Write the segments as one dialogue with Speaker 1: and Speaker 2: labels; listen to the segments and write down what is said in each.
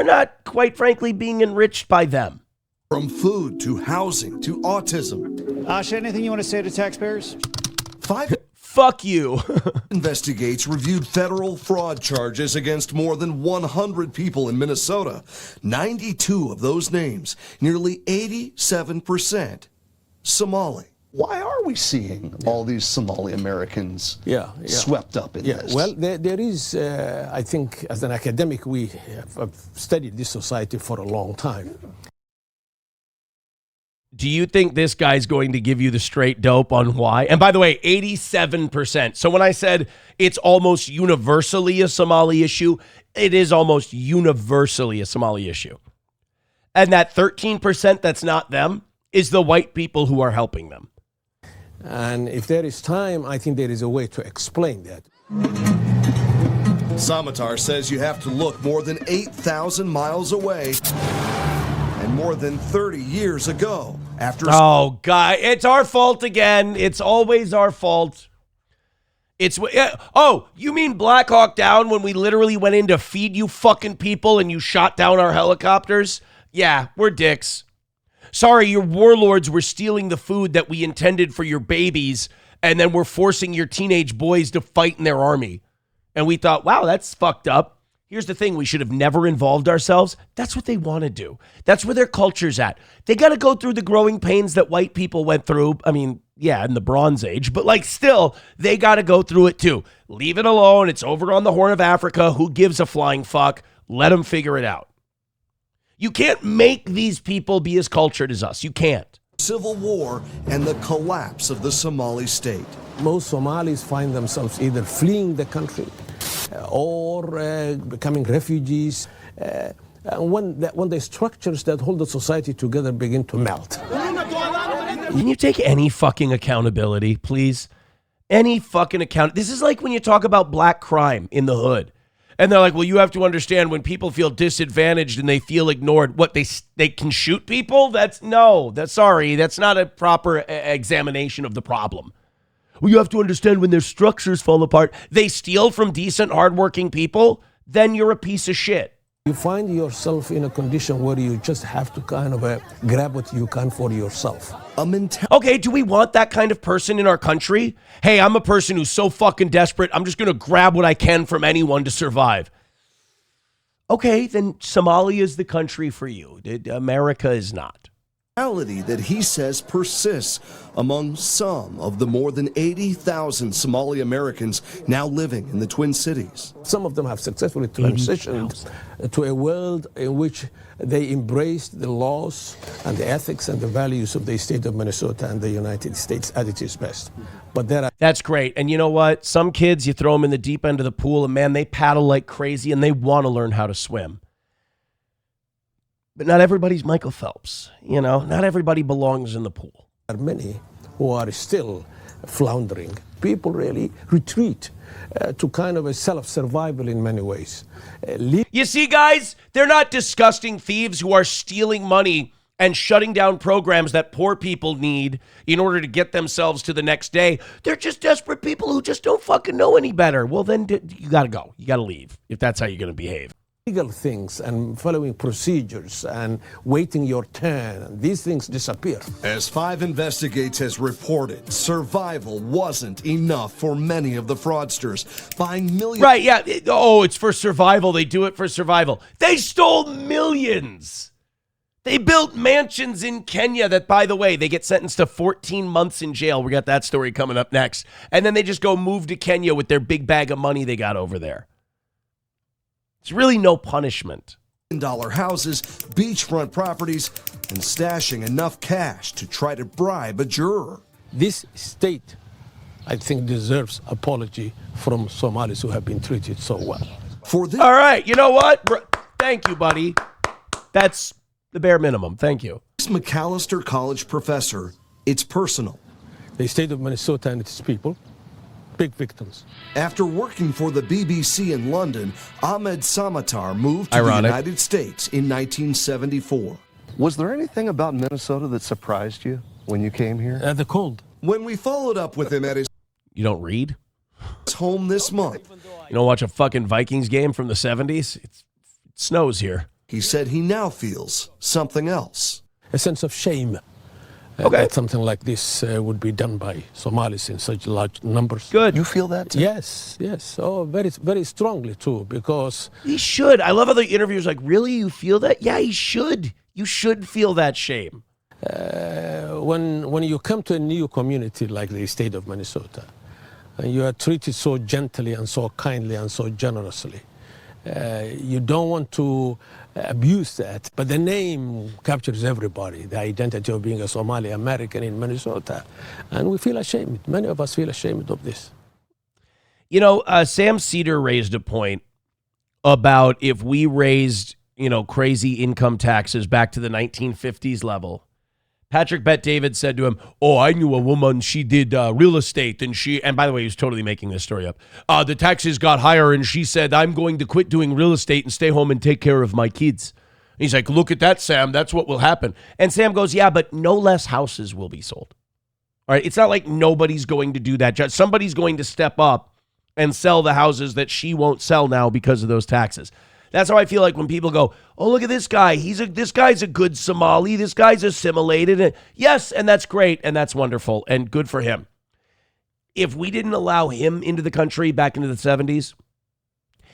Speaker 1: not, quite frankly, being enriched by them.
Speaker 2: From food to housing to autism.
Speaker 3: Asha, anything you want to say to taxpayers?
Speaker 1: Fuck you.
Speaker 2: Investigates reviewed federal fraud charges against more than 100 people in Minnesota. 92 of those names, nearly 87%, Somali.
Speaker 4: Why are we seeing all these Somali Americans swept up in this?
Speaker 5: Well, there is, I think, as an academic, we have studied this society for a long time.
Speaker 1: Do you think this guy's going to give you the straight dope on why? And by the way, 87%. So when I said it's almost universally a Somali issue, it is almost universally a Somali issue. And that 13% that's not them is the white people who are helping them.
Speaker 5: And if there is time, I think there is a way to explain that.
Speaker 2: Samatar says you have to look more than 8,000 miles away and more than 30 years ago.
Speaker 1: Oh, God, it's our fault again. It's always our fault. Oh, you mean Black Hawk Down when we literally went in to feed you fucking people and you shot down our helicopters? Yeah, we're dicks. Sorry, your warlords were stealing the food that we intended for your babies, and then we're forcing your teenage boys to fight in their army. And we thought, wow, that's fucked up. Here's the thing, we should have never involved ourselves. That's what they want to do. That's where their culture's at. They got to go through the growing pains that white people went through. I mean, yeah, in the Bronze Age, but like still, they got to go through it too. Leave it alone. It's over on the Horn of Africa. Who gives a flying fuck? Let them figure it out. You can't make these people be as cultured as us. You can't.
Speaker 2: Civil war and the collapse of the Somali state.
Speaker 5: Most Somalis find themselves either fleeing the country or becoming refugees. When the structures that hold the society together begin to melt.
Speaker 1: Can you take any fucking accountability, please? Any fucking account. This is like when you talk about black crime in the hood. And they're like, well, you have to understand when people feel disadvantaged and they feel ignored, what, they can shoot people? Sorry, that's not a proper examination of the problem. Well, you have to understand when their structures fall apart, they steal from decent, hardworking people, then you're a piece of shit.
Speaker 5: You find yourself in a condition where you just have to kind of grab what you can for yourself.
Speaker 1: Okay, do we want that kind of person in our country? Hey, I'm a person who's so fucking desperate, I'm just going to grab what I can from anyone to survive. Okay, then Somalia is the country for you. America is not.
Speaker 2: That he says persists among some of the more than 80,000 Somali Americans now living in the Twin Cities.
Speaker 5: Some of them have successfully transitioned to a world in which they embrace the laws and the ethics and the values of the state of Minnesota and the United States at its best. But
Speaker 1: that's great. And you know what? Some kids, you throw them in the deep end of the pool and man, they paddle like crazy and they want to learn how to swim. But not everybody's Michael Phelps. You know, not everybody belongs in the pool.
Speaker 5: There are many who are still floundering. People really retreat to kind of a self-survival in many ways.
Speaker 1: You see, guys, they're not disgusting thieves who are stealing money and shutting down programs that poor people need in order to get themselves to the next day. They're just desperate people who just don't fucking know any better. Well, then you got to go. You got to leave if that's how you're going to behave.
Speaker 5: Legal things and following procedures and waiting your turn, and these things disappear.
Speaker 2: As 5 Investigates has reported, survival wasn't enough for many of the fraudsters, buying millions.
Speaker 1: Right, yeah. It's for survival. They do it for survival. They stole millions. They built mansions in Kenya that, by the way, they get sentenced to 14 months in jail. We got that story coming up next. And then they just go move to Kenya with their big bag of money they got over there. It's really no punishment.
Speaker 2: $1 houses, beachfront properties, and stashing enough cash to try to bribe a juror.
Speaker 5: This state, I think, deserves apology from Somalis who have been treated so well.
Speaker 1: All right, you know what? Thank you, buddy. That's the bare minimum. Thank you.
Speaker 2: This Macalester College professor, it's personal.
Speaker 5: The state of Minnesota and its people, big victims.
Speaker 2: After working for the BBC in London, Ahmed Samatar moved to the United States in 1974.
Speaker 4: Was there anything about Minnesota that surprised you when you came here?
Speaker 5: The cold.
Speaker 2: When we followed up with him at his
Speaker 1: You don't read?
Speaker 2: home this month.
Speaker 1: You don't watch a fucking Vikings game from the 70s? It snows here.
Speaker 2: He said he now feels something else.
Speaker 5: A sense of shame.
Speaker 1: Okay.
Speaker 5: That something like this would be done by Somalis in such large numbers.
Speaker 1: Good.
Speaker 4: You feel that too?
Speaker 5: Yes. Oh, very, very strongly too, because
Speaker 1: He should. I love how the interviewer's like, really? You feel that? Yeah, he should. You should feel that shame.
Speaker 5: when you come to a new community like the state of Minnesota, and you are treated so gently and so kindly and so generously, you don't want to abuse that. But the name captures everybody, the identity of being a Somali American in Minnesota. And we feel ashamed. Many of us feel ashamed of this.
Speaker 1: You know, Sam Cedar raised a point about if we raised, crazy income taxes back to the 1950s level. Patrick Bet-David said to him, "Oh, I knew a woman, she did real estate, and by the way, he was totally making this story up. The taxes got higher, and she said, I'm going to quit doing real estate and stay home and take care of my kids." And he's like, "Look at that, Sam, that's what will happen." And Sam goes, "Yeah, but no less houses will be sold." All right, it's not like nobody's going to do that. Somebody's going to step up and sell the houses that she won't sell now because of those taxes. That's how I feel like when people go, "Oh, look at this guy. This guy's a good Somali. This guy's assimilated." And yes, and that's great, and that's wonderful, and good for him. If we didn't allow him into the country back into the 70s,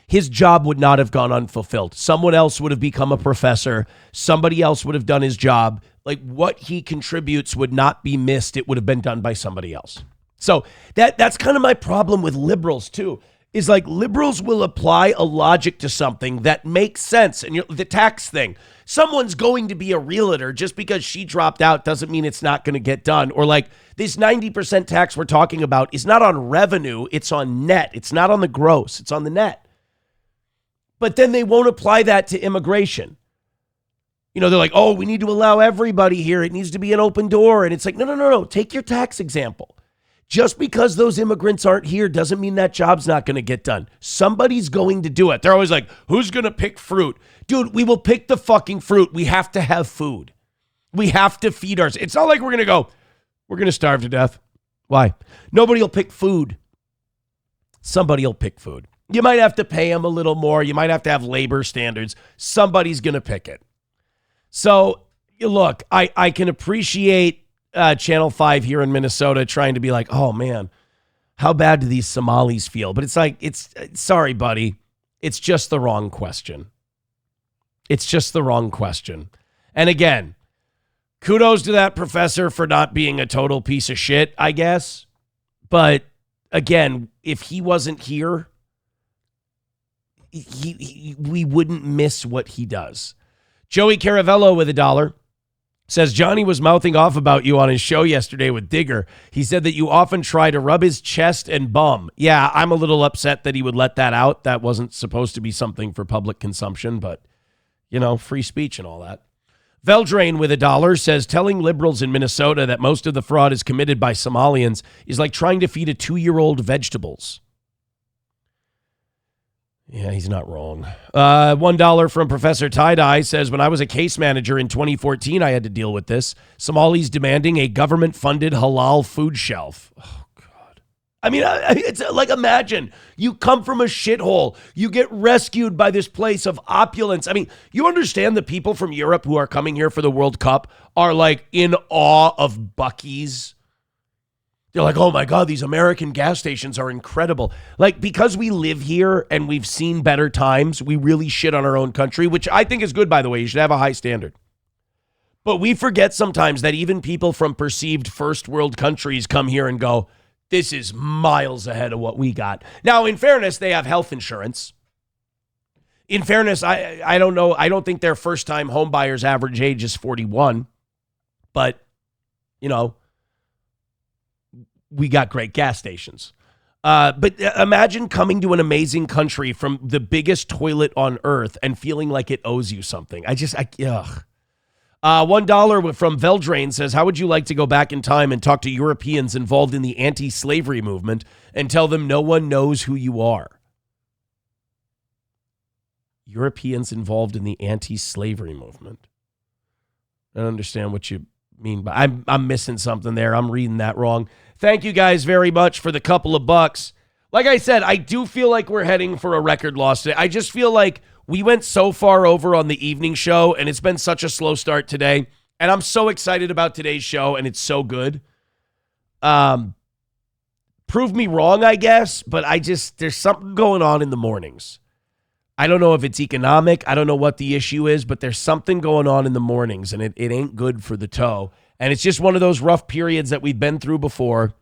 Speaker 1: his job would not have gone unfulfilled. Someone else would have become a professor. Somebody else would have done his job. Like, what he contributes would not be missed. It would have been done by somebody else. So that's kind of my problem with liberals, too. Is like liberals will apply a logic to something that makes sense. And the tax thing, someone's going to be a realtor. Just because she dropped out doesn't mean it's not going to get done. Or like this 90% tax we're talking about is not on revenue, it's on net. It's not on the gross, it's on the net. But then they won't apply that to immigration. They're like, "Oh, we need to allow everybody here. It needs to be an open door." And it's like, no. Take your tax example. Just because those immigrants aren't here doesn't mean that job's not going to get done. Somebody's going to do it. They're always like, "Who's going to pick fruit?" Dude, we will pick the fucking fruit. We have to have food. We have to feed ourselves. It's not like we're going to starve to death. Why? Nobody will pick food. Somebody will pick food. You might have to pay them a little more. You might have to have labor standards. Somebody's going to pick it. So, look, I can appreciate Channel 5 here in Minnesota trying to be like, "Oh man, how bad do these Somalis feel?" But it's like, sorry, buddy. It's just the wrong question. It's just the wrong question. And again, kudos to that professor for not being a total piece of shit, I guess. But again, if he wasn't here, we wouldn't miss what he does. Joey Caravello with $1 says, "Johnny was mouthing off about you on his show yesterday with Digger. He said that you often try to rub his chest and bum." Yeah, I'm a little upset that he would let that out. That wasn't supposed to be something for public consumption, but, free speech and all that. Veldrain with $1 says, "Telling liberals in Minnesota that most of the fraud is committed by Somalians is like trying to feed a 2-year-old vegetables." Yeah, he's not wrong. $1 from Professor Tie-Dye says, "When I was a case manager in 2014, I had to deal with this. Somalis demanding a government-funded halal food shelf." Oh, God. I mean, it's like, imagine you come from a shithole. You get rescued by this place of opulence. I mean, you understand the people from Europe who are coming here for the World Cup are like in awe of Buc-ee's. They're like, "Oh my God, these American gas stations are incredible." Like, because we live here and we've seen better times, we really shit on our own country, which I think is good, by the way. You should have a high standard. But we forget sometimes that even people from perceived first world countries come here and go, "This is miles ahead of what we got." Now, in fairness, they have health insurance. In fairness, I don't know. I don't think their first time home buyers average age is 41. But, we got great gas stations. But imagine coming to an amazing country from the biggest toilet on earth and feeling like it owes you something. $1 from Veldrain says, "How would you like to go back in time and talk to Europeans involved in the anti-slavery movement and tell them no one knows who you are?" Europeans involved in the anti-slavery movement. I don't understand what you mean, but I'm missing something there. I'm reading that wrong. Thank you guys very much for the couple of bucks. Like I said, I do feel like we're heading for a record loss today. I just feel like we went so far over on the evening show, and it's been such a slow start today. And I'm so excited about today's show, and it's so good. Prove me wrong, I guess, but there's something going on in the mornings. I don't know if it's economic. I don't know what the issue is, but there's something going on in the mornings, and it ain't good for the toe. And it's just one of those rough periods that we've been through before.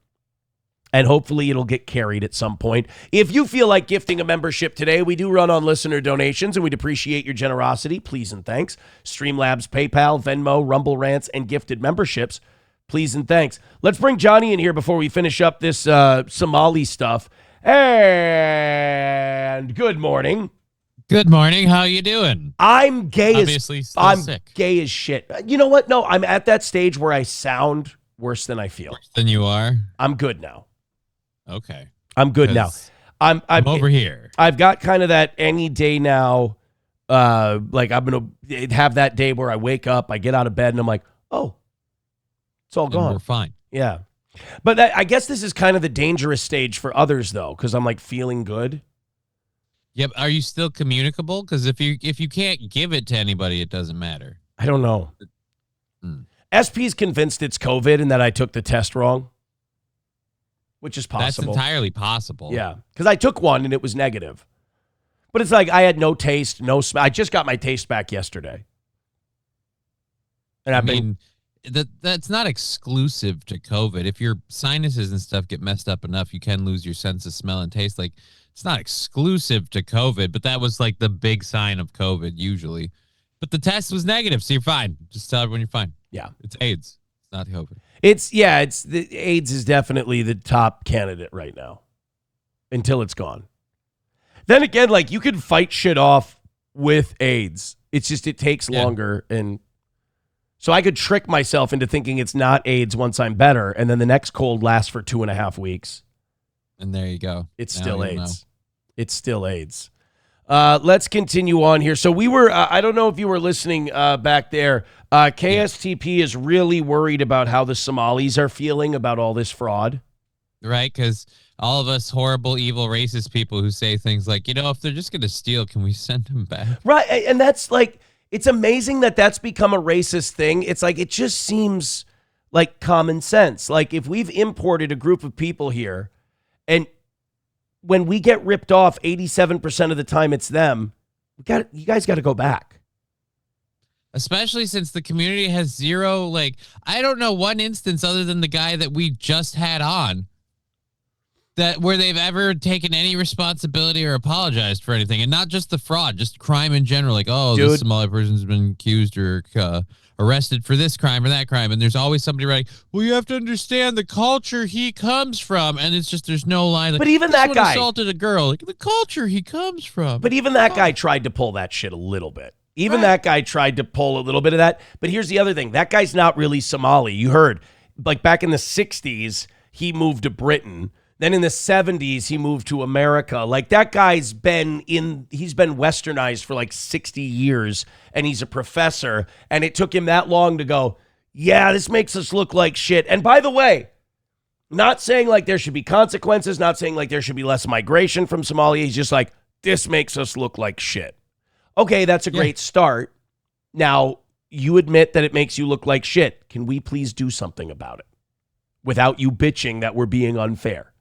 Speaker 1: And hopefully it'll get carried at some point. If you feel like gifting a membership today, we do run on listener donations, and we'd appreciate your generosity. Please and thanks. Streamlabs, PayPal, Venmo, Rumble Rants, and gifted memberships. Please and thanks. Let's bring Johnny in here before we finish up this Somali stuff. And good morning.
Speaker 6: Good morning. How you doing?
Speaker 1: I'm gay
Speaker 6: Obviously
Speaker 1: as
Speaker 6: still
Speaker 1: I'm
Speaker 6: sick.
Speaker 1: gay as shit. You know what? No, I'm at that stage where I sound worse than I feel.
Speaker 6: Worse than you are?
Speaker 1: I'm good now.
Speaker 6: Okay.
Speaker 1: I'm good now.
Speaker 6: 'Cause
Speaker 1: I'm
Speaker 6: over here.
Speaker 1: I've got kind of that any day now. Like I'm gonna have that day where I wake up, I get out of bed, and I'm like, oh, it's all
Speaker 6: And
Speaker 1: gone.
Speaker 6: we're fine.
Speaker 1: Yeah, but I guess this is kind of the dangerous stage for others though, because I'm like feeling good.
Speaker 6: Yep. Are you still communicable? Because if you can't give it to anybody, it doesn't matter.
Speaker 1: I don't know.
Speaker 6: Hmm.
Speaker 1: SP's convinced it's COVID and that I took the test wrong, which is possible.
Speaker 6: That's entirely possible.
Speaker 1: Yeah, because I took one and it was negative. But it's like I had no taste, no smell. I just got my taste back yesterday. And
Speaker 6: I mean, that's not exclusive to COVID. If your sinuses and stuff get messed up enough, you can lose your sense of smell and taste. Like, it's not exclusive to COVID, but that was like the big sign of COVID usually. But the test was negative, so you're fine. Just tell everyone you're fine.
Speaker 1: Yeah.
Speaker 6: It's AIDS. It's not COVID.
Speaker 1: It's the AIDS is definitely the top candidate right now until it's gone. Then again, like you could fight shit off with AIDS. It's just it takes longer, and so I could trick myself into thinking it's not AIDS once I'm better, and then the next cold lasts for 2.5 weeks.
Speaker 6: And there you go.
Speaker 1: It's
Speaker 6: Now
Speaker 1: still
Speaker 6: you know.
Speaker 1: AIDS. It's still AIDS. Let's continue on here. So we were, I don't know if you were listening back there. KSTP is really worried about how the Somalis are feeling about all this fraud.
Speaker 6: Right? Because all of us horrible, evil, racist people who say things like, if they're just going to steal, can we send them back?
Speaker 1: Right. And that's like, it's amazing that that's become a racist thing. It's like, it just seems like common sense. Like if we've imported a group of people here and when we get ripped off 87% of the time it's them, you guys got to go back.
Speaker 6: Especially since the community has zero, like, I don't know one instance other than the guy that we just had on where they've ever taken any responsibility or apologized for anything. And not just the fraud, just crime in general. Like, this Somali person's been accused or arrested for this crime or that crime. And there's always somebody writing, well, you have to understand the culture he comes from. And it's just, there's no line. Like,
Speaker 1: but even that guy
Speaker 6: assaulted a girl. Like, the culture he comes from.
Speaker 1: But even that guy tried to pull that shit a little bit. Even that guy tried to pull a little bit of that. But here's the other thing. That guy's not really Somali. You heard, like back in the 60s, he moved to Britain. Then in the 70s, he moved to America. Like that guy's he's been westernized for like 60 years and he's a professor. And it took him that long to go, yeah, this makes us look like shit. And by the way, not saying like there should be consequences, not saying like there should be less migration from Somalia. He's just like, this makes us look like shit. Okay, that's a great start. Now, you admit that it makes you look like shit. Can we please do something about it without you bitching that we're being unfair?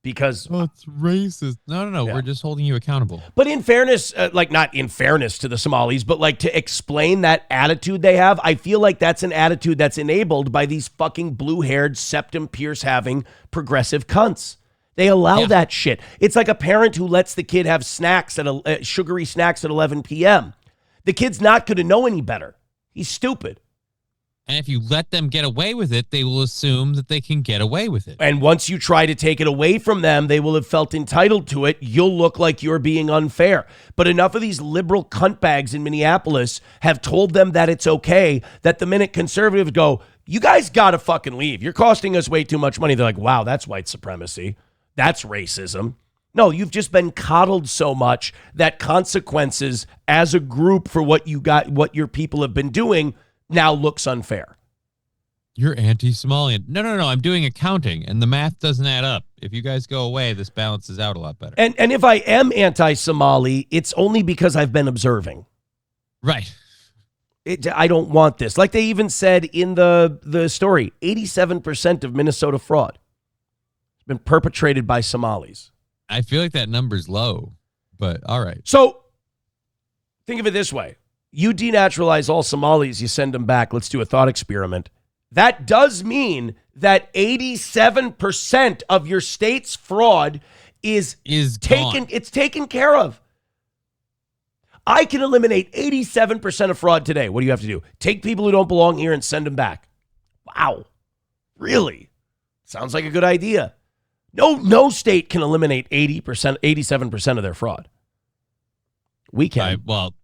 Speaker 1: Because
Speaker 6: it's racist. No.
Speaker 1: Yeah.
Speaker 6: We're just holding you accountable.
Speaker 1: But in fairness, not in fairness to the Somalis, but like to explain that attitude they have, I feel like that's an attitude that's enabled by these fucking blue-haired, septum pierce-having progressive cunts. They allow that shit. It's like a parent who lets the kid have snacks sugary snacks at 11 p.m. The kid's not going to know any better. He's stupid.
Speaker 6: And if you let them get away with it, they will assume that they can get away with it.
Speaker 1: And once you try to take it away from them, they will have felt entitled to it. You'll look like you're being unfair. But enough of these liberal cuntbags in Minneapolis have told them that it's okay, that the minute conservatives go, you guys got to fucking leave. You're costing us way too much money. They're like, wow, that's white supremacy. That's racism. No, you've just been coddled so much that consequences as a group for what your people have been doing now looks unfair.
Speaker 6: You're anti-Somalian. No. I'm doing accounting, and the math doesn't add up. If you guys go away, this balances out a lot better.
Speaker 1: And if I am anti-Somali, it's only because I've been observing.
Speaker 6: Right.
Speaker 1: I don't want this. Like they even said in the story, 87% of Minnesota fraud has been perpetrated by Somalis.
Speaker 6: I feel like that number's low, but all right.
Speaker 1: So think of it this way. You denaturalize all Somalis, you send them back. Let's do a thought experiment. That does mean that 87% of your state's fraud is taken.
Speaker 6: Gone.
Speaker 1: It's taken care of. I can eliminate 87% of fraud today. What do you have to do? Take people who don't belong here and send them back. Wow. Really? Sounds like a good idea. No state can eliminate 87% of their fraud. We can.
Speaker 6: Well,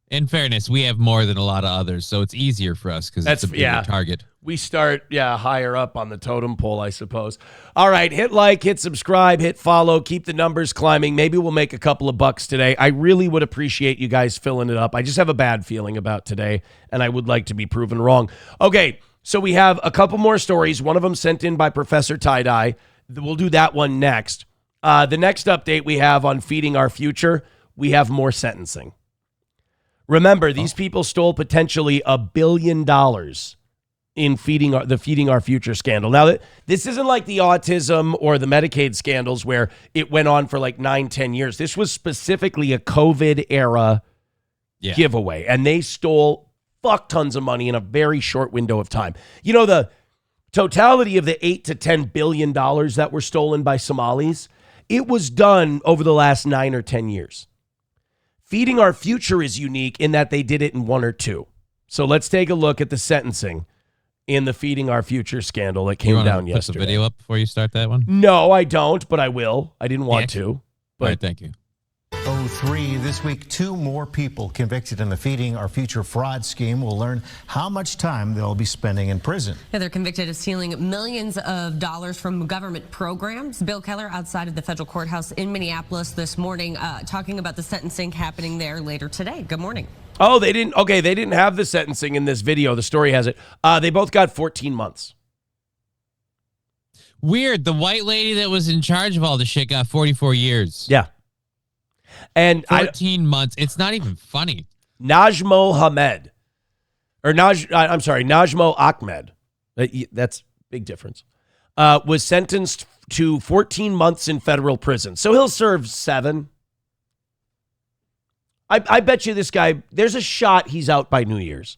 Speaker 6: in fairness, we have more than a lot of others, so it's easier for us because it's a bigger target.
Speaker 1: We start, higher up on the totem pole, I suppose. All right, hit like, hit subscribe, hit follow, keep the numbers climbing. Maybe we'll make a couple of bucks today. I really would appreciate you guys filling it up. I just have a bad feeling about today, and I would like to be proven wrong. Okay, so we have a couple more stories. One of them sent in by Professor Tie-Dye. We'll do that one next. The next update we have on Feeding Our Future, we have more sentencing. Remember, these people stole potentially $1 billion in the Feeding Our Future scandal. Now, this isn't like the autism or the Medicaid scandals where it went on for like 9-10 years. This was specifically a COVID era giveaway, and they stole fuck tons of money in a very short window of time. You know, the totality of the $8 to $10 billion that were stolen by Somalis, it was done over the last 9 or 10 years. Feeding Our Future is unique in that they did it in 1 or 2. So let's take a look at the sentencing in the Feeding Our Future scandal that came down yesterday.
Speaker 6: Put the video up before you start that one?
Speaker 1: No, I don't, but I will. I didn't want to. But
Speaker 6: all right, thank you.
Speaker 3: 03 this week, 2 more people convicted in the Feeding Our Future fraud scheme. We'll learn how much time they'll be spending in prison.
Speaker 7: Yeah, they're convicted of stealing millions of dollars from government programs. Bill Keller outside of the federal courthouse in Minneapolis this morning, talking about the sentencing happening there later today. Good morning.
Speaker 1: Oh, they didn't have the sentencing in this video. The story has it. They both got 14 months.
Speaker 6: Weird. The white lady that was in charge of all the shit got 44 years.
Speaker 1: Yeah. And
Speaker 6: 14 months. It's not even funny.
Speaker 1: Najmo Ahmed. That's big difference. Was sentenced to 14 months in federal prison. So he'll serve 7. I bet you this guy, there's a shot he's out by New Year's.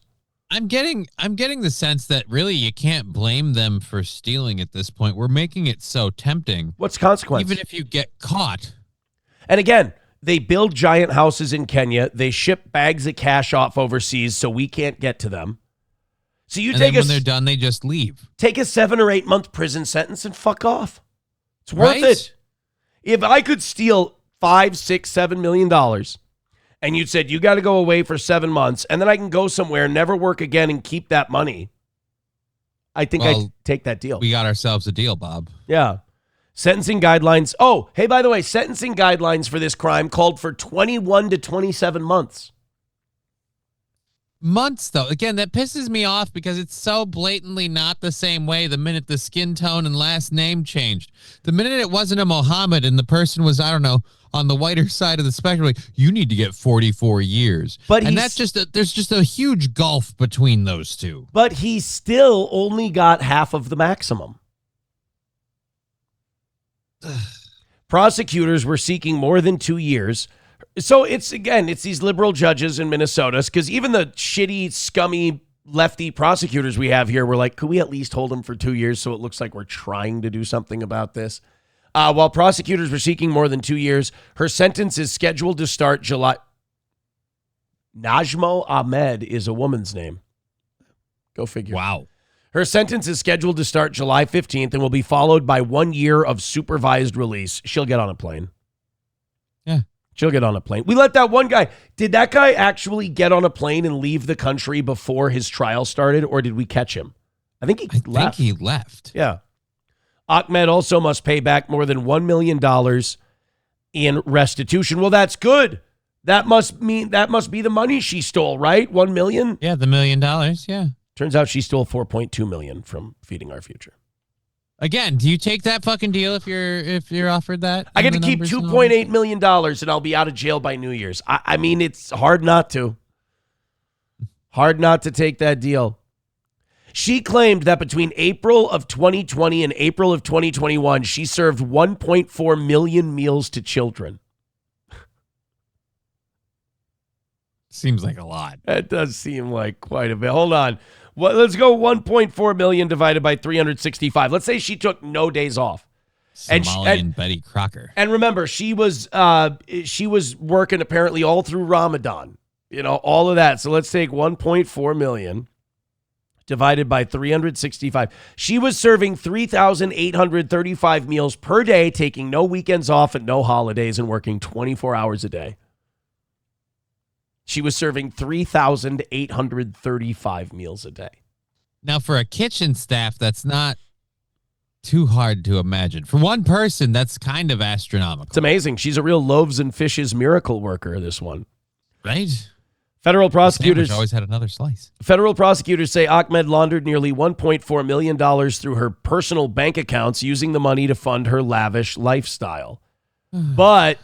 Speaker 6: I'm getting the sense that really you can't blame them for stealing at this point. We're making it so tempting.
Speaker 1: What's the consequence?
Speaker 6: Even if you get caught.
Speaker 1: And again, they build giant houses in Kenya. They ship bags of cash off overseas so we can't get to them. So
Speaker 6: when they're done, they just leave.
Speaker 1: Take a 7 or 8 month prison sentence and fuck off. It's worth it. If I could steal $5, $6, $7 million and you said you got to go away for 7 months and then I can go somewhere, never work again and keep that money, I think I'd take that deal.
Speaker 6: We got ourselves a deal, Bob.
Speaker 1: Yeah. Sentencing guidelines. Oh, hey, by the way, sentencing guidelines for this crime called for 21 to 27 months.
Speaker 6: Months, though. Again, that pisses me off because it's so blatantly not the same way the minute the skin tone and last name changed. The minute it wasn't a Mohammed and the person was, I don't know, on the whiter side of the spectrum, like, you need to get 44 years. And that's there's just a huge gulf between those two.
Speaker 1: But he still only got half of the maximum. Prosecutors were seeking more than 2 years. So it's these liberal judges in Minnesota, because even the shitty, scummy, lefty prosecutors we have here were like, could we at least hold him for 2 years so it looks like we're trying to do something about this? While prosecutors were seeking more than 2 years, her sentence is scheduled to start July. Najmo Ahmed is a woman's name. Go figure.
Speaker 6: Wow.
Speaker 1: Her sentence is scheduled to start July 15th and will be followed by 1 year of supervised release. She'll get on a plane.
Speaker 6: Yeah.
Speaker 1: She'll get on a plane. We let that one guy. Did that guy actually get on a plane and leave the country before his trial started, or did we catch him? I think he left. Yeah. Ahmed also must pay back more than $1 million in restitution. Well, that's good. That must be the money she stole, right? $1 million?
Speaker 6: Yeah, the $1 million. Yeah.
Speaker 1: Turns out she stole $4.2 million from Feeding Our Future.
Speaker 6: Again, do you take that fucking deal if you're offered that?
Speaker 1: I get to keep $2.8 million and I'll be out of jail by New Year's. I mean, it's hard not to. Hard not to take that deal. She claimed that between April of 2020 and April of 2021, she served 1.4 million meals to children.
Speaker 6: Seems like a lot.
Speaker 1: That does seem like quite a bit. Hold on. Well, let's go 1.4 million divided by 365. Let's say she took no days off.
Speaker 6: Somalian Betty Crocker.
Speaker 1: And remember, she was working apparently all through Ramadan. You know, all of that. So let's take 1.4 million divided by 365. She was serving 3,835 meals per day, taking no weekends off and no holidays and working 24 hours a day. She was serving 3,835 meals a day.
Speaker 6: Now, for a kitchen staff, that's not too hard to imagine. For one person, that's kind of astronomical.
Speaker 1: It's amazing. She's a real loaves and fishes miracle worker, this one.
Speaker 6: Right?
Speaker 1: Federal prosecutors
Speaker 6: always had another slice.
Speaker 1: Federal prosecutors say Ahmed laundered nearly $1.4 million through her personal bank accounts using the money to fund her lavish lifestyle. But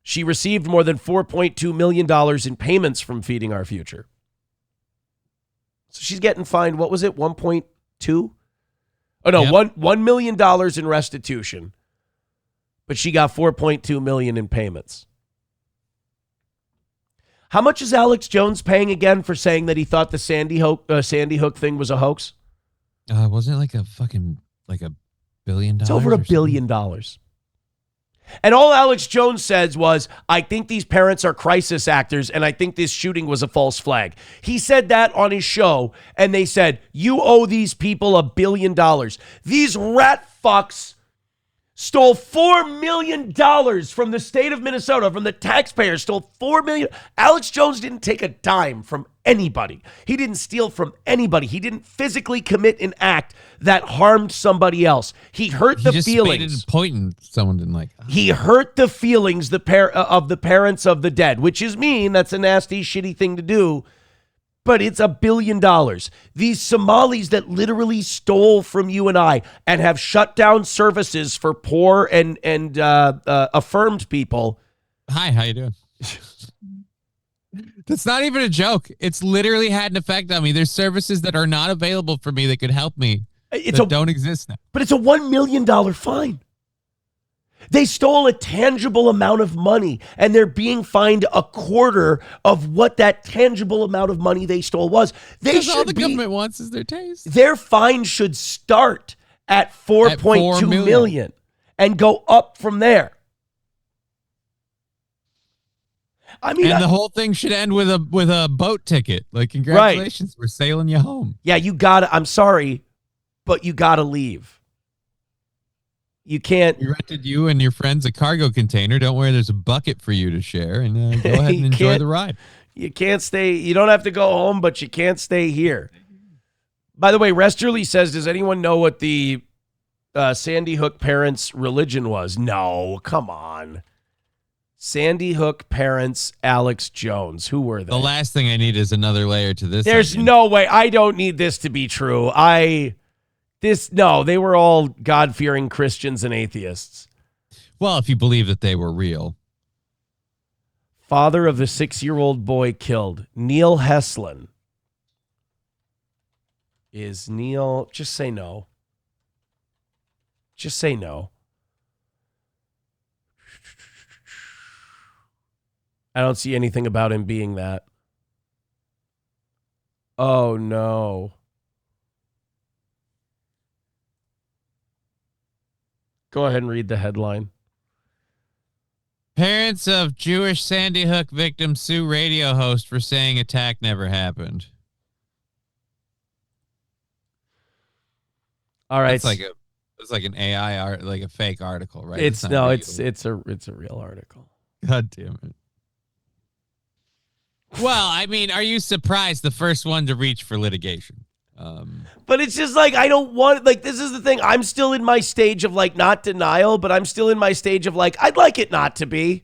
Speaker 1: she received more than $4.2 million in payments from Feeding Our Future. So she's getting fined, what was it, 1.2? Oh, no,
Speaker 6: Yep.
Speaker 1: $1 million in restitution. But she got $4.2 million in payments. How much is Alex Jones paying again for saying that he thought the Sandy Hook thing was a hoax?
Speaker 6: Wasn't it like a $1 billion?
Speaker 1: It's over $1 billion. And all Alex Jones says was, I think these parents are crisis actors, and I think this shooting was a false flag. He said that on his show, and they said, you owe these people $1 billion. These rat fucks stole $4 million from the state of Minnesota, from the taxpayers, stole $4 million. Alex Jones didn't take a dime from anybody. He didn't steal from anybody. He didn't physically commit an act that harmed somebody else. He hurt the feelings.
Speaker 6: He pointing someone didn't like.
Speaker 1: He hurt the feelings of the parents of the dead, which is mean. That's a nasty, shitty thing to do. But it's $1 billion. These Somalis that literally stole from you and I and have shut down services for poor and affirmed people.
Speaker 6: Hi, how you doing? That's not even a joke. It's literally had an effect on me. There's services that are not available for me that could help me. Don't exist now.
Speaker 1: But it's a $1 million fine. They stole a tangible amount of money, and they're being fined a quarter of what that tangible amount of money they stole was.
Speaker 6: Because all the government wants is their taste.
Speaker 1: Their fine should start at $4.2 million and go up from there. I mean,
Speaker 6: and the whole thing should end with a boat ticket. Like, congratulations, We're sailing you home.
Speaker 1: Yeah, I'm sorry, but you gotta leave. You can't.
Speaker 6: We rented you and your friends a cargo container. Don't worry, there's a bucket for you to share, and go ahead and enjoy the ride.
Speaker 1: You can't stay. You don't have to go home, but you can't stay here. By the way, Resterly says, does anyone know what the Sandy Hook parents' religion was? No, come on. Sandy Hook parents, Alex Jones. Who were they?
Speaker 6: The last thing I need is another layer to this.
Speaker 1: There's no way. I don't need this to be true. No, they were all God-fearing Christians and atheists.
Speaker 6: Well, if you believe that they were real.
Speaker 1: Father of the 6-year-old boy killed, Neil Heslin. Is Neil... Just say no. Just say no. I don't see anything about him being that. Oh, no. Go ahead and read the headline.
Speaker 6: Parents of Jewish Sandy Hook victim sue radio host for saying attack never happened.
Speaker 1: All right.
Speaker 6: It's like an AI art, like a fake article, right?
Speaker 1: It's a real article.
Speaker 6: God damn it. Well, I mean, are you surprised the first one to reach for litigation?
Speaker 1: But it's just like, I don't want, like, this is the thing. I'm still in my stage of, like, not denial, but I'm still in my stage of, like, I'd like it not to be.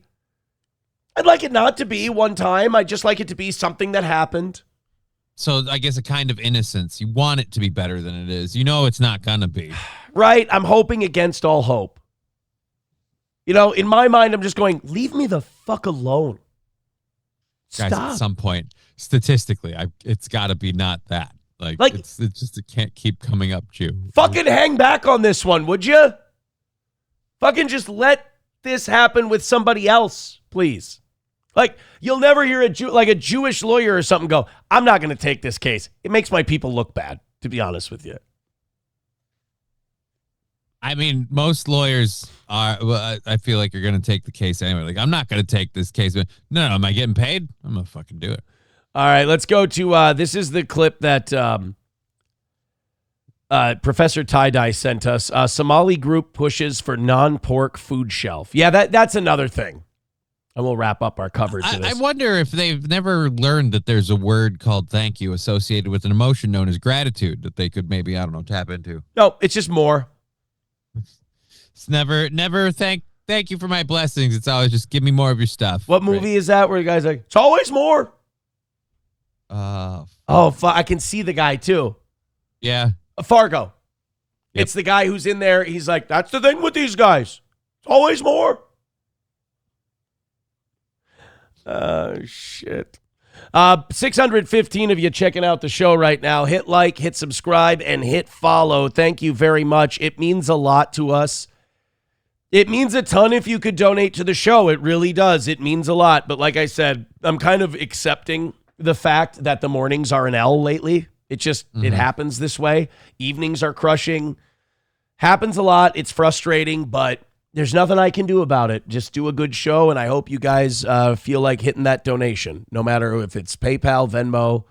Speaker 1: I'd like it not to be one time. I'd just like it to be something that happened.
Speaker 6: So I guess a kind of innocence. You want it to be better than it is. You know it's not gonna be.
Speaker 1: Right? I'm hoping against all hope. In my mind, I'm just going, leave me the fuck alone. Stop.
Speaker 6: Guys, at some point, statistically, it's got to be not that. Like it's just, it can't keep coming up, Jew.
Speaker 1: Fucking hang back on this one, would you? Fucking just let this happen with somebody else, please. Like, you'll never hear a Jewish lawyer or something go, I'm not going to take this case. It makes my people look bad, to be honest with you.
Speaker 6: I mean, most lawyers are, I feel like you're going to take the case anyway. Like, I'm not going to take this case. But no, am I getting paid? I'm going to fucking do it.
Speaker 1: All right, let's go to, this is the clip that Professor Tie-Dye sent us. Somali group pushes for non-pork food shelf. Yeah, that's another thing. And we'll wrap up our coverage of this.
Speaker 6: I wonder if they've never learned that there's a word called thank you associated with an emotion known as gratitude that they could maybe, I don't know, tap into.
Speaker 1: No, it's just more.
Speaker 6: It's never thank you for my blessings. It's always just give me more of your stuff.
Speaker 1: What movie is that where the guy's like, it's always more? I can see the guy too.
Speaker 6: Yeah.
Speaker 1: Fargo.
Speaker 6: Yep.
Speaker 1: It's the guy who's in there. He's like, that's the thing with these guys. It's always more. Shit. 615 of you checking out the show right now. Hit like, hit subscribe, and hit follow. Thank you very much. It means a lot to us. It means a ton if you could donate to the show. It really does. It means a lot. But like I said, I'm kind of accepting the fact that the mornings are an L lately. It just, it happens this way. Evenings are crushing. Happens a lot. It's frustrating, but there's nothing I can do about it. Just do a good show, and I hope you guys feel like hitting that donation, no matter if it's PayPal, Venmo,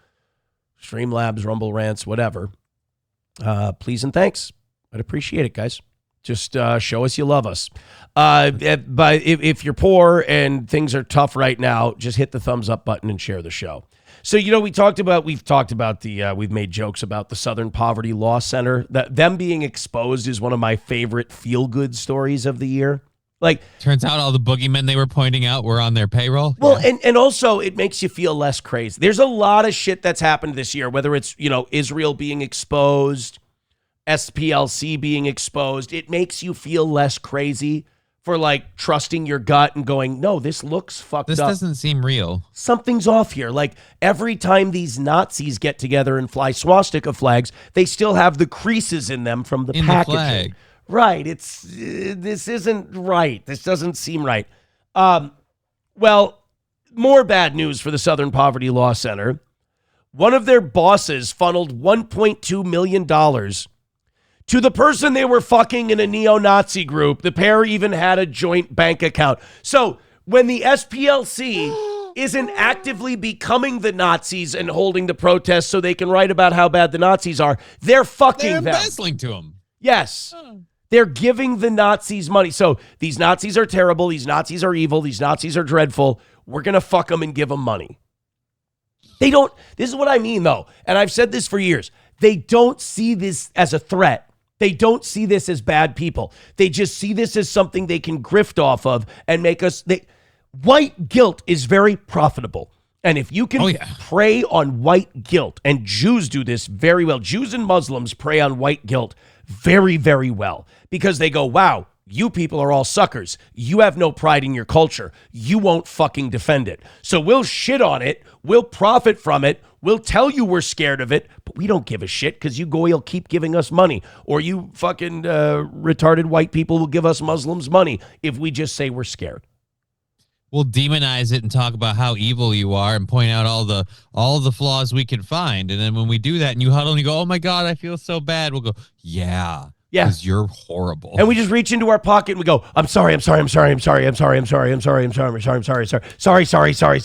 Speaker 1: Streamlabs, Rumble Rants, whatever. Please and thanks. I'd appreciate it, guys. Just show us you love us. But if you're poor and things are tough right now, just hit the thumbs up button and share the show. So, we've talked about we've made jokes about the Southern Poverty Law Center. Them being exposed is one of my favorite feel-good stories of the year. Like,
Speaker 6: turns out all the boogeymen they were pointing out were on their payroll.
Speaker 1: Well, yeah. and also it makes you feel less crazy. There's a lot of shit that's happened this year, whether it's, Israel being exposed, SPLC being exposed. It makes you feel less crazy for like trusting your gut and going, no, this looks fucked up.
Speaker 6: This doesn't seem real.
Speaker 1: Something's off here. Like every time these Nazis get together and fly swastika flags, they still have the creases in them from the packaging. The flag. Right. This isn't right. This doesn't seem right. Well, more bad news for the Southern Poverty Law Center. One of their bosses funneled $1.2 million to the person they were fucking in a neo-Nazi group. The pair even had a joint bank account. So when the SPLC isn't actively becoming the Nazis and holding the protests so they can write about how bad the Nazis are, they're fucking them.
Speaker 6: They're embezzling to them.
Speaker 1: Yes. They're giving the Nazis money. So these Nazis are terrible. These Nazis are evil. These Nazis are dreadful. We're going to fuck them and give them money. They don't. This is what I mean, though. And I've said this for years. They don't see this as a threat. They don't see this as bad people. They just see this as something they can grift off of and make us... White guilt is very profitable. And if you can prey on white guilt, and Jews do this very well. Jews and Muslims prey on white guilt very, very well. Because they go, wow, you people are all suckers. You have no pride in your culture. You won't fucking defend it. So we'll shit on it. We'll profit from it. We'll tell you we're scared of it, but we don't give a shit because you goy'll keep giving us money. Or you fucking retarded white people will give us Muslims money if we just say we're scared.
Speaker 6: We'll demonize it and talk about how evil you are and point out all the flaws we can find. And then when we do that and you huddle and you go, oh my God, I feel so bad. We'll go, yeah. Because you're horrible.
Speaker 1: And we just reach into our pocket and we go, I'm sorry. So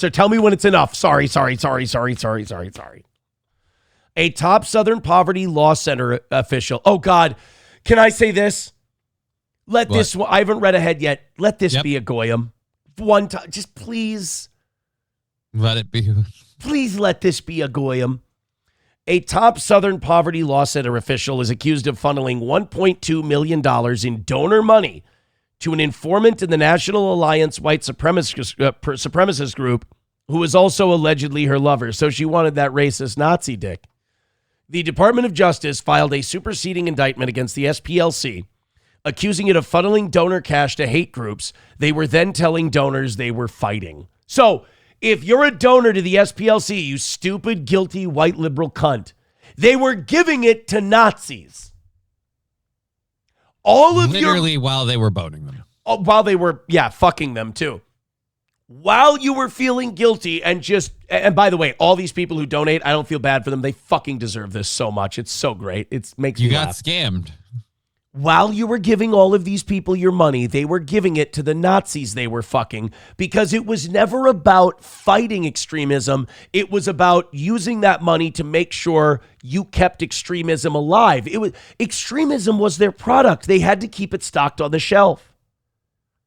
Speaker 1: tell me when it's enough. Sorry. A top Southern Poverty Law Center official. Oh God, can I say this? This, I haven't read ahead yet. Let this be a goyim. One time, just please.
Speaker 6: Let it be.
Speaker 1: Please let this be a goyim. A top Southern Poverty Law Center official is accused of funneling $1.2 million in donor money to an informant in the National Alliance White Supremacist Group who was also allegedly her lover. So she wanted that racist Nazi dick. The Department of Justice filed a superseding indictment against the SPLC, accusing it of funneling donor cash to hate groups they were then telling donors they were fighting. So if you're a donor to the SPLC, you stupid, guilty, white liberal cunt, they were giving it to Nazis. All of
Speaker 6: literally while they were boning them.
Speaker 1: While they were, fucking them too. While you were feeling guilty and by the way, all these people who donate, I don't feel bad for them. They fucking deserve this so much. It's so great. It makes me laugh.
Speaker 6: You got scammed.
Speaker 1: While you were giving all of these people your money, they were giving it to the Nazis they were fucking, because it was never about fighting extremism. It was about using that money to make sure you kept extremism alive. Extremism was their product. They had to keep it stocked on the shelf.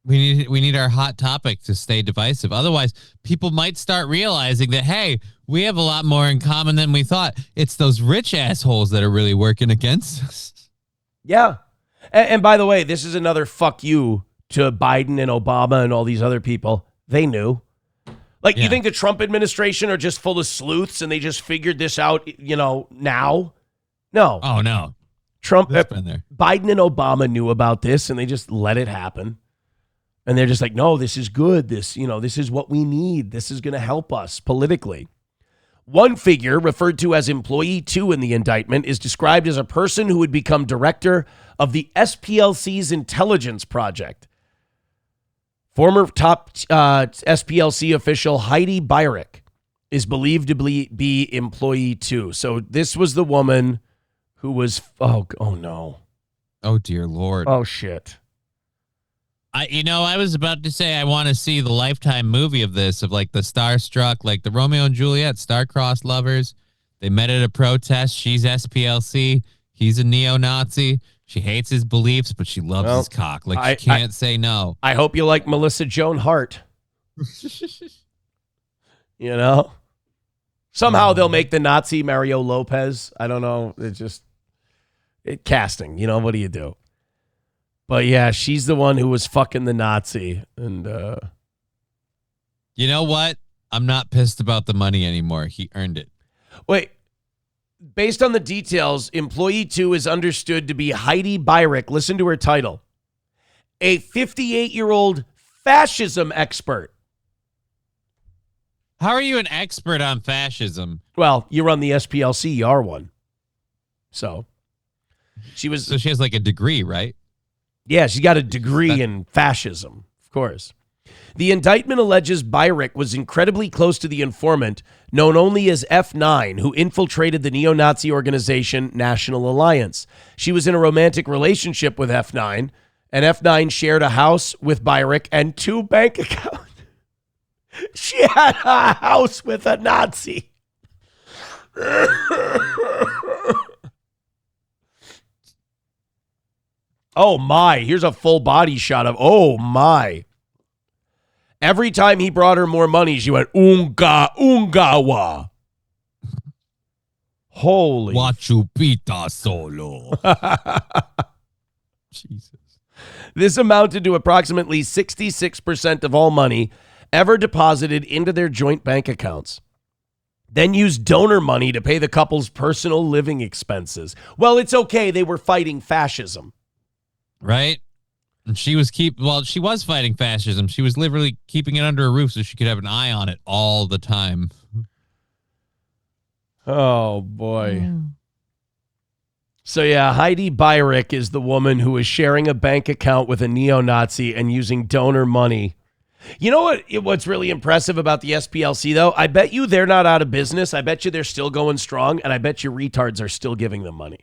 Speaker 6: We need our hot topic to stay divisive. Otherwise, people might start realizing that, hey, we have a lot more in common than we thought. It's those rich assholes that are really working against us.
Speaker 1: Yeah. And by the way, this is another fuck you to Biden and Obama and all these other people. They knew. You think the Trump administration are just full of sleuths and they just figured this out, now? No.
Speaker 6: Oh, no.
Speaker 1: Biden and Obama knew about this and they just let it happen. And they're just like, no, this is good. This is what we need. This is going to help us politically. One figure, referred to as Employee 2 in the indictment, is described as a person who would become director of the SPLC's intelligence project. Former top SPLC official Heidi Beirich is believed to be Employee 2. So this was the woman who was, oh no.
Speaker 6: Oh, dear Lord.
Speaker 1: Oh, shit.
Speaker 6: I was about to say I want to see the Lifetime movie of this, of the starstruck, the Romeo and Juliet, star-crossed lovers. They met at a protest. She's SPLC. He's a neo-Nazi. She hates his beliefs, but she loves his cock. She can't say no.
Speaker 1: I hope you like Melissa Joan Hart. Somehow they'll make the Nazi Mario Lopez. I don't know. It's just casting. What do you do? But yeah, she's the one who was fucking the Nazi. And
Speaker 6: you know what? I'm not pissed about the money anymore. He earned it.
Speaker 1: Wait. Based on the details, Employee 2 is understood to be Heidi Beirich. Listen to her title. A 58-year-old fascism expert.
Speaker 6: How are you an expert on fascism?
Speaker 1: Well, you run the SPLC. You are one. So she
Speaker 6: has a degree, right?
Speaker 1: Yeah, she got a degree in fascism, of course. The indictment alleges Beirich was incredibly close to the informant, known only as F9, who infiltrated the neo-Nazi organization National Alliance. She was in a romantic relationship with F9, and F9 shared a house with Beirich and 2 bank accounts. She had a house with a Nazi. Oh my, here's a full body shot of, oh my. Every time he brought her more money, she went, ungawa. Holy.
Speaker 6: Wachupita solo.
Speaker 1: Jesus. This amounted to approximately 66% of all money ever deposited into their joint bank accounts. Then used donor money to pay the couple's personal living expenses. Well, it's okay. They were fighting fascism.
Speaker 6: Right? And she was fighting fascism. She was literally keeping it under a roof so she could have an eye on it all the time.
Speaker 1: Oh, boy. So, yeah, Heidi Beirich is the woman who is sharing a bank account with a neo-Nazi and using donor money. You know what's really impressive about the SPLC, though? I bet you they're not out of business. I bet you they're still going strong, and I bet you retards are still giving them money.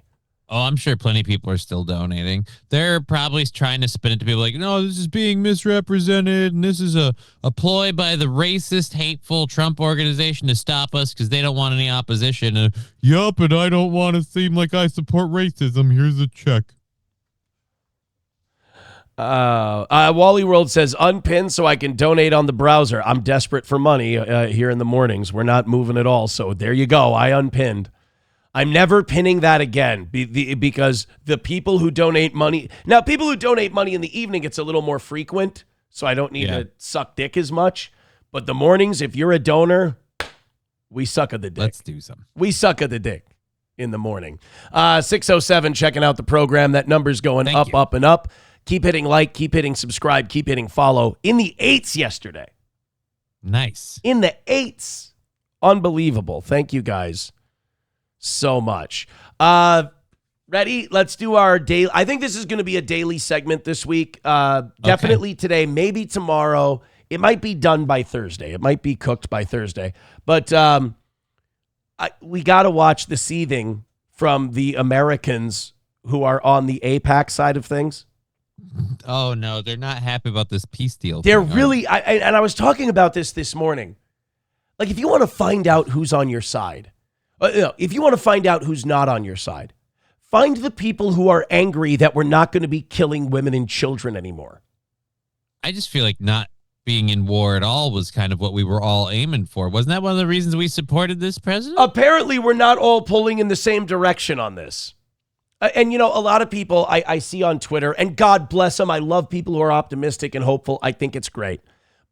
Speaker 6: Oh, I'm sure plenty of people are still donating. They're probably trying to spin it to people like, no, this is being misrepresented, and this is a ploy by the racist, hateful Trump organization to stop us because they don't want any opposition. Yup, and I don't want to seem like I support racism. Here's a check.
Speaker 1: Wally World says, unpin so I can donate on the browser. I'm desperate for money here in the mornings. We're not moving at all, so there you go. I unpinned. I'm never pinning that again because the people who donate money... Now, people who donate money in the evening, it's a little more frequent, so I don't need to suck dick as much. But the mornings, if you're a donor, we suck at the dick.
Speaker 6: Let's do some.
Speaker 1: We suck at the dick in the morning. 607, checking out the program. That number's going
Speaker 6: Thank
Speaker 1: up,
Speaker 6: you.
Speaker 1: up, and up. Keep hitting like, keep hitting subscribe, keep hitting follow. In the 8s yesterday.
Speaker 6: Nice.
Speaker 1: In the 8s. Unbelievable. Thank you guys so much. Ready? Let's do our daily. I think this is going to be a daily segment this week. Definitely today, maybe tomorrow. It might be done by Thursday. It might be cooked by Thursday. But we got to watch the seething from the Americans who are on the AIPAC side of things.
Speaker 6: Oh, no, they're not happy about this peace deal.
Speaker 1: They're
Speaker 6: thing,
Speaker 1: really, and I was talking about this morning. Like, if you want to find out who's on your side, if you want to find out who's not on your side, find the people who are angry that we're not going to be killing women and children anymore.
Speaker 6: I just feel like not being in war at all was kind of what we were all aiming for. Wasn't that one of the reasons we supported this president?
Speaker 1: Apparently, we're not all pulling in the same direction on this. And, you know, a lot of people I see on Twitter, and God bless them, I love people who are optimistic and hopeful. I think it's great.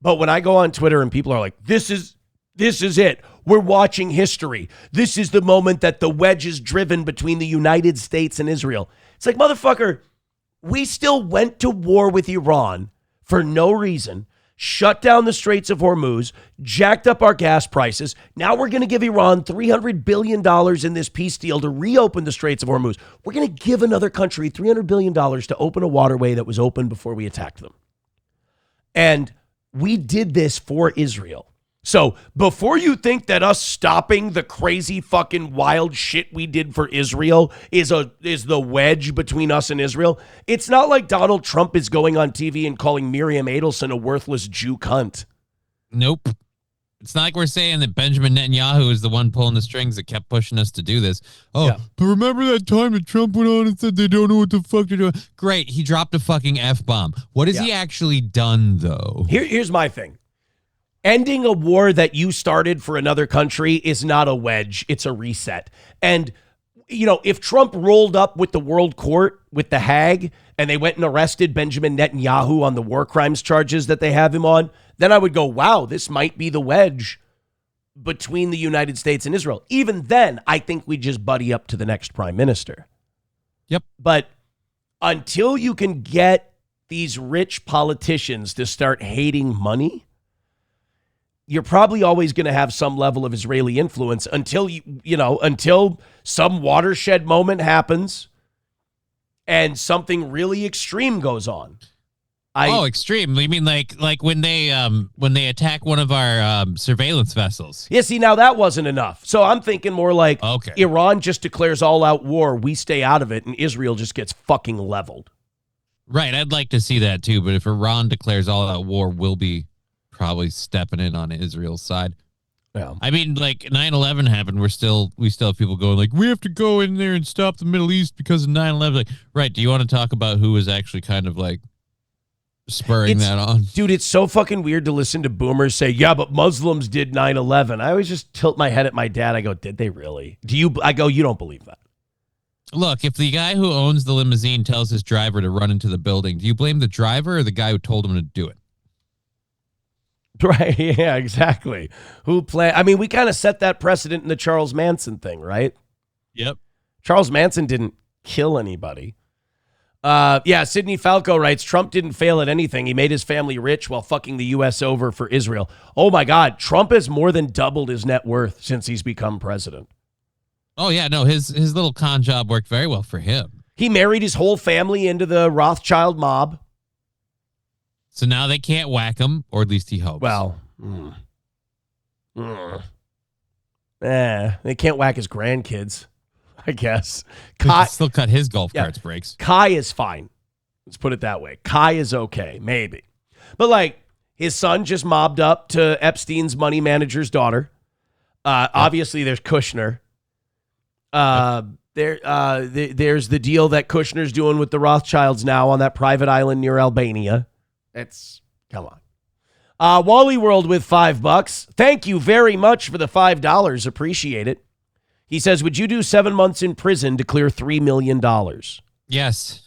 Speaker 1: But when I go on Twitter and people are like, this is it. We're watching history. This is the moment that the wedge is driven between the United States and Israel. It's like, motherfucker, we still went to war with Iran for no reason, shut down the Straits of Hormuz, jacked up our gas prices. Now we're going to give Iran $300 billion in this peace deal to reopen the Straits of Hormuz. We're going to give another country $300 billion to open a waterway that was open before we attacked them. And we did this for Israel. So before you think that us stopping the crazy fucking wild shit we did for Israel is the wedge between us and Israel, it's not like Donald Trump is going on TV and calling Miriam Adelson a worthless Jew cunt.
Speaker 6: Nope. It's not like we're saying that Benjamin Netanyahu is the one pulling the strings that kept pushing us to do this. Oh, yeah. But remember that time that Trump went on and said they don't know what the fuck they're doing? Great. He dropped a fucking F-bomb. What has he actually done, though?
Speaker 1: Here's my thing. Ending a war that you started for another country is not a wedge. It's a reset. And, you know, if Trump rolled up with the World Court, with the Hague, and they went and arrested Benjamin Netanyahu on the war crimes charges that they have him on, then I would go, wow, this might be the wedge between the United States and Israel. Even then, I think we just buddy up to the next prime minister.
Speaker 6: Yep.
Speaker 1: But until you can get these rich politicians to start hating money, you're probably always going to have some level of Israeli influence until until some watershed moment happens and something really extreme goes on.
Speaker 6: Extreme. You mean like when they attack one of our surveillance vessels?
Speaker 1: Yeah, see, now that wasn't enough. So I'm thinking more like Iran just declares all-out war, we stay out of it, and Israel just gets fucking leveled.
Speaker 6: Right, I'd like to see that too, but if Iran declares all-out war, we'll be probably stepping in on Israel's side.
Speaker 1: Yeah.
Speaker 6: I mean, like 9/11 happened. We still have people going like, we have to go in there and stop the Middle East because of 9/11. Like, right. Do you want to talk about who was actually kind of like spurring that on? Dude,
Speaker 1: it's so fucking weird to listen to boomers say, yeah, but Muslims did 9/11. I always just tilt my head at my dad. I go, did they really? I go, you don't believe that.
Speaker 6: Look, if the guy who owns the limousine tells his driver to run into the building, do you blame the driver or the guy who told him to do it?
Speaker 1: Right, yeah, exactly. I mean, we kind of set that precedent in the Charles Manson thing, right?
Speaker 6: Yep.
Speaker 1: Charles Manson didn't kill anybody. Sidney Falco writes, Trump didn't fail at anything. He made his family rich while fucking the U.S. over for Israel. Oh, my God. Trump has more than doubled his net worth since he's become president.
Speaker 6: Oh, yeah, no, his little con job worked very well for him.
Speaker 1: He married his whole family into the Rothschild mob.
Speaker 6: So now they can't whack him, or at least he hopes.
Speaker 1: Well, they can't whack his grandkids, I guess.
Speaker 6: Kai still cut his golf cart's brakes.
Speaker 1: Kai is fine. Let's put it that way. Kai is okay, maybe. But like his son just mobbed up to Epstein's money manager's daughter. Obviously, there's Kushner. There's the deal that Kushner's doing with the Rothschilds now on that private island near Albania. Come on. Wally World with $5. Thank you very much for the $5. Appreciate it. He says, would you do 7 months in prison to clear $3 million?
Speaker 6: Yes.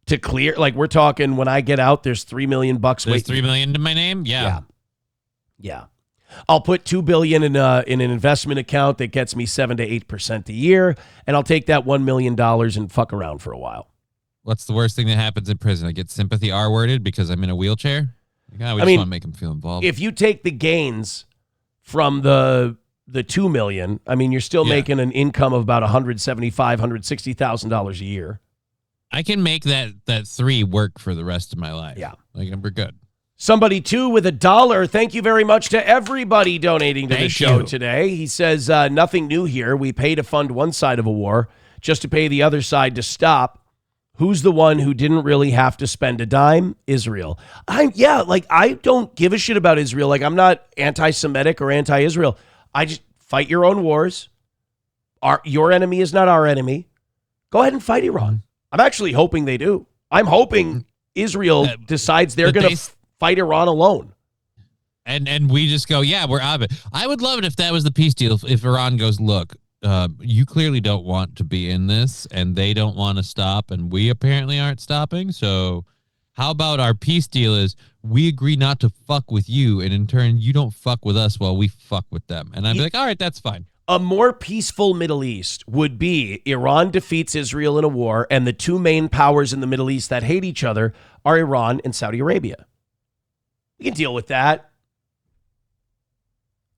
Speaker 1: To clear, like we're talking when I get out, there's $3 million.
Speaker 6: There's $3 million to my name? Yeah.
Speaker 1: Yeah. I'll put $2 billion in an investment account that gets me 7 to 8% a year, and I'll take that $1 million and fuck around for a while.
Speaker 6: What's the worst thing that happens in prison? I get sympathy R-worded because I'm in a wheelchair? We just want to make them feel involved.
Speaker 1: If you take the gains from the $2 million, I mean, you're still making an income of about $175,000, $160,000 a year.
Speaker 6: I can make that 3 work for the rest of my life.
Speaker 1: Yeah.
Speaker 6: Like, we're good.
Speaker 1: Somebody, too, with $1. Thank you very much to everybody donating to the show today. He says, nothing new here. We pay to fund one side of a war just to pay the other side to stop. Who's the one who didn't really have to spend a dime? Israel. I don't give a shit about Israel. Like, I'm not anti-Semitic or anti-Israel. I just fight your own wars. Your enemy is not our enemy. Go ahead and fight Iran. I'm actually hoping they do. I'm hoping Israel decides they're going to fight Iran alone.
Speaker 6: And we just go, yeah, we're out of it. I would love it if that was the peace deal. If Iran goes, look, you clearly don't want to be in this, and they don't want to stop, and we apparently aren't stopping. So how about our peace deal is we agree not to fuck with you, and in turn, you don't fuck with us while we fuck with them. And I'd be like, all right, that's fine.
Speaker 1: A more peaceful Middle East would be Iran defeats Israel in a war, and the two main powers in the Middle East that hate each other are Iran and Saudi Arabia. We can deal with that.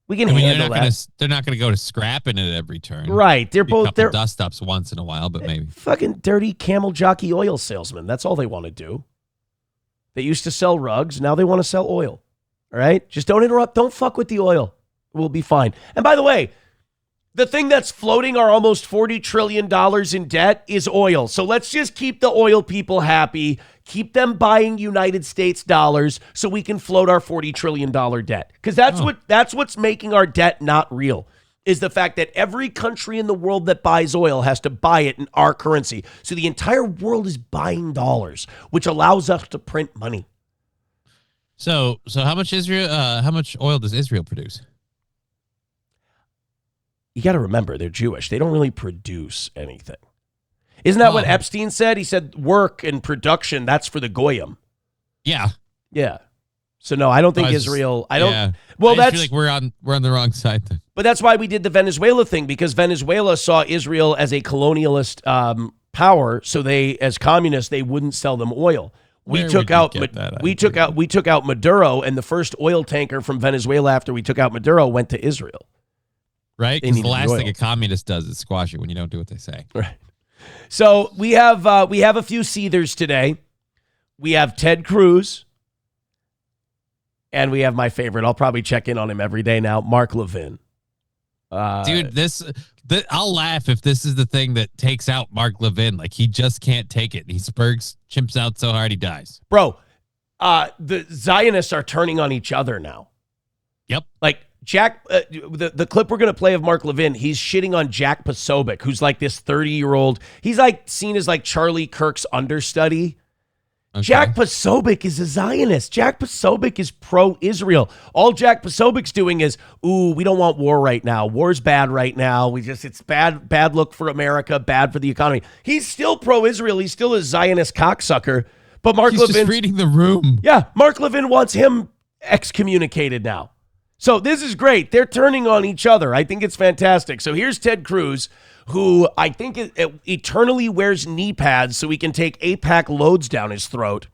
Speaker 1: We can handle that.
Speaker 6: They're not going to go to scrapping it every turn.
Speaker 1: Right. They're both
Speaker 6: dust ups once in a while, but maybe.
Speaker 1: Fucking dirty camel jockey oil salesmen. That's all they want to do. They used to sell rugs. Now they want to sell oil. All right? Just don't interrupt. Don't fuck with the oil. We'll be fine. And by the way, the thing that's floating our almost $40 trillion in debt is oil. So let's just keep the oil people happy. Keep them buying United States dollars so we can float our $40 trillion debt. Because that's what's making our debt not real, is the fact that every country in the world that buys oil has to buy it in our currency. So the entire world is buying dollars, which allows us to print money.
Speaker 6: So how much oil does Israel produce?
Speaker 1: You got to remember, they're Jewish. They don't really produce anything. Isn't that what Epstein said? He said work and production, that's for the Goyim.
Speaker 6: Yeah.
Speaker 1: Yeah. So no, I don't think Israel. I don't.
Speaker 6: Yeah.
Speaker 1: Well,
Speaker 6: I feel like we're on the wrong side then.
Speaker 1: But that's why we did the Venezuela thing, because Venezuela saw Israel as a colonialist power. So they, as communists, they wouldn't sell them oil. We took out Maduro, and the first oil tanker from Venezuela after we took out Maduro went to Israel.
Speaker 6: Right, because the last thing a communist does is squash you when you don't do what they say.
Speaker 1: Right. So we have a few seethers today. We have Ted Cruz, and we have my favorite. I'll probably check in on him every day now, Mark Levin.
Speaker 6: Dude, I'll laugh if this is the thing that takes out Mark Levin. Like, he just can't take it. He chimps out so hard he dies.
Speaker 1: Bro, the Zionists are turning on each other now.
Speaker 6: Yep.
Speaker 1: Like, Jack, the clip we're going to play of Mark Levin, he's shitting on Jack Posobiec, who's like this 30-year-old. He's like seen as like Charlie Kirk's understudy. Okay. Jack Posobiec is a Zionist. Jack Posobiec is pro-Israel. All Jack Posobiec's doing is, we don't want war right now. War's bad right now. It's bad look for America, bad for the economy. He's still pro-Israel. He's still a Zionist cocksucker. But Mark Levin's
Speaker 6: just reading the room.
Speaker 1: Yeah, Mark Levin wants him excommunicated now. So this is great. They're turning on each other. I think it's fantastic. So here's Ted Cruz, who I think eternally wears knee pads so he can take AIPAC loads down his throat.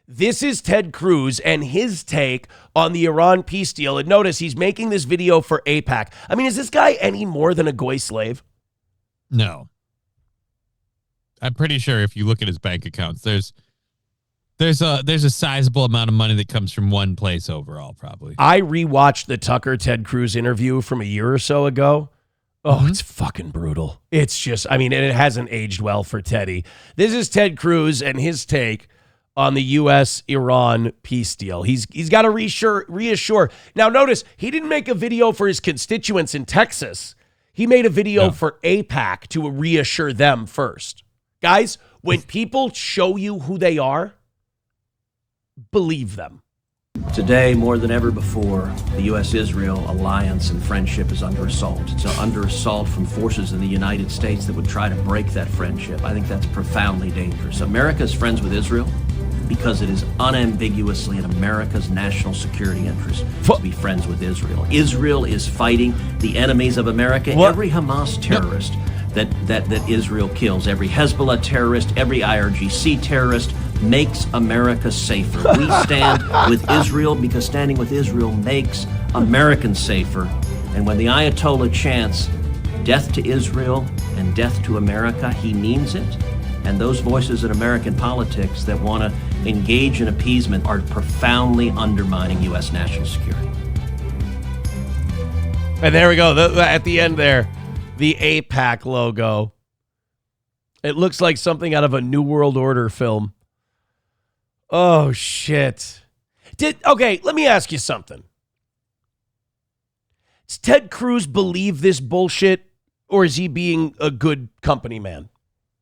Speaker 1: This is Ted Cruz and his take on the Iran peace deal. And notice he's making this video for AIPAC. I mean, is this guy any more than a goy slave?
Speaker 6: No. I'm pretty sure if you look at his bank accounts, there's a sizable amount of money that comes from one place overall, probably.
Speaker 1: I rewatched the Tucker Ted Cruz interview from a year or so ago. Oh, It's fucking brutal. It's just, I mean, it hasn't aged well for Teddy. This is Ted Cruz and his take on the U.S.-Iran peace deal. He's got to reassure. Now, notice, he didn't make a video for his constituents in Texas. He made a video for AIPAC to reassure them first. Guys, when people show you who they are, believe them.
Speaker 8: Today, more than ever before, the U.S.-Israel alliance and friendship is under assault. It's under assault from forces in the United States that would try to break that friendship. I think that's profoundly dangerous. America is friends with Israel. because it is unambiguously in America's national security interest to be friends with Israel. Israel is fighting the enemies of America.
Speaker 1: What?
Speaker 8: Every Hamas terrorist that Israel kills, every Hezbollah terrorist, every IRGC terrorist makes America safer. We stand with Israel because standing with Israel makes Americans safer. And when the Ayatollah chants death to Israel and death to America, he means it. And those voices in American politics that want to engage in appeasement are profoundly undermining U.S. national security.
Speaker 1: And there we go. At the end there, the AIPAC logo. It looks like something out of a New World Order film. Oh, shit. Okay, let me ask you something. Does Ted Cruz believe this bullshit, or is he being a good company man?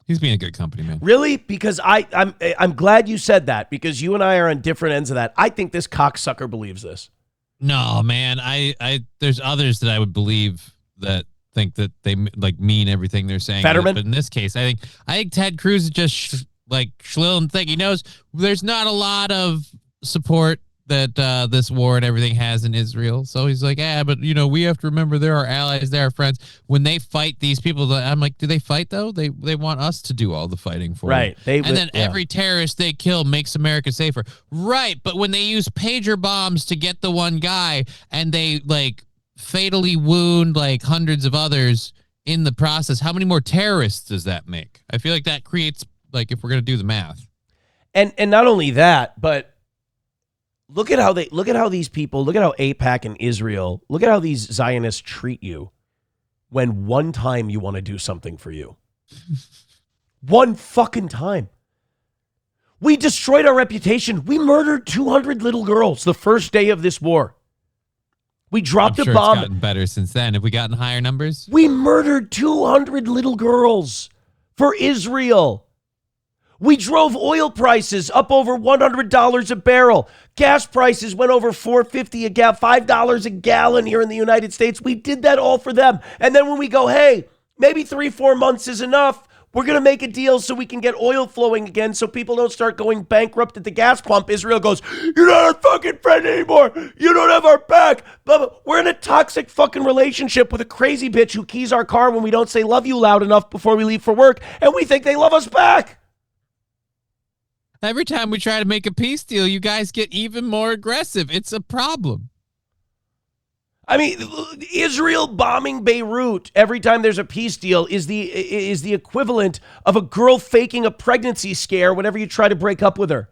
Speaker 6: He's being a good company man.
Speaker 1: Really? Because I'm glad you said that, because you and I are on different ends of that. I think this cocksucker believes this.
Speaker 6: No, man. I there's others that I would believe that think that they like mean everything they're saying.
Speaker 1: Fetterman?
Speaker 6: But in this case, I think Ted Cruz is just schlilling thing. He knows there's not a lot of support that this war and everything has in Israel. So he's like, but we have to remember they're our allies, they're our friends. When they fight these people, I'm like, do they fight though? They want us to do all the fighting for them.
Speaker 1: Right.
Speaker 6: Every terrorist they kill makes America safer. Right. But when they use pager bombs to get the one guy and they fatally wound hundreds of others in the process, how many more terrorists does that make? I feel like that creates, if we're going to do the math.
Speaker 1: And not only that, but look at how these people, look at how AIPAC and Israel, look at how these Zionists treat you when one time you want to do something for you. One fucking time. We destroyed our reputation. We murdered 200 little girls the first day of this war. We dropped
Speaker 6: I'm sure
Speaker 1: a bomb.
Speaker 6: It's gotten better since then. Have we gotten higher numbers?
Speaker 1: We murdered 200 little girls for Israel. We drove oil prices up over $100 a barrel. Gas prices went over $4.50 a gallon, $5 a gallon here in the United States. We did that all for them. And then when we go, hey, maybe 3-4 months is enough, we're going to make a deal so we can get oil flowing again so people don't start going bankrupt at the gas pump. Israel goes, you're not our fucking friend anymore. You don't have our back. Blah, blah. We're in a toxic fucking relationship with a crazy bitch who keys our car when we don't say love you loud enough before we leave for work, and we think they love us back.
Speaker 6: Every time we try to make a peace deal, you guys get even more aggressive. It's a problem.
Speaker 1: I mean, Israel bombing Beirut every time there's a peace deal is the equivalent of a girl faking a pregnancy scare whenever you try to break up with her.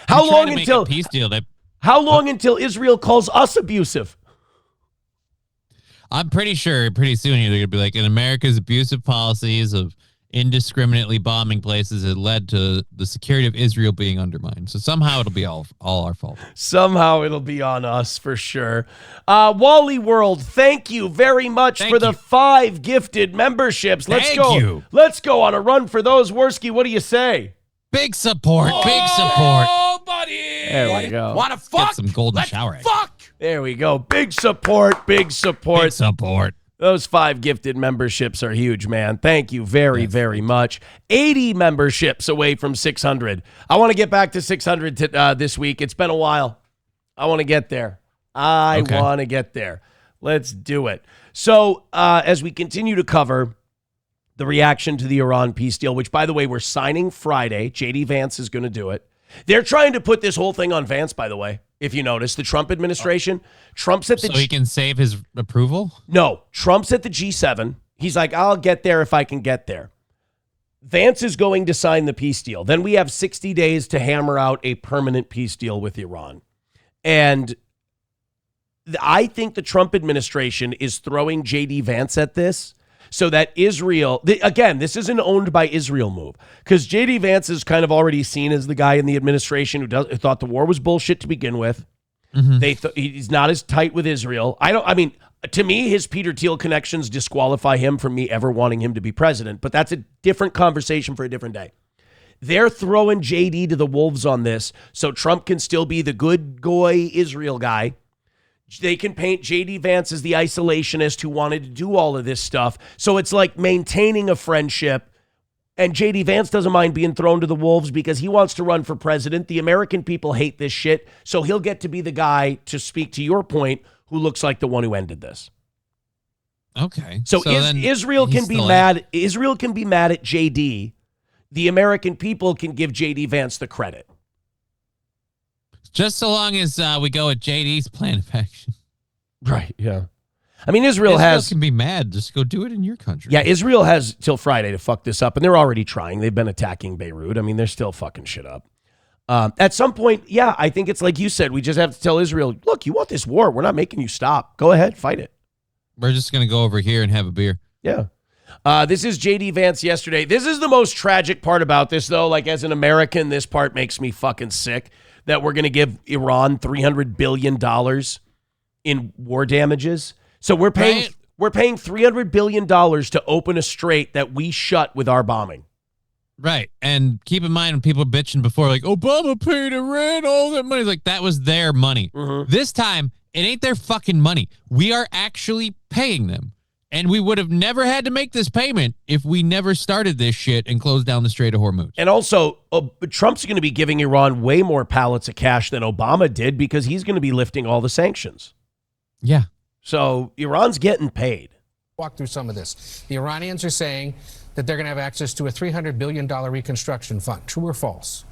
Speaker 1: How long until
Speaker 6: peace deal?
Speaker 1: How long until Israel calls us abusive?
Speaker 6: I'm pretty sure pretty soon they're gonna be like, in America's abusive policies of indiscriminately bombing places had led to the security of Israel being undermined. So somehow it'll be all our fault.
Speaker 1: Somehow it'll be on us for sure. Wally World, thank you very much for the 5 gifted memberships. Let's go. Let's go on a run for those. Worski, what do you say?
Speaker 6: Big support. Big support.
Speaker 1: Oh, buddy. There we go.
Speaker 6: Wanna fuck? Get some golden shower.
Speaker 1: Fuck. There we go. Big support. Big support.
Speaker 6: Big support.
Speaker 1: Those 5 gifted memberships are huge, man. Thank you very, very much. 80 memberships away from 600. I want to get back to 600 this week. It's been a while. I want to get there. Want to get there. Let's do it. So as we continue to cover the reaction to the Iran peace deal, which, by the way, we're signing Friday. J.D. Vance is going to do it. They're trying to put this whole thing on Vance, by the way. If you notice, the Trump administration, Trump's at the...
Speaker 6: So he can save his approval?
Speaker 1: No, Trump's at the G7. He's like, I'll get there if I can get there. Vance is going to sign the peace deal. Then we have 60 days to hammer out a permanent peace deal with Iran. And I think the Trump administration is throwing J.D. Vance at this so that Israel, again, this is an owned by Israel move, because J.D. Vance is kind of already seen as the guy in the administration who thought the war was bullshit to begin with. Mm-hmm. He's not as tight with Israel. To me, his Peter Thiel connections disqualify him from me ever wanting him to be president, but that's a different conversation for a different day. They're throwing JD to the wolves on this so Trump can still be the good goy Israel guy. They can paint J.D. Vance as the isolationist who wanted to do all of this stuff. So it's like maintaining a friendship And J.D. Vance doesn't mind being thrown to the wolves because he wants to run for president. The American people hate this shit, so he'll get to be the guy, to speak to your point, who looks like the one who ended this.
Speaker 6: Okay.
Speaker 1: So Israel can be mad. Israel can be mad at JD. The American people can give JD Vance the credit.
Speaker 6: Just so long as we go with JD's plan of action.
Speaker 1: Right. Yeah. I mean, Israel
Speaker 6: can be mad. Just go do it in your country.
Speaker 1: Yeah, Israel has till Friday to fuck this up, and they're already trying. They've been attacking Beirut. I mean, they're still fucking shit up. At some point, yeah, I think it's like you said. We just have to tell Israel, look, you want this war. We're not making you stop. Go ahead, fight it.
Speaker 6: We're just going to go over here and have a beer.
Speaker 1: Yeah. This is J.D. Vance yesterday. This is the most tragic part about this, though. Like, as an American, this part makes me fucking sick, that we're going to give Iran $300 billion in war damages. So we're paying $300 billion to open a strait that we shut with our bombing.
Speaker 6: Right. And keep in mind when people bitching before, like, Obama paid Iran all that money. Like, that was their money.
Speaker 1: Mm-hmm.
Speaker 6: This time, it ain't their fucking money. We are actually paying them. And we would have never had to make this payment if we never started this shit and closed down the Strait of Hormuz.
Speaker 1: And also, Trump's going to be giving Iran way more pallets of cash than Obama did because he's going to be lifting all the sanctions.
Speaker 6: Yeah.
Speaker 1: So Iran's getting paid.
Speaker 9: Walk through some of this. The Iranians are saying that they're going to have access to a $300 billion reconstruction fund. True or false?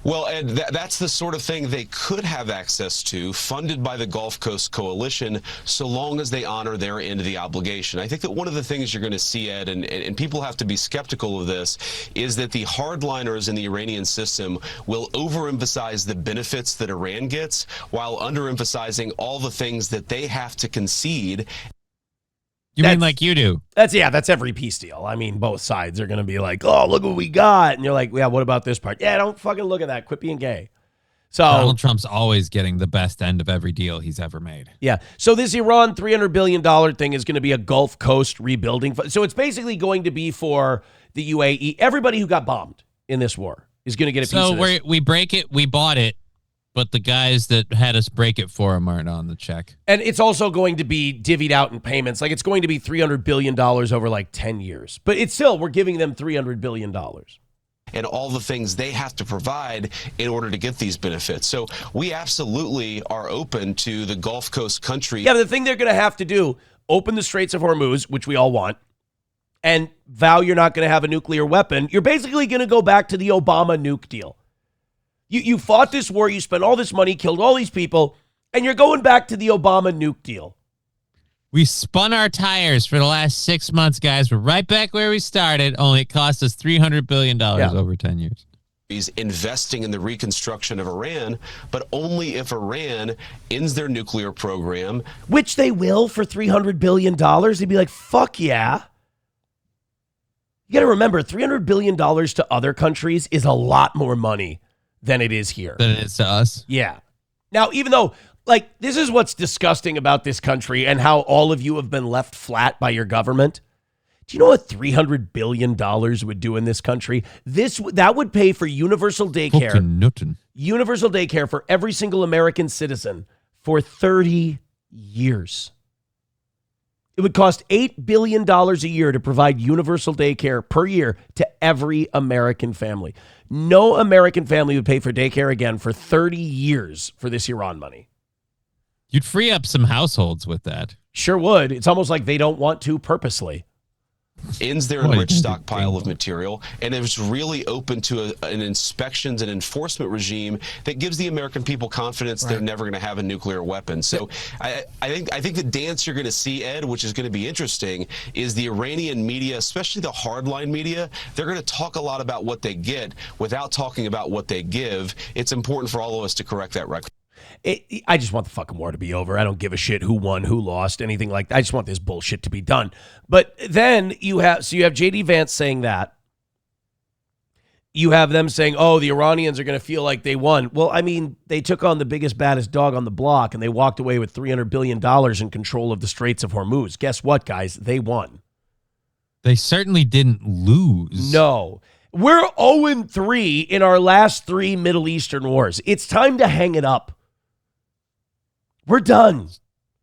Speaker 10: Well, Ed, that's the sort of thing they could have access to, funded by the Gulf Coast Coalition, so long as they honor their end of the obligation. I think that one of the things you're going to see, Ed, and people have to be skeptical of this, is that the hardliners in the Iranian system will overemphasize the benefits that Iran gets while underemphasizing all the things that they have to concede.
Speaker 6: You mean like you do?
Speaker 1: That's every peace deal. I mean, both sides are going to be like, oh, look what we got. And you're like, yeah, what about this part? Yeah, don't fucking look at that. Quit being gay. So
Speaker 6: Donald Trump's always getting the best end of every deal he's ever made.
Speaker 1: Yeah. So this Iran $300 billion thing is going to be a Gulf Coast rebuilding. So it's basically going to be for the UAE. Everybody who got bombed in this war is going to get a piece of this.
Speaker 6: So we break it. We bought it. But the guys that had us break it for them aren't on the check.
Speaker 1: And it's also going to be divvied out in payments. Like, it's going to be $300 billion over like 10 years. But it's still, we're giving them $300 billion.
Speaker 10: And all the things they have to provide in order to get these benefits. So we absolutely are open to the Gulf Coast countries.
Speaker 1: Yeah, but the thing they're going to have to do, open the Straits of Hormuz, which we all want, and vow you're not going to have a nuclear weapon. You're basically going to go back to the Obama nuke deal. You fought this war, you spent all this money, killed all these people, and you're going back to the Obama nuke deal.
Speaker 6: We spun our tires for the last 6 months, guys. We're right back where we started, only it cost us $300 billion over 10 years.
Speaker 10: He's investing in the reconstruction of Iran, but only if Iran ends their nuclear program.
Speaker 1: Which they will for $300 billion. They'd be like, fuck yeah. You got to remember, $300 billion to other countries is a lot more money than it is here.
Speaker 6: Than it is to us.
Speaker 1: Yeah. Now, even though, like, this is what's disgusting about this country and how all of you have been left flat by your government. Do you know what $300 billion would do in this country? That would pay for universal daycare. Universal daycare for every single American citizen for 30 years. It would cost $8 billion a year to provide universal daycare per year to every American family. No American family would pay for daycare again for 30 years for this Iran money.
Speaker 6: You'd free up some households with that.
Speaker 1: Sure would. It's almost like they don't want to purposely.
Speaker 10: Ends their enriched stockpile of material, and is really open to an inspections and enforcement regime that gives the American people confidence they're never going to have a nuclear weapon. So I think the dance you're going to see, Ed, which is going to be interesting, is the Iranian media, especially the hardline media, they're going to talk a lot about what they get without talking about what they give. It's important for all of us to correct that record.
Speaker 1: I just want the fucking war to be over. I don't give a shit who won, who lost, anything like that. I just want this bullshit to be done. But then you have J.D. Vance saying that. You have them saying, oh, the Iranians are going to feel like they won. Well, I mean, they took on the biggest, baddest dog on the block, and they walked away with $300 billion in control of the Straits of Hormuz. Guess what, guys? They won.
Speaker 6: They certainly didn't lose.
Speaker 1: No. We're 0-3 in our last 3 Middle Eastern wars. It's time to hang it up. We're done.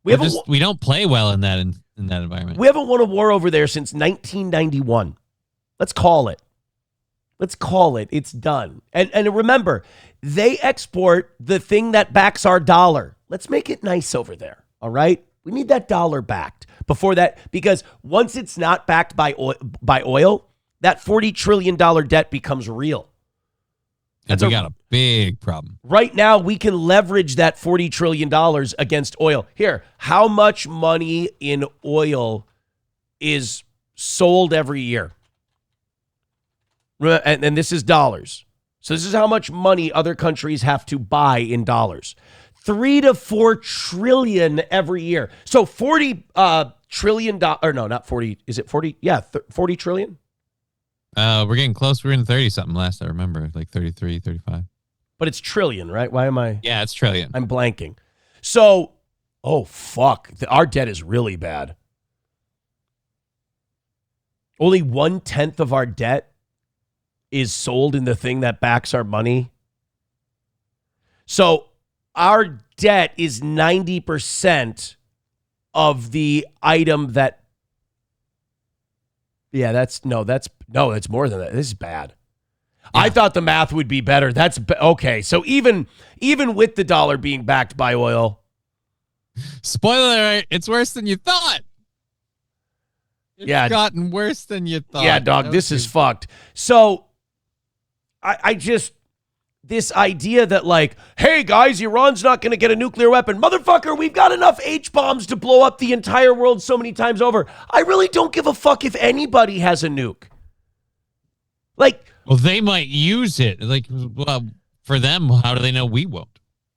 Speaker 6: We don't play well in that in that environment.
Speaker 1: We haven't won a war over there since 1991. Let's call it. Let's call it. It's done. And remember, they export the thing that backs our dollar. Let's make it nice over there. All right? We need that dollar backed before that, because once it's not backed by oil, that $40 trillion debt becomes real.
Speaker 6: And we got a big problem.
Speaker 1: Right now, we can leverage that $40 trillion against oil. Here, how much money in oil is sold every year? And this is dollars. So this is how much money other countries have to buy in dollars. 3 to 4 trillion every year. So 40 trillion, or no, not 40. Is it 40? Yeah, 40 trillion.
Speaker 6: We're getting close. We're in 30 something last I remember, like 33, 35.
Speaker 1: But it's trillion, right? Why am I?
Speaker 6: Yeah, it's trillion.
Speaker 1: I'm blanking. So, oh, fuck. Our debt is really bad. Only 1/10 of our debt is sold in the thing that backs our money. So our debt is 90% of the item that. Yeah, it's more than that. This is bad. Yeah. I thought the math would be better. Okay. So even with the dollar being backed by oil.
Speaker 6: Spoiler alert, it's worse than you thought. It's gotten worse than you thought.
Speaker 1: Yeah, dog, this is fucked. So I just, this idea that like, hey guys, Iran's not going to get a nuclear weapon. Motherfucker, we've got enough H-bombs to blow up the entire world so many times over. I really don't give a fuck if anybody has a nuke. Like,
Speaker 6: well, they might use it. Like, well, for them, how do they know we won't?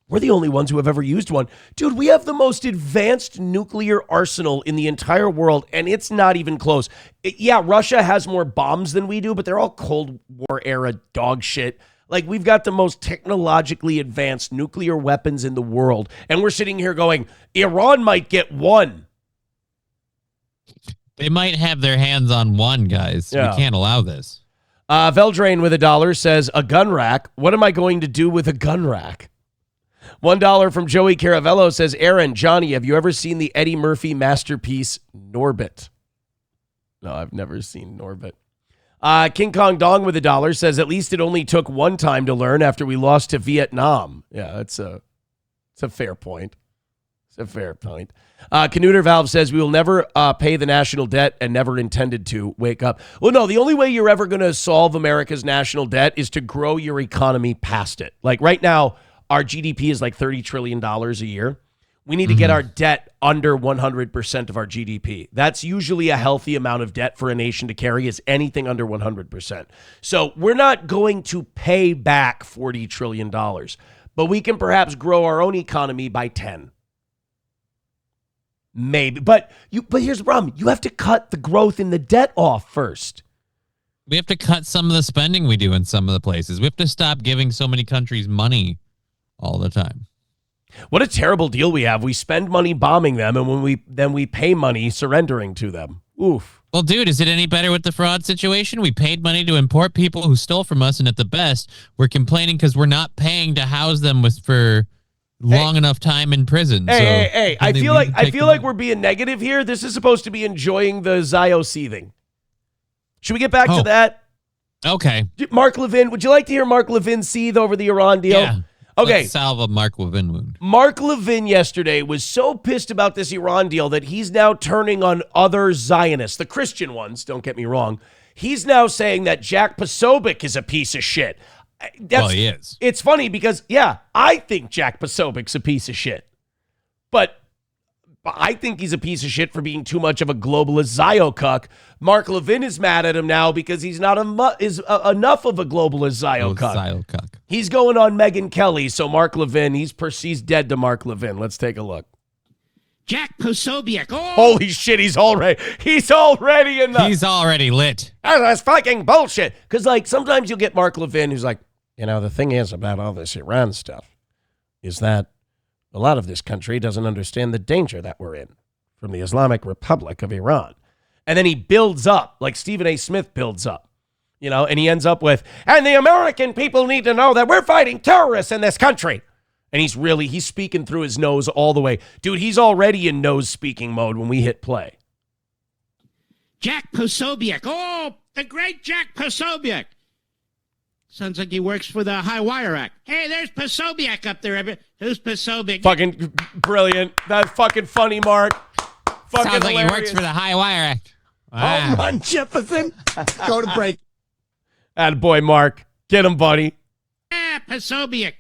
Speaker 1: We're the only ones who have ever used one. Dude, we have the most advanced nuclear arsenal in the entire world, and it's not even close. Russia has more bombs than we do, but they're all Cold War era dog shit. Like, we've got the most technologically advanced nuclear weapons in the world, and we're sitting here going, Iran might get one.
Speaker 6: They might have their hands on one, guys. Yeah. We can't allow this.
Speaker 1: Veldrain with $1 says, a gun rack? What am I going to do with a gun rack? $1 from Joey Caravello says, Aaron, Johnny, have you ever seen the Eddie Murphy masterpiece, Norbit? No, I've never seen Norbit. King Kong Dong with $1 says, at least it only took one time to learn after we lost to Vietnam. Yeah, it's a fair point. It's a fair point. Canuter Valve says, we will never pay the national debt and never intended to. Wake up. Well, no, the only way you're ever going to solve America's national debt is to grow your economy past it. Like right now, our GDP is like $30 trillion a year. We need to get our debt under 100% of our GDP. That's usually a healthy amount of debt for a nation to carry, is anything under 100%. So we're not going to pay back $40 trillion, but we can perhaps grow our own economy by 10. Maybe. But here's the problem. You have to cut the growth in the debt off first.
Speaker 6: We have to cut some of the spending we do in some of the places. We have to stop giving so many countries money all the time.
Speaker 1: What a terrible deal we have. We spend money bombing them, and when we pay money surrendering to them. Oof.
Speaker 6: Well, dude, is it any better with the fraud situation? We paid money to import people who stole from us, and at the best, we're complaining because we're not paying to house them for long enough time in prison.
Speaker 1: Hey! I feel like we're being negative here. This is supposed to be enjoying the Zio seething. Should we get back to that?
Speaker 6: Okay.
Speaker 1: Mark Levin, would you like to hear Mark Levin seethe over the Iran deal?
Speaker 6: Yeah.
Speaker 1: Okay.
Speaker 6: Let's salve a Mark Levin wound.
Speaker 1: Mark Levin yesterday was so pissed about this Iran deal that he's now turning on other Zionists, the Christian ones, don't get me wrong. He's now saying that Jack Posobiec is a piece of shit.
Speaker 6: Well, he is.
Speaker 1: It's funny because, I think Jack Posobiec's a piece of shit. But I think he's a piece of shit for being too much of a globalist Zio-cuck. Mark Levin is mad at him now because he's not enough of a globalist Zio-cuck. He's going on Megyn Kelly, so Mark Levin, he's dead to Mark Levin. Let's take a look.
Speaker 11: Jack Posobiec. Oh!
Speaker 1: Holy shit, he's already in the...
Speaker 6: He's already lit.
Speaker 1: That's fucking bullshit. Because, sometimes you'll get Mark Levin who's like, the thing is about all this Iran stuff is that a lot of this country doesn't understand the danger that we're in from the Islamic Republic of Iran. And then he builds up, like Stephen A. Smith builds up, and he ends up with, and the American people need to know that we're fighting terrorists in this country. And he's speaking through his nose all the way. Dude, he's already in nose speaking mode when we hit play.
Speaker 11: Jack Posobiec. Oh, the great Jack Posobiec. Sounds like he works for the High Wire Act. Hey, there's Posobiec up there. Who's Posobiec?
Speaker 1: Fucking brilliant. That's fucking funny, Mark. Fucking
Speaker 6: Sounds like
Speaker 1: hilarious.
Speaker 6: he works for the High Wire Act.
Speaker 5: Home run, Jefferson. Go to break.
Speaker 1: Attaboy, Mark. Get him, buddy.
Speaker 11: Ah, Posobiec.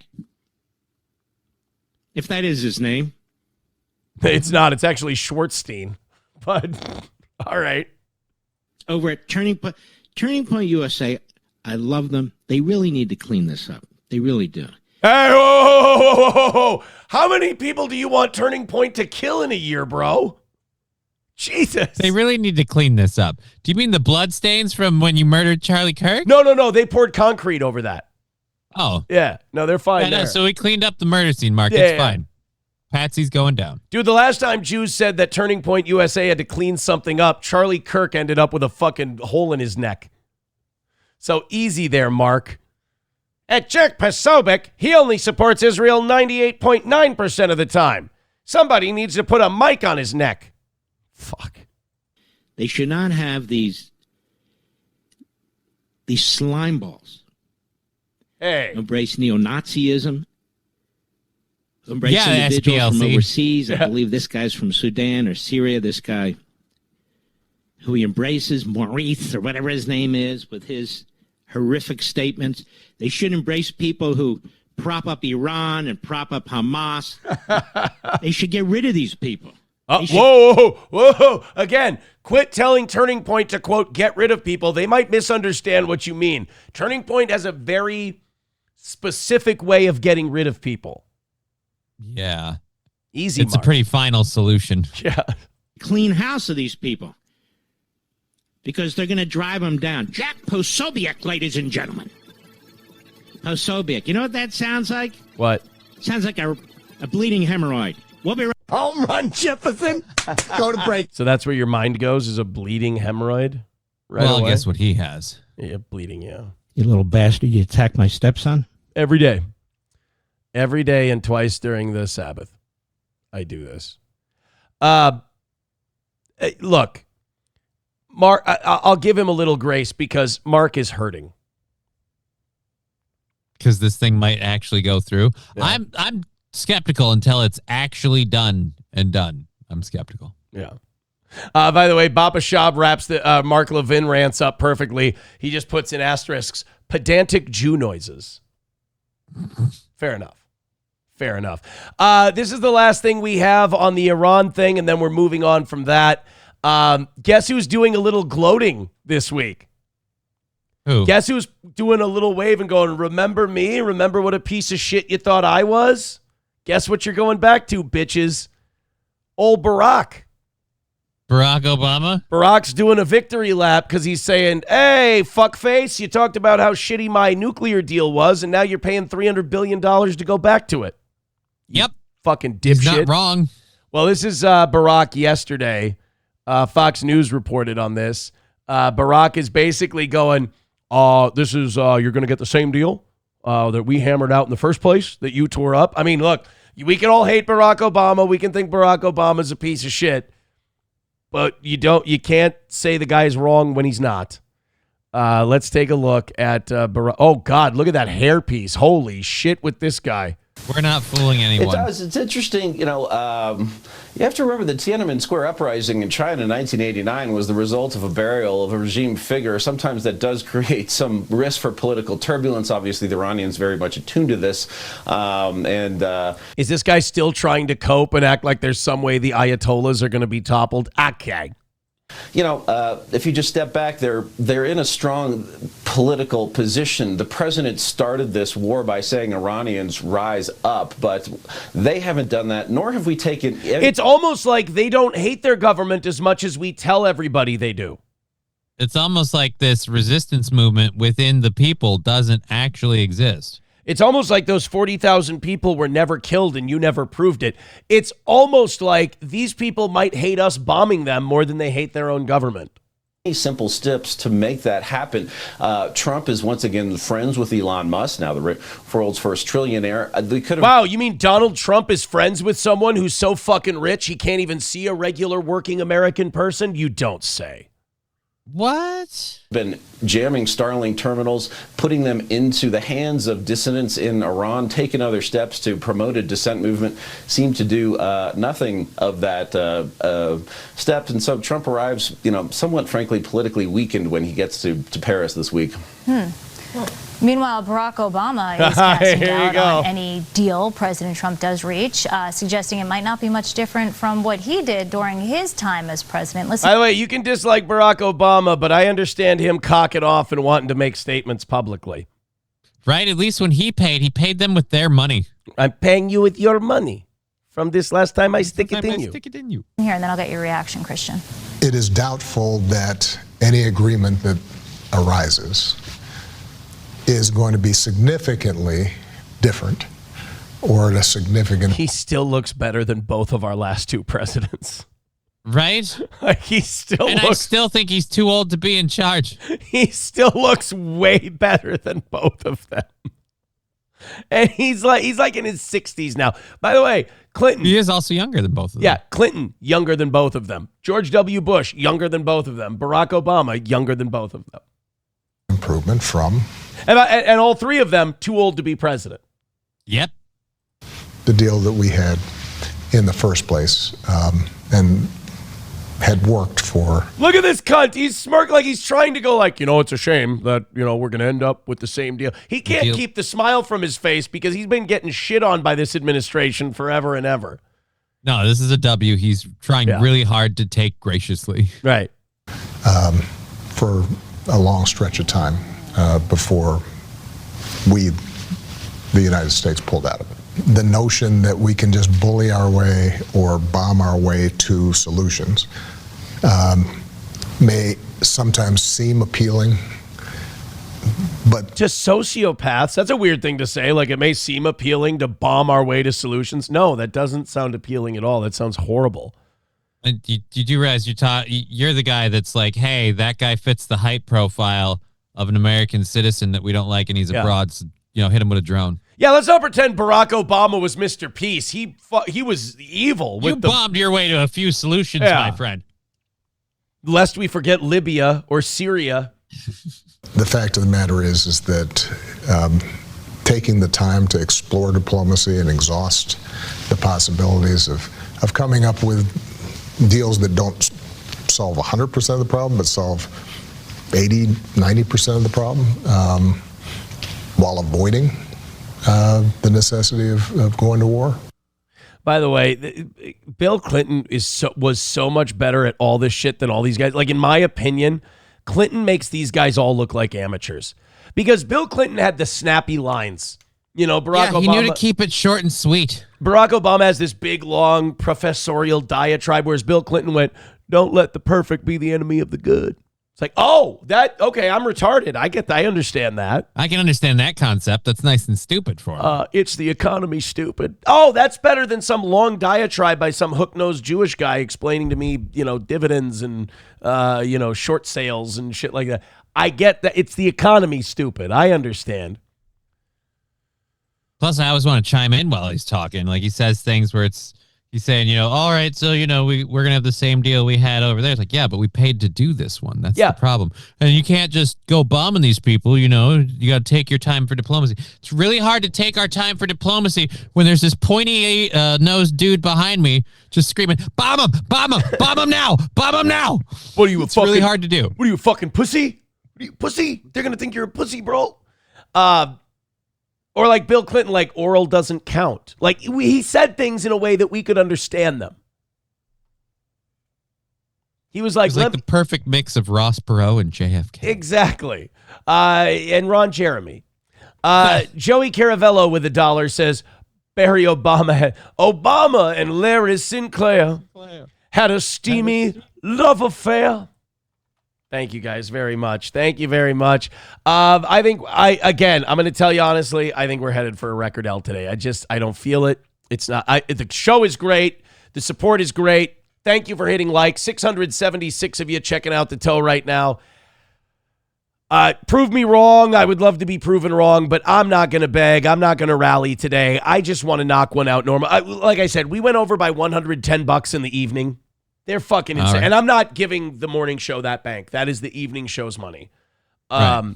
Speaker 11: If that is his name.
Speaker 1: It's not. It's actually Schwartzstein. But, all right.
Speaker 11: Over at Turning Point USA, I love them. They really need to clean this up. They really do.
Speaker 1: Hey, whoa. How many people do you want Turning Point to kill in a year, bro? Jesus.
Speaker 6: They really need to clean this up. Do you mean the blood stains from when you murdered Charlie Kirk?
Speaker 1: No. They poured concrete over that.
Speaker 6: Oh.
Speaker 1: Yeah. No, they're fine
Speaker 6: Yeah, no,
Speaker 1: there.
Speaker 6: so we cleaned up the murder scene, Mark.
Speaker 1: Yeah,
Speaker 6: It's
Speaker 1: yeah.
Speaker 6: fine. Patsy's going down.
Speaker 1: Dude, the last time Jews said that Turning Point USA had to clean something up, Charlie Kirk ended up with a fucking hole in his neck. So easy there, Mark. At Jack Posobiec, he only supports Israel 98.9% of the time. Somebody needs to put a mic on his neck. Fuck.
Speaker 11: They should not have these slime balls.
Speaker 1: Hey.
Speaker 11: Embrace neo-Nazism. Embrace
Speaker 6: Yeah, the
Speaker 11: individuals from
Speaker 6: SPLC.
Speaker 11: overseas. I believe this guy's from Sudan or Syria. This guy who he embraces, Maurice or whatever his name is, with his horrific statements. They should embrace people who prop up Iran and prop up Hamas. They should get rid of these people.
Speaker 1: Whoa. Again, quit telling Turning Point to, quote, get rid of people. They might misunderstand what you mean. Turning Point has a very specific way of getting rid of people.
Speaker 6: Yeah.
Speaker 1: Easy,
Speaker 6: It's
Speaker 1: Mark.
Speaker 6: a pretty final solution.
Speaker 1: Yeah.
Speaker 11: Clean house of these people. Because they're going to drive them down. Jack Posobiec, ladies and gentlemen. Posobiec. You know what that sounds like?
Speaker 1: What?
Speaker 11: Sounds like a bleeding hemorrhoid. We'll be right.
Speaker 5: Home run, Jefferson. Go to break.
Speaker 1: So that's where your mind goes, is a bleeding hemorrhoid? Right
Speaker 6: Well,
Speaker 1: away?
Speaker 6: guess what he has.
Speaker 1: Yeah, bleeding, yeah.
Speaker 11: You little bastard. You attacked my stepson?
Speaker 1: Every day. Every day and twice during the Sabbath. I do this. Look, Mark, I'll give him a little grace because Mark is hurting.
Speaker 6: Because this thing might actually go through.
Speaker 1: Yeah.
Speaker 6: I'm skeptical until it's actually done and done. I'm skeptical.
Speaker 1: Yeah. By the way, Baba Shab wraps the Mark Levin rants up perfectly. He just puts in asterisks, pedantic Jew noises. Fair enough. This is the last thing we have on the Iran thing, and then we're moving on from that. Guess who's doing a little gloating this week?
Speaker 6: Who?
Speaker 1: Guess who's doing a little wave and going, remember me? Remember what a piece of shit you thought I was? Guess what you're going back to, bitches? Old Barack.
Speaker 6: Barack Obama?
Speaker 1: Barack's doing a victory lap because he's saying, hey, fuckface, you talked about how shitty my nuclear deal was, and now you're paying $300 billion to go back to it.
Speaker 6: Yep.
Speaker 1: Fucking dipshit.
Speaker 6: He's not wrong.
Speaker 1: Well, this is Barack yesterday. Fox News reported on this. Barack is basically going, this is, you're going to get the same deal that we hammered out in the first place, that you tore up. I mean, look, we can all hate Barack Obama. We can think Barack Obama's a piece of shit. But you can't say the guy's wrong when he's not. Let's take a look at Barack. Oh, God, look at that hairpiece. Holy shit with this guy.
Speaker 6: We're not fooling anyone.
Speaker 12: It does. It's interesting. You have to remember the Tiananmen Square uprising in China in 1989 was the result of a burial of a regime figure. Sometimes that does create some risk for political turbulence. Obviously, the Iranians very much attuned to this.
Speaker 1: Is this guy still trying to cope and act like there's some way the Ayatollahs are going to be toppled? Okay.
Speaker 12: If you just step back, they're in a strong political position. The president started this war by saying Iranians rise up, but they haven't done that, nor have we taken...
Speaker 1: It's almost like they don't hate their government as much as we tell everybody they do.
Speaker 6: It's almost like this resistance movement within the people doesn't actually exist.
Speaker 1: It's almost like those 40,000 people were never killed and you never proved it. It's almost like these people might hate us bombing them more than they hate their own government.
Speaker 12: Simple steps to make that happen. Trump is once again friends with Elon Musk, now the world's first trillionaire.
Speaker 1: Wow, you mean Donald Trump is friends with someone who's so fucking rich he can't even see a regular working American person? You don't say.
Speaker 6: What?
Speaker 12: Been jamming Starlink terminals, putting them into the hands of dissidents in Iran, taking other steps to promote a dissent movement, seem to do nothing of that steps. And so Trump arrives, somewhat frankly politically weakened when he gets to Paris this week.
Speaker 13: Meanwhile, Barack Obama is casting doubt on any deal President Trump does reach, suggesting it might not be much different from what he did during his time as president. Listen.
Speaker 1: By the way, you can dislike Barack Obama, but I understand him cocking off and wanting to make statements publicly.
Speaker 6: Right? At least when he paid them with their money.
Speaker 1: I'm paying you with your money from this last time I stick it in you.
Speaker 13: Here, and then I'll get your reaction, Christian.
Speaker 14: It is doubtful that any agreement that arises is going to be significantly different or at a significant...
Speaker 1: He still looks better than both of our last two presidents.
Speaker 6: Right?
Speaker 1: He still
Speaker 6: and
Speaker 1: looks...
Speaker 6: I still think he's too old to be in charge.
Speaker 1: He still looks way better than both of them. And he's like in his 60s now. By the way, Clinton...
Speaker 6: He is also younger than both of them.
Speaker 1: Yeah, Clinton, younger than both of them. George W. Bush, younger than both of them. Barack Obama, younger than both of them.
Speaker 14: Improvement from...
Speaker 1: And all three of them too old to be president.
Speaker 6: Yep.
Speaker 14: The deal that we had in the first place and had worked for.
Speaker 1: Look at this cunt. He's smirk like he's trying to go like, it's a shame that, we're going to end up with the same deal. He can't keep the smile from his face because he's been getting shit on by this administration forever and ever.
Speaker 6: No, this is a W. He's trying really hard to take graciously.
Speaker 1: Right.
Speaker 14: For a long stretch of time. Before the United States pulled out of it. The notion that we can just bully our way or bomb our way to solutions may sometimes seem appealing, but...
Speaker 1: Just sociopaths, that's a weird thing to say. Like, it may seem appealing to bomb our way to solutions. No, that doesn't sound appealing at all. That sounds horrible.
Speaker 6: And you do realize you're the guy that's like, hey, that guy fits the hype profile of an American citizen that we don't like, and he's abroad. So, hit him with a drone.
Speaker 1: Yeah, let's not pretend Barack Obama was Mr. Peace. He was evil.
Speaker 6: You bombed your way to a few solutions, my friend.
Speaker 1: Lest we forget Libya or Syria.
Speaker 14: The fact of the matter is that taking the time to explore diplomacy and exhaust the possibilities of coming up with deals that don't solve 100% of the problem, but solve 80, 90% of the problem, while avoiding the necessity of going to war.
Speaker 1: By the way, Bill Clinton was so much better at all this shit than all these guys. Like, in my opinion, Clinton makes these guys all look like amateurs. Because Bill Clinton had the snappy lines. Barack Obama...
Speaker 6: he knew to keep it short and sweet.
Speaker 1: Barack Obama has this big, long, professorial diatribe, whereas Bill Clinton went, don't let the perfect be the enemy of the good. It's like, okay, I'm retarded. I get that. I understand that.
Speaker 6: I can understand that concept. That's nice and stupid for him.
Speaker 1: It's the economy, stupid. Oh, that's better than some long diatribe by some hook-nosed Jewish guy explaining to me, dividends and, short sales and shit like that. I get that. It's the economy, stupid. I understand.
Speaker 6: Plus, I always want to chime in while he's talking. Like, he says things where he's saying, all right, so, we're going to have the same deal we had over there. It's like, yeah, but we paid to do this one. That's the problem. And you can't just go bombing these people, you got to take your time for diplomacy. It's really hard to take our time for diplomacy when there's this pointy nosed dude behind me just screaming, bomb him now, bomb him now.
Speaker 1: What are you,
Speaker 6: it's really hard to do.
Speaker 1: What are you, a fucking pussy? What are you, pussy? They're going to think you're a pussy, bro. Or like Bill Clinton, like oral doesn't count. Like he said things in a way that we could understand them. He was like
Speaker 6: the perfect mix of Ross Perot and JFK.
Speaker 1: Exactly. And Ron Jeremy. Joey Caravello with $1 says, Barry Obama and Larry Sinclair had a steamy love affair. Thank you guys very much. Thank you very much. I'm going to tell you honestly, I think we're headed for a record L today. I don't feel it. It's not, the show is great. The support is great. Thank you for hitting like. 676 of you checking out the toe right now. Prove me wrong. I would love to be proven wrong, but I'm not going to beg. I'm not going to rally today. I just want to knock one out normal. Like I said, we went over by $110 in the evening. They're fucking insane.
Speaker 6: Right.
Speaker 1: And I'm not giving the morning show that bank. That is the evening show's money.
Speaker 6: Right.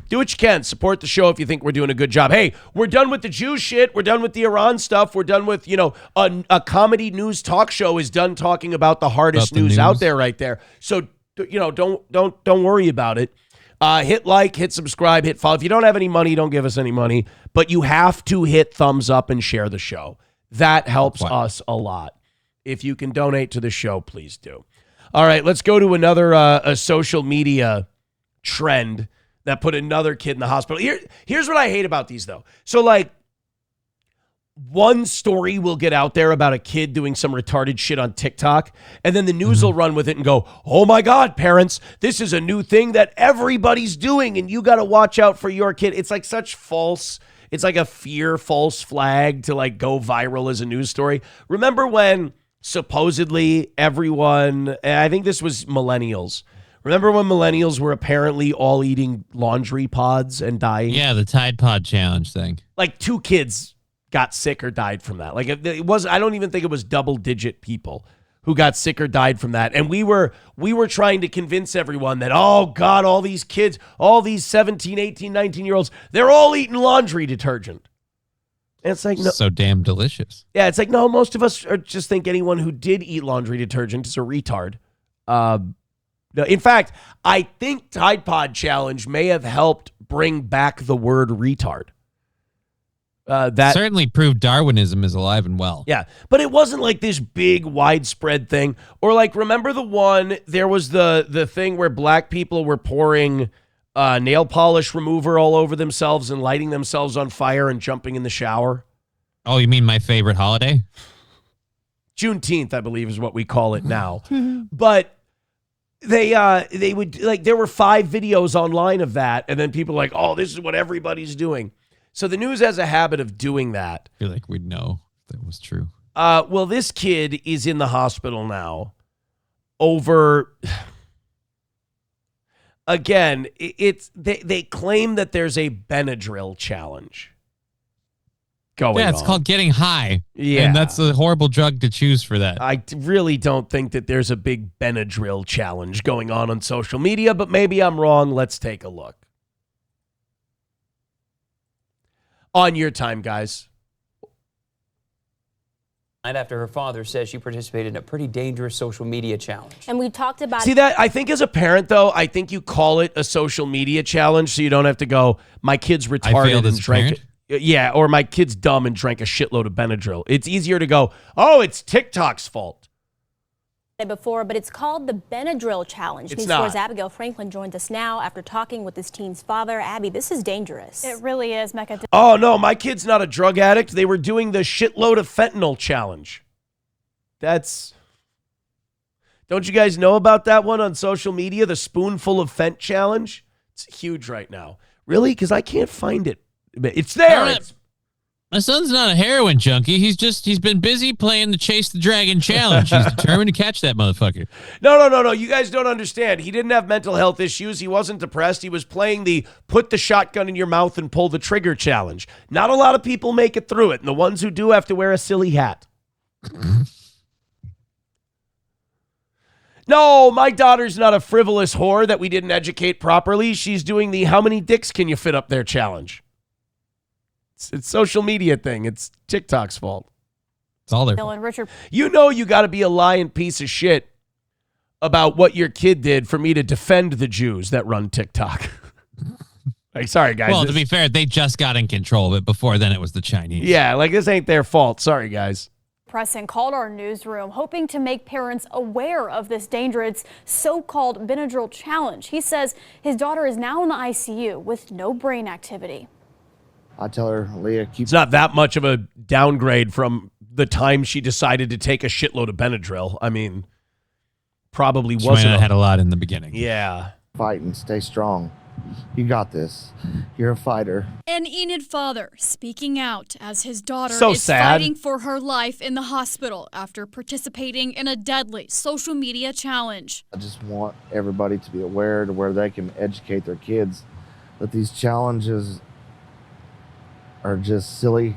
Speaker 1: Do what you can. Support the show if you think we're doing a good job. Hey, we're done with the Jew shit. We're done with the Iran stuff. We're done with, a comedy news talk show is done talking about the hardest news out there right there. So, don't worry about it. Hit like, hit subscribe, hit follow. If you don't have any money, don't give us any money. But you have to hit thumbs up and share the show. That helps us a lot. If you can donate to the show, please do. All right, let's go to another a social media trend that put another kid in the hospital. Here's what I hate about these, though. So, like, one story will get out there about a kid doing some retarded shit on TikTok, and then the news will run with it and go, oh my God, parents, this is a new thing that everybody's doing, and you got to watch out for your kid. It's like such false, it's like a false flag to like go viral as a news story. Remember when supposedly everyone, and I think this was millennials, remember when millennials were apparently all eating laundry pods and dying?
Speaker 6: Yeah, the Tide Pod Challenge thing.
Speaker 1: Like 2 kids got sick or died from that. Like it was, I don't even think it was double-digit people who got sick or died from that. And we were trying to convince everyone that, oh God, all these kids, all these 17, 18, 19-year-olds, they're all eating laundry detergent. And it's like, no.
Speaker 6: So damn delicious.
Speaker 1: Yeah, it's like, no, most of us just think anyone who did eat laundry detergent is a retard. No, in fact, I think Tide Pod Challenge may have helped bring back the word retard. That
Speaker 6: certainly proved Darwinism is alive and well.
Speaker 1: Yeah, but it wasn't like this big widespread thing. Or like, remember the one, there was the thing where black people were pouring nail polish remover all over themselves and lighting themselves on fire and jumping in the shower?
Speaker 6: Oh, you mean my favorite holiday?
Speaker 1: Juneteenth, I believe, is what we call it now. But they would, like, there were 5 videos online of that, and then people were like, oh, this is what everybody's doing. So the news has a habit of doing that.
Speaker 6: I feel like we'd know if that was true.
Speaker 1: Well, this kid is in the hospital now over, again, they claim that there's a Benadryl challenge going on.
Speaker 6: Yeah, it's called getting high.
Speaker 1: Yeah.
Speaker 6: And that's a horrible drug to choose for that.
Speaker 1: I really don't think that there's a big Benadryl challenge going on social media, but maybe I'm wrong. Let's take a look. On your time, guys.
Speaker 15: Night after her father says she participated in a pretty dangerous social media challenge.
Speaker 16: And we talked about...
Speaker 1: See that? I think as a parent, though, I think you call it a social media challenge so you don't have to go, my kid's retarded and drank it. Yeah, or my kid's dumb and drank a shitload of Benadryl. It's easier to go, oh, it's TikTok's fault.
Speaker 16: Before, but it's called the Benadryl Challenge.
Speaker 1: It's
Speaker 16: News
Speaker 1: not.
Speaker 16: 4's Abigail Franklin joins us now after talking with this teen's father. Abby, this is dangerous.
Speaker 13: It really is, Mecca.
Speaker 1: Oh, no, my kid's not a drug addict. They were doing the shitload of fentanyl challenge. Don't you guys know about that one on social media? The spoonful of fent challenge? It's huge right now. Really? Because I can't find it. It's there.
Speaker 6: My son's not a heroin junkie. He's been busy playing the Chase the Dragon challenge. He's determined to catch that motherfucker.
Speaker 1: No. You guys don't understand. He didn't have mental health issues. He wasn't depressed. He was playing the put the shotgun in your mouth and pull the trigger challenge. Not a lot of people make it through it. And the ones who do have to wear a silly hat. No, my daughter's not a frivolous whore that we didn't educate properly. She's doing the how many dicks can you fit up there challenge. It's social media thing. It's TikTok's fault.
Speaker 6: It's all their
Speaker 16: fault. Richard.
Speaker 1: You know you got to be a lying piece of shit about what your kid did for me to defend the Jews that run TikTok. Like, sorry, guys.
Speaker 6: Well, to be fair, they just got in control of it. Before then, it was the Chinese.
Speaker 1: Yeah, like this ain't their fault. Sorry, guys.
Speaker 17: Preston called our newsroom hoping to make parents aware of this dangerous so-called Benadryl challenge. He says his daughter is now in the ICU with no brain activity.
Speaker 18: I tell her, Leah,
Speaker 1: It's not that much of a downgrade from the time she decided to take a shitload of Benadryl. I mean, probably
Speaker 6: She
Speaker 1: wasn't.
Speaker 6: might have had a lot in the beginning.
Speaker 1: Yeah.
Speaker 18: Fight and stay strong. You got this. You're a fighter.
Speaker 19: An Enid father speaking out as his daughter
Speaker 1: So
Speaker 19: is
Speaker 1: sad.
Speaker 19: fighting for her life in the hospital after participating in a deadly social media challenge.
Speaker 18: I just want everybody to be aware to where they can educate their kids that these challenges are just silly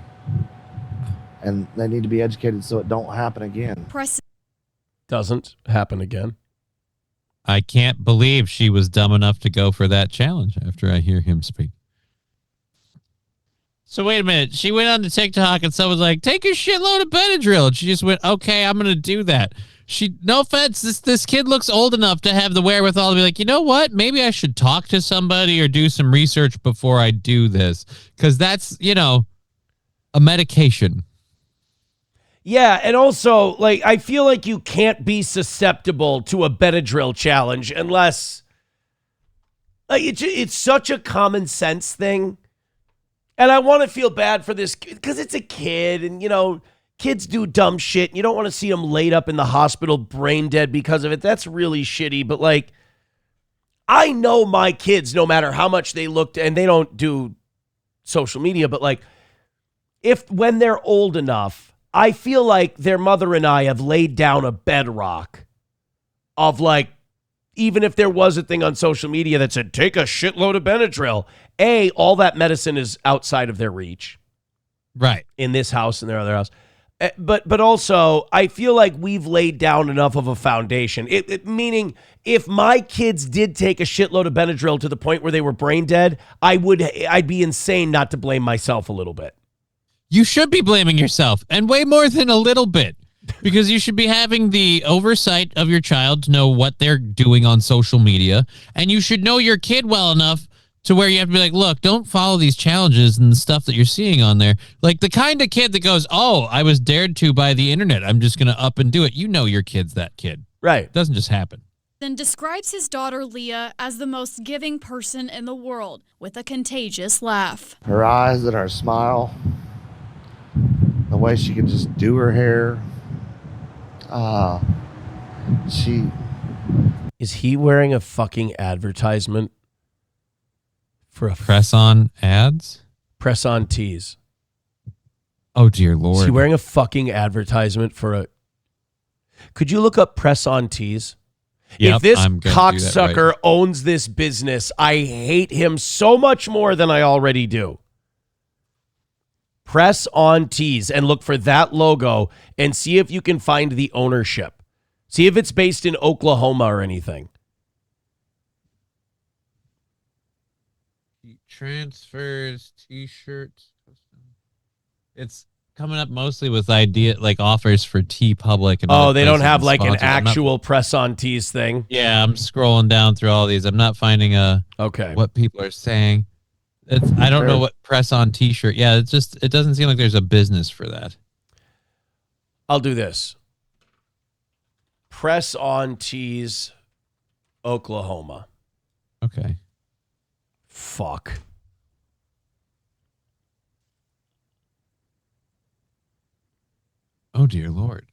Speaker 18: and they need to be educated so it don't happen again.
Speaker 1: doesn't happen again.
Speaker 6: I can't believe she was dumb enough to go for that challenge after I hear him speak. So wait a minute. She went on to TikTok and someone's like, take a shitload of Benadryl. And she just went, okay, I'm going to do that. No offense, this kid looks old enough to have the wherewithal to be like, you know what? Maybe I should talk to somebody or do some research before I do this. Because that's, a medication.
Speaker 1: Yeah, and also, like, I feel like you can't be susceptible to a Benadryl challenge unless, like, it's such a common sense thing. And I want to feel bad for this because it's a kid and, kids do dumb shit. And you don't want to see them laid up in the hospital brain dead because of it. That's really shitty. But, like, I know my kids, no matter how much they looked, and they don't do social media, but, like, when they're old enough, I feel like their mother and I have laid down a bedrock of, like, even if there was a thing on social media that said, take a shitload of Benadryl, all that medicine is outside of their reach.
Speaker 6: Right.
Speaker 1: In this house and their other house. But also, I feel like we've laid down enough of a foundation. Meaning, if my kids did take a shitload of Benadryl to the point where they were brain dead, I'd be insane not to blame myself a little bit.
Speaker 6: You should be blaming yourself, and way more than a little bit, because you should be having the oversight of your child to know what they're doing on social media, and you should know your kid well enough to where you have to be like, look, don't follow these challenges and the stuff that you're seeing on there. Like the kind of kid that goes, oh, I was dared to by the internet, I'm just going to up and do it. You know your kid's that kid.
Speaker 1: Right.
Speaker 6: It doesn't just happen.
Speaker 19: Then describes his daughter Leah as the most giving person in the world with a contagious laugh.
Speaker 18: Her eyes and her smile, the way she can just do her hair.
Speaker 1: Is he wearing a fucking advertisement for a
Speaker 6: press-on ads?
Speaker 1: Press-on tees.
Speaker 6: Oh, dear Lord.
Speaker 1: Is he wearing a fucking advertisement for a... Could you look up press-on tees?
Speaker 6: Yep,
Speaker 1: if this
Speaker 6: I'm gonna
Speaker 1: cocksucker
Speaker 6: do that right.
Speaker 1: owns this business, I hate him so much more than I already do. Press on tees and look for that logo and see if you can find the ownership. See if it's based in Oklahoma or anything.
Speaker 6: Transfers, t-shirts. It's coming up mostly with offers for T Public. And
Speaker 1: they don't have like an actual press on tees thing.
Speaker 6: Yeah, I'm scrolling down through all these. I'm not finding what people are saying. I don't know what press on t-shirt. Yeah, it doesn't seem like there's a business for that.
Speaker 1: I'll do this. Press on tees, Oklahoma.
Speaker 6: Okay.
Speaker 1: Fuck.
Speaker 6: Oh dear Lord.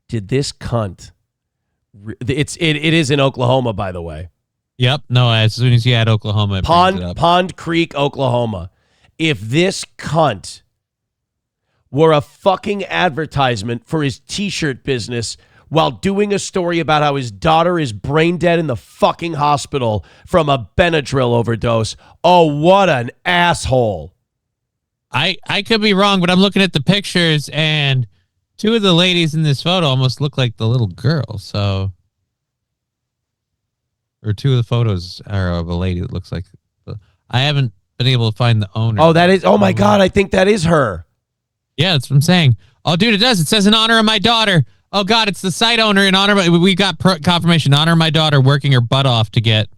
Speaker 1: Did this cunt? It is in Oklahoma, by the way.
Speaker 6: Yep. No, as soon as you add Oklahoma, it brings it up.
Speaker 1: Pond Creek, Oklahoma. If this cunt were a fucking advertisement for his t-shirt business while doing a story about how his daughter is brain dead in the fucking hospital from a Benadryl overdose, oh, what an asshole.
Speaker 6: I could be wrong, but I'm looking at the pictures and two of the ladies in this photo almost look like the little girl, so... Or two of the photos are of a lady that looks like... I haven't been able to find the owner.
Speaker 1: Oh, that is... Oh, my God, I think that is her.
Speaker 6: Yeah, that's what I'm saying. Oh, dude, it does. It says in honor of my daughter. Oh, God, it's the site owner in honor of... We got confirmation. In honor of my daughter working her butt off to get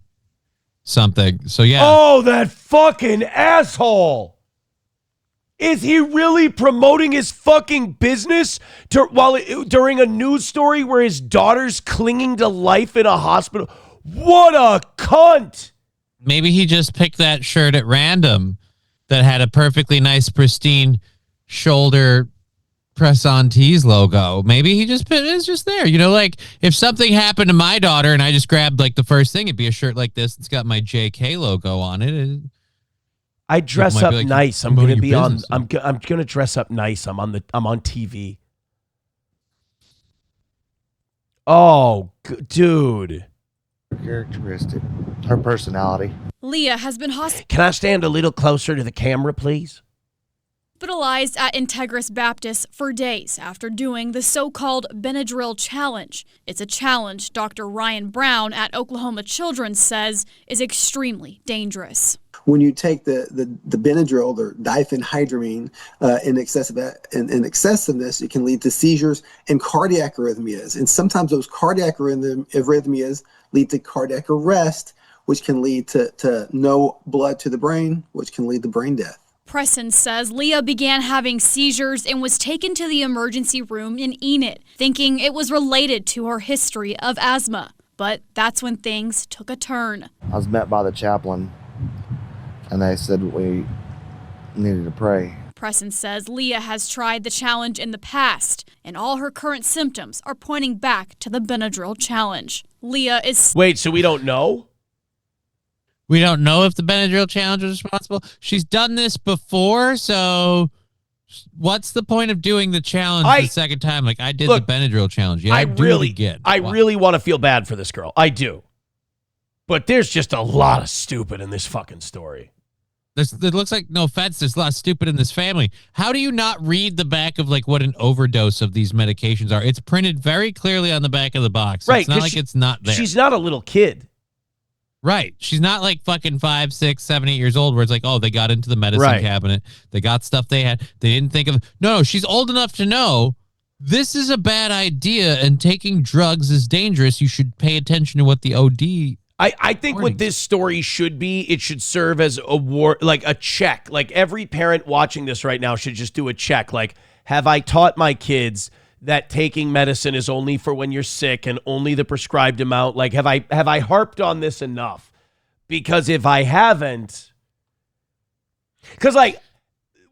Speaker 6: something. So, yeah.
Speaker 1: Oh, that fucking asshole. Is he really promoting his fucking business during a news story where his daughter's clinging to life in a hospital? What a cunt.
Speaker 6: Maybe he just picked that shirt at random that had a perfectly nice, pristine shoulder press-on tees logo. Maybe he just put it's just there. Like if something happened to my daughter and I just grabbed like the first thing, it'd be a shirt like this. It's got my JK logo on it.
Speaker 1: I dress up nice. I'm going to be on. I'm going to dress up nice. I'm on TV. Oh, dude.
Speaker 18: Her characteristic, her personality.
Speaker 19: Leah has been hospitalized.
Speaker 1: Can I stand a little closer to the camera, please?
Speaker 19: Hospitalized at Integris Baptist for days after doing the so-called Benadryl challenge. It's a challenge Dr. Ryan Brown at Oklahoma Children's says is extremely dangerous.
Speaker 20: When you take the Benadryl or diphenhydramine in excessiveness, it can lead to seizures and cardiac arrhythmias. And sometimes those cardiac arrhythmias lead to cardiac arrest, which can lead to no blood to the brain, which can lead to brain death.
Speaker 19: Preston says Leah began having seizures and was taken to the emergency room in Enid, thinking it was related to her history of asthma. But that's when things took a turn.
Speaker 18: I was met by the chaplain, and they said we needed to pray.
Speaker 19: Preston says Leah has tried the challenge in the past, and all her current symptoms are pointing back to the Benadryl challenge. Leah is...
Speaker 1: Wait, so we don't know?
Speaker 6: We don't know if the Benadryl challenge was responsible. She's done this before, so what's the point of doing the challenge the second time? Like, I did the Benadryl challenge. Yeah, I really
Speaker 1: want to feel bad for this girl. I do. But there's just a lot of stupid in this fucking story.
Speaker 6: It looks like, no offense, there's a lot of stupid in this family. How do you not read the back of like what an overdose of these medications are? It's printed very clearly on the back of the box.
Speaker 1: Right,
Speaker 6: it's not like it's not there.
Speaker 1: She's not a little kid.
Speaker 6: Right. She's not like fucking 5, 6, 7, 8 years old where it's like, oh, they got into the medicine cabinet. They got stuff they had. They didn't think of. No, she's old enough to know this is a bad idea and taking drugs is dangerous. You should pay attention to what the OD.
Speaker 1: I think what this story should be, it should serve as a check. Like every parent watching this right now should just do a check. Like, have I taught my kids that taking medicine is only for when you're sick and only the prescribed amount? Like, have I harped on this enough? Because if I haven't, because like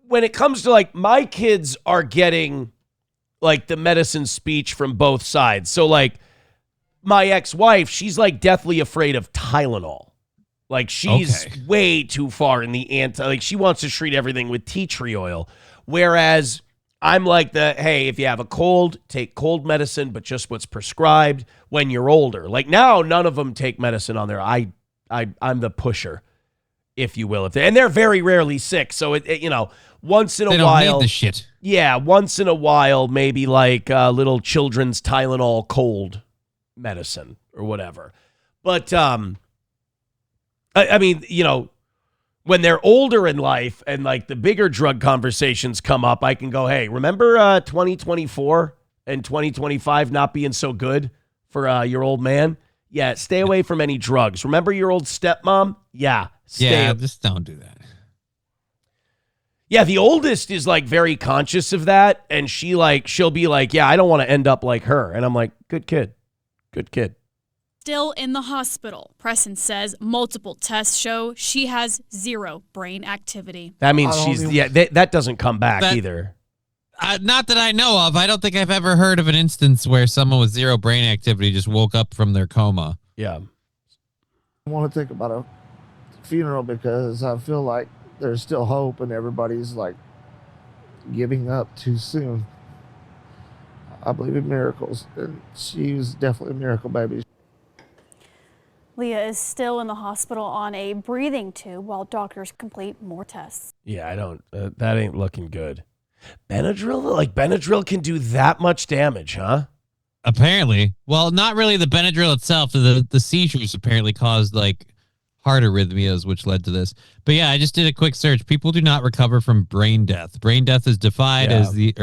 Speaker 1: when it comes to like my kids are getting like the medicine speech from both sides. So like my ex-wife, she's like deathly afraid of Tylenol. Like she's way too far in the like she wants to treat everything with tea tree oil. Whereas I'm like hey, if you have a cold, take cold medicine, but just what's prescribed when you're older. Like now, none of them take medicine on their. I'm the pusher, if you will. And they're very rarely sick, so once in a while. They
Speaker 6: don't need the shit.
Speaker 1: Yeah, once in a while, maybe like little children's Tylenol cold medicine or whatever. But I mean, when they're older in life and like the bigger drug conversations come up, I can go, hey, remember 2024 and 2025 not being so good for your old man? Yeah, stay away from any drugs. Remember your old stepmom? Yeah.
Speaker 6: Just don't do that.
Speaker 1: Yeah, the oldest is like very conscious of that. And she'll be like, yeah, I don't want to end up like her. And I'm like, good kid. Good kid.
Speaker 19: Still in the hospital. Preston says multiple tests show she has zero brain activity.
Speaker 1: That means that doesn't come back either.
Speaker 6: Not that I know of. I don't think I've ever heard of an instance where someone with zero brain activity just woke up from their coma.
Speaker 1: Yeah.
Speaker 18: I want to think about a funeral because I feel like there's still hope and everybody's like giving up too soon. I believe in miracles, and she was definitely a miracle baby.
Speaker 17: Leah is still in the hospital on a breathing tube while doctors complete more tests.
Speaker 1: Yeah, that ain't looking good. Benadryl can do that much damage, huh?
Speaker 6: Apparently. Well, not really the Benadryl itself. The seizures apparently caused like heart arrhythmias, which led to this. But yeah, I just did a quick search. People do not recover from brain death. Brain death is defined as the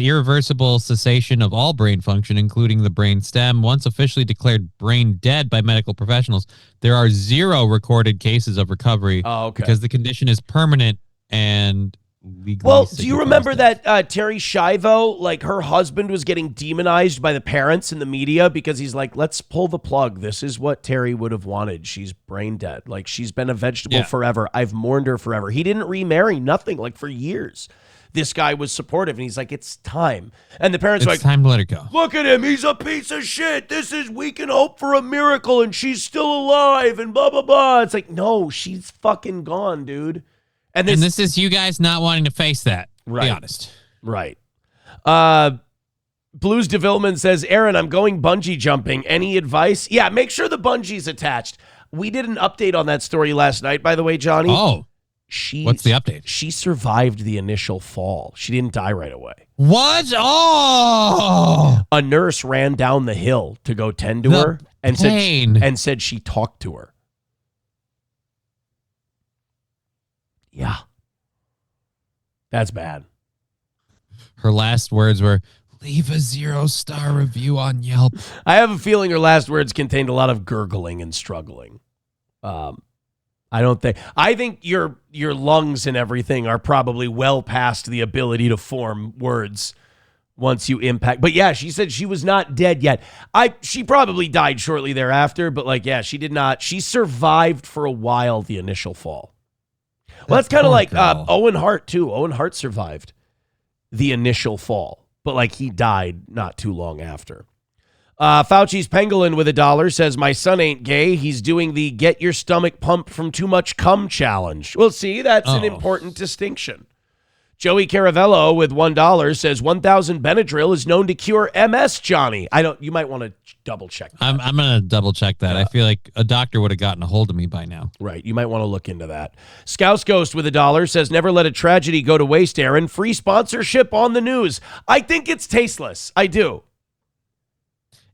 Speaker 6: irreversible cessation of all brain function, including the brain stem. Once officially declared brain dead by medical professionals, there are 0 recorded cases of recovery because the condition is permanent and legally.
Speaker 1: Well, do you remember that Terry Schiavo, like her husband was getting demonized by the parents in the media because he's like, let's pull the plug. This is what Terry would have wanted. She's brain dead. Like she's been a vegetable forever. I've mourned her forever. He didn't remarry, nothing, like for years. This guy was supportive, and he's like, it's time. And the parents are like,
Speaker 6: time to let it go.
Speaker 1: Look at him. He's a piece of shit. We can hope for a miracle, and she's still alive, and blah, blah, blah. It's like, no, she's fucking gone, dude.
Speaker 6: And this is you guys not wanting to face that.
Speaker 1: Right.
Speaker 6: Be honest.
Speaker 1: Right. Blues Development says, Aaron, I'm going bungee jumping. Any advice? Yeah, make sure the bungee's attached. We did an update on that story last night, by the way, Johnny.
Speaker 6: Oh. What's the update?
Speaker 1: She survived the initial fall. She didn't die right away.
Speaker 6: What? Oh!
Speaker 1: A nurse ran down the hill to go tend to her and said she talked to her. Yeah. That's bad.
Speaker 6: Her last words were, leave a 0-star review on Yelp.
Speaker 1: I have a feeling her last words contained a lot of gurgling and struggling. I think your lungs and everything are probably well past the ability to form words once you impact. But yeah, she said she was not dead yet. She probably died shortly thereafter, but like, yeah, she did not. She survived for a while the initial fall. Well, that's kind of like Owen Hart too. Owen Hart survived the initial fall, but like he died not too long after. Fauci's Pangolin with $1 says, my son ain't gay. He's doing the get your stomach pumped from too much cum challenge. Well, see, that's an important distinction. Joey Caravello with $1 says 1,000 Benadryl is known to cure MS, Johnny. You might want to double check that.
Speaker 6: I'm going to double check that. I feel like a doctor would have gotten a hold of me by now.
Speaker 1: Right. You might want to look into that. Scouse Ghost with $1 says, never let a tragedy go to waste, Aaron. Free sponsorship on the news. I think it's tasteless. I do.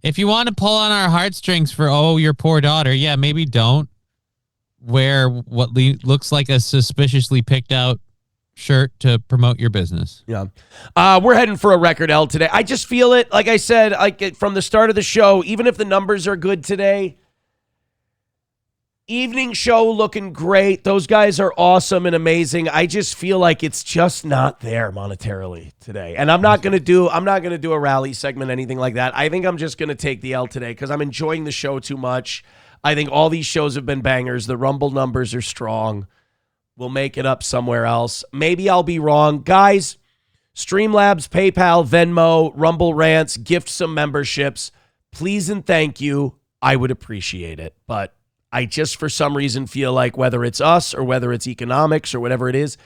Speaker 6: If you want to pull on our heartstrings for, your poor daughter, yeah, maybe don't wear what looks like a suspiciously picked out shirt to promote your business.
Speaker 1: Yeah. We're heading for a record L today. I just feel it. Like I said, from the start of the show, even if the numbers are good today, evening show looking great. Those guys are awesome and amazing. I just feel like it's just not there monetarily today. And I'm not going to do a rally segment, anything like that. I think I'm just going to take the L today because I'm enjoying the show too much. I think all these shows have been bangers. The Rumble numbers are strong. We'll make it up somewhere else. Maybe I'll be wrong. Guys, Streamlabs, PayPal, Venmo, Rumble Rants, gift some memberships. Please and thank you. I would appreciate it. But I just, for some reason, feel like whether it's us or whether it's economics or whatever it is,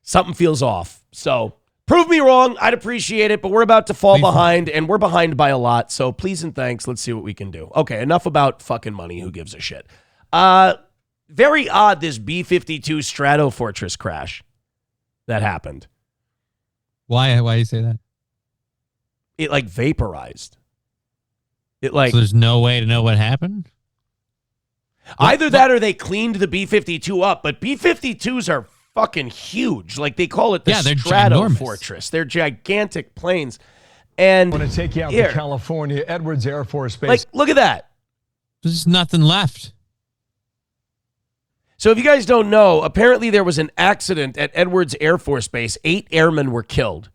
Speaker 1: something feels off. So prove me wrong. I'd appreciate it, but we're about to fall behind, and we're behind by a lot. So please and thanks. Let's see what we can do. Okay, enough about fucking money. Who gives a shit? Very odd, this B-52 Stratofortress crash that happened.
Speaker 6: Why you say that?
Speaker 1: It like vaporized.
Speaker 6: So there's no way to know what happened?
Speaker 1: Either that or they cleaned the B-52 up, but B-52s are fucking huge. Like they call it the Stratofortress. They're gigantic planes. And
Speaker 21: I want to take you out to California, Edwards Air Force Base.
Speaker 1: Like, look at that.
Speaker 6: There's nothing left.
Speaker 1: So if you guys don't know, apparently there was an accident at Edwards Air Force Base. 8 airmen were killed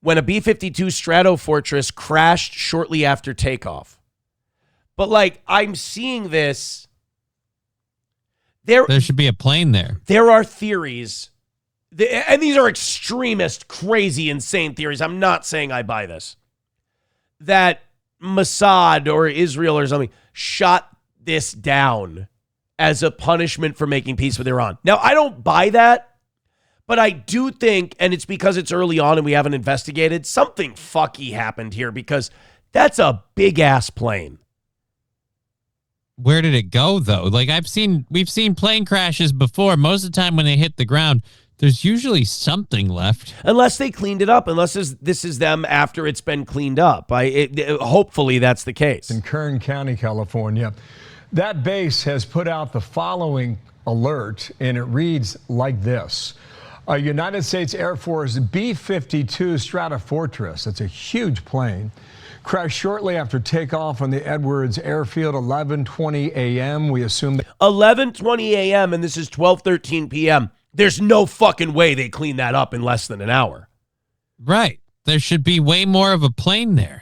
Speaker 1: when a B-52 Stratofortress crashed shortly after takeoff. But like, I'm seeing this. There
Speaker 6: should be a plane there.
Speaker 1: There are theories, and these are extremist, crazy, insane theories. I'm not saying I buy this. That Mossad or Israel or something shot this down as a punishment for making peace with Iran. Now, I don't buy that, but I do think, and it's because it's early on and we haven't investigated, something fucky happened here because that's a big-ass plane.
Speaker 6: Where did it go, though? Like, we've seen plane crashes before. Most of the time when they hit the ground, there's usually something left.
Speaker 1: Unless they cleaned it up, unless this is them after it's been cleaned up. Hopefully that's the case.
Speaker 21: In Kern County, California, that base has put out the following alert, and it reads like this. A United States Air Force B-52 Stratofortress, that's a huge plane, crashed shortly after takeoff on the Edwards Airfield, 11:20 a.m. We assume that
Speaker 1: 11:20 a.m. and this is 12:13 p.m. There's no fucking way they clean that up in less than an hour.
Speaker 6: Right. There should be way more of a plane there.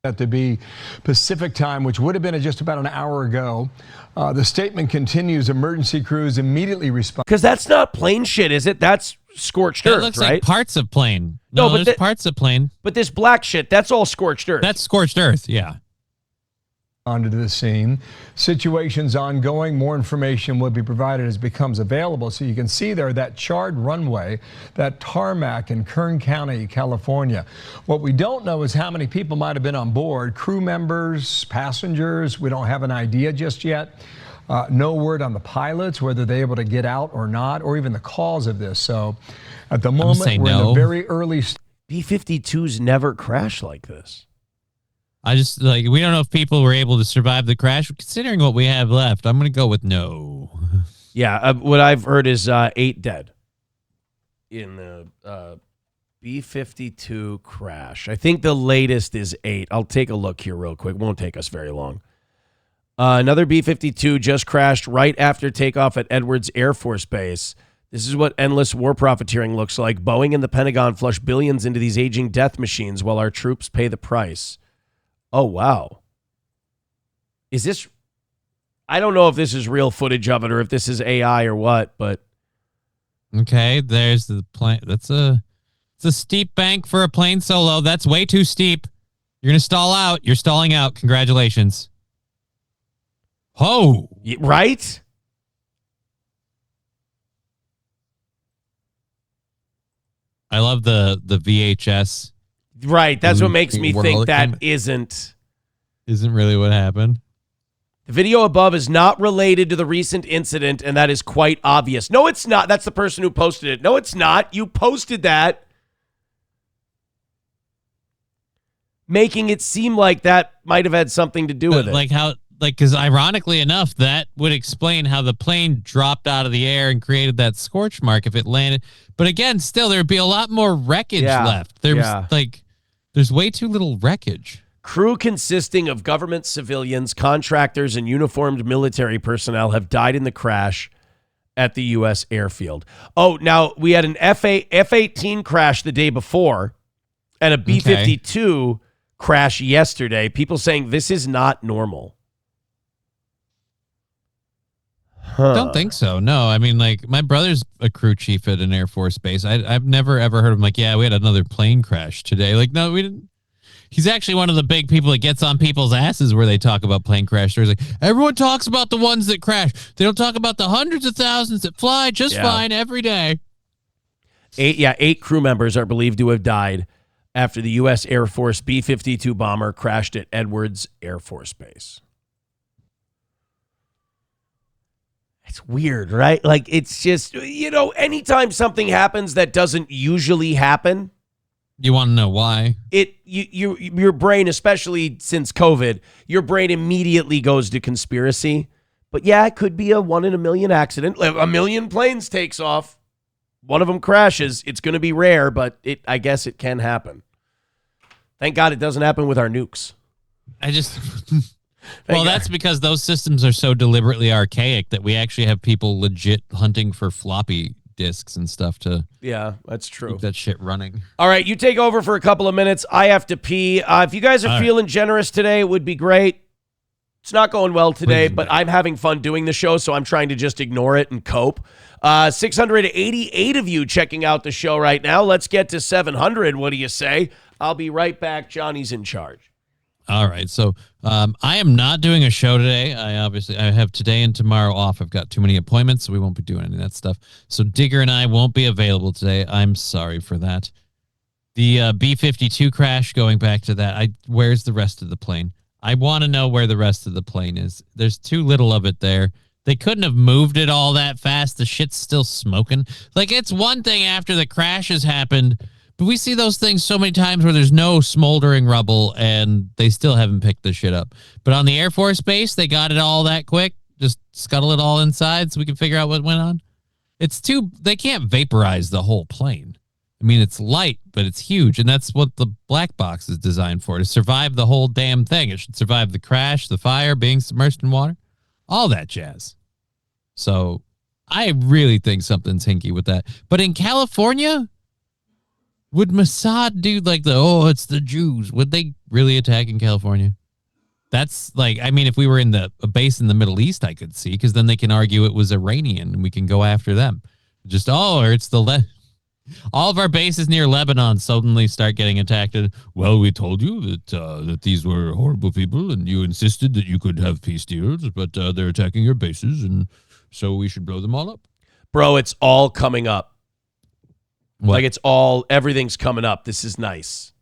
Speaker 21: That to be Pacific time, which would have been just about an hour ago. The statement continues, emergency crews immediately respond.
Speaker 1: Because that's not plane shit, is it? That's scorched earth,
Speaker 6: looks
Speaker 1: right?
Speaker 6: Like parts of plane. No, but there's parts of plane.
Speaker 1: But this black shit, that's all scorched earth.
Speaker 6: That's scorched earth, yeah.
Speaker 21: Onto the scene. Situation's ongoing. More information will be provided as it becomes available. So you can see there that charred runway, that tarmac in Kern County, California. What we don't know is how many people might have been on board, crew members, passengers. We don't have an idea just yet. No word on the pilots, whether they're able to get out or not, or even the cause of this. So at the moment, we're in the very early
Speaker 1: B-52s never crash like this.
Speaker 6: I just, we don't know if people were able to survive the crash. Considering what we have left, I'm going to go with no.
Speaker 1: Yeah, what I've heard is 8 dead in the B-52 crash. I think the latest is 8. I'll take a look here real quick. Won't take us very long. Another B-52 just crashed right after takeoff at Edwards Air Force Base. This is what endless war profiteering looks like. Boeing and the Pentagon flush billions into these aging death machines while our troops pay the price. Oh, wow. Is this... I don't know if this is real footage of it or if this is AI or what, but...
Speaker 6: Okay, there's the plane. It's a steep bank for a plane solo. That's way too steep. You're going to stall out. You're stalling out. Congratulations. Oh.
Speaker 1: Right?
Speaker 6: I love the VHS.
Speaker 1: Right, that's what makes me think that isn't
Speaker 6: really what happened.
Speaker 1: The video above is not related to the recent incident, and that is quite obvious. No, it's not. That's the person who posted it. No, it's not. You posted that, making it seem like that might have had something to do with it.
Speaker 6: Because ironically enough, that would explain how the plane dropped out of the air and created that scorch mark if it landed. But again, still, there'd be a lot more wreckage left. There's way too little wreckage.
Speaker 1: Crew consisting of government civilians, contractors, and uniformed military personnel have died in the crash at the U.S. airfield. Oh, now, we had an F-18 crash the day before and a B-52 crash yesterday. People saying this is not normal.
Speaker 6: Don't think so. No, I mean, my brother's a crew chief at an Air Force base. I've never, ever heard of him we had another plane crash today. No, we didn't. He's actually one of the big people that gets on people's asses where they talk about plane crash stories. Everyone talks about the ones that crash. They don't talk about the hundreds of thousands that fly just fine every day.
Speaker 1: 8 crew members are believed to have died after the U.S. Air Force B-52 bomber crashed at Edwards Air Force Base. It's weird, right? It's just, anytime something happens that doesn't usually happen,
Speaker 6: you want to know why?
Speaker 1: Your brain, especially since COVID, your brain immediately goes to conspiracy. But yeah, it could be a 1 in a million accident. A million planes takes off. One of them crashes. It's going to be rare, but I guess it can happen. Thank God it doesn't happen with our nukes.
Speaker 6: That's because those systems are so deliberately archaic that we actually have people legit hunting for floppy disks and stuff to
Speaker 1: that's true.
Speaker 6: Keep that shit running.
Speaker 1: All right, you take over for a couple of minutes. I have to pee. If you guys are feeling generous today, it would be great. It's not going well today, but I'm having fun doing the show, so I'm trying to just ignore it and cope. 688 of you checking out the show right now. Let's get to 700. What do you say? I'll be right back. Johnny's in charge.
Speaker 6: All right, so I am not doing a show today. I have today and tomorrow off. I've got too many appointments, so we won't be doing any of that stuff. So Digger and I won't be available today. I'm sorry for that. The B-52 crash, going back to that, where's the rest of the plane? I want to know where the rest of the plane is. There's too little of it there. They couldn't have moved it all that fast. The shit's still smoking. It's one thing after the crash has happened, but we see those things so many times where there's no smoldering rubble and they still haven't picked the shit up. But on the Air Force Base, they got it all that quick. Just scuttle it all inside so we can figure out what went on. They can't vaporize the whole plane. I mean, it's light, but it's huge. And that's what the black box is designed for, to survive the whole damn thing. It should survive the crash, the fire, being submerged in water, all that jazz. So I really think something's hinky with that. But in California, would Mossad do it's the Jews? Would they really attack in California? That's if we were in a base in the Middle East, I could see, because then they can argue it was Iranian and we can go after them. Or it's all of our bases near Lebanon suddenly start getting attacked. Well, we told you that these were horrible people and you insisted that you could have peace deals, but they're attacking your bases and so we should blow them all up.
Speaker 1: Bro, it's all coming up. What? Everything's coming up. This is nice.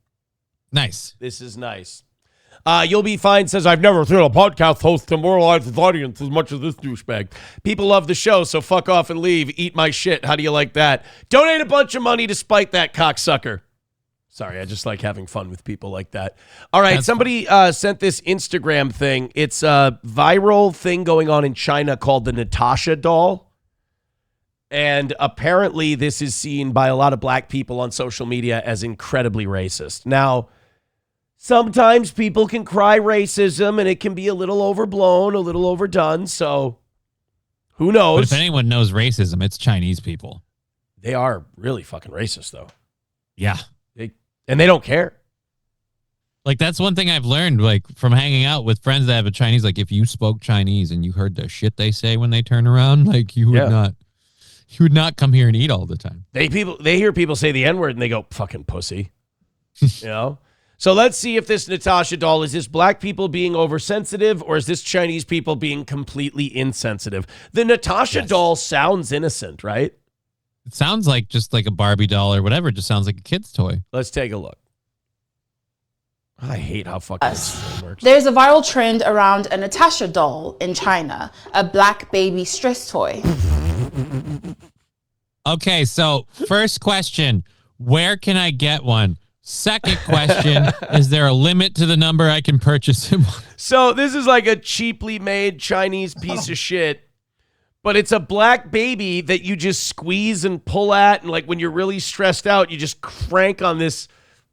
Speaker 6: Nice.
Speaker 1: This is nice. You'll Be Fine says, I've never seen a podcast host demoralize his audience as much as this douchebag. People love the show, so fuck off and leave. Eat my shit. How do you like that? Donate a bunch of money to spite that cocksucker. Sorry, I just like having fun with people like that. All right, somebody sent this Instagram thing. It's a viral thing going on in China called the Natasha doll. And apparently this is seen by a lot of black people on social media as incredibly racist. Now, sometimes people can cry racism and it can be a little overblown, a little overdone. So who knows?
Speaker 6: But if anyone knows racism, it's Chinese people.
Speaker 1: They are really fucking racist, though.
Speaker 6: Yeah.
Speaker 1: And they don't care.
Speaker 6: Like, that's one thing I've learned, like, from hanging out with friends that have a Chinese. Like, if you spoke Chinese and you heard the shit they say when they turn around, like, you would not come here and eat all the time.
Speaker 1: They hear people say the N-word and they go, fucking pussy. You know? So let's see if this Natasha doll, is this black people being oversensitive or is this Chinese people being completely insensitive? The Natasha doll sounds innocent, right?
Speaker 6: It sounds like just like a Barbie doll or whatever. It just sounds like a kid's toy.
Speaker 1: Let's take a look. I hate how fucking this works.
Speaker 2: There's a viral trend around a Natasha doll in China, a black baby stress toy.
Speaker 6: Okay, so first question, where can I get one? Second question, is there a limit to the number I can purchase him?
Speaker 1: So this is like a cheaply made Chinese piece of shit. But it's a black baby that you just squeeze and pull at. And like when you're really stressed out, you just crank on this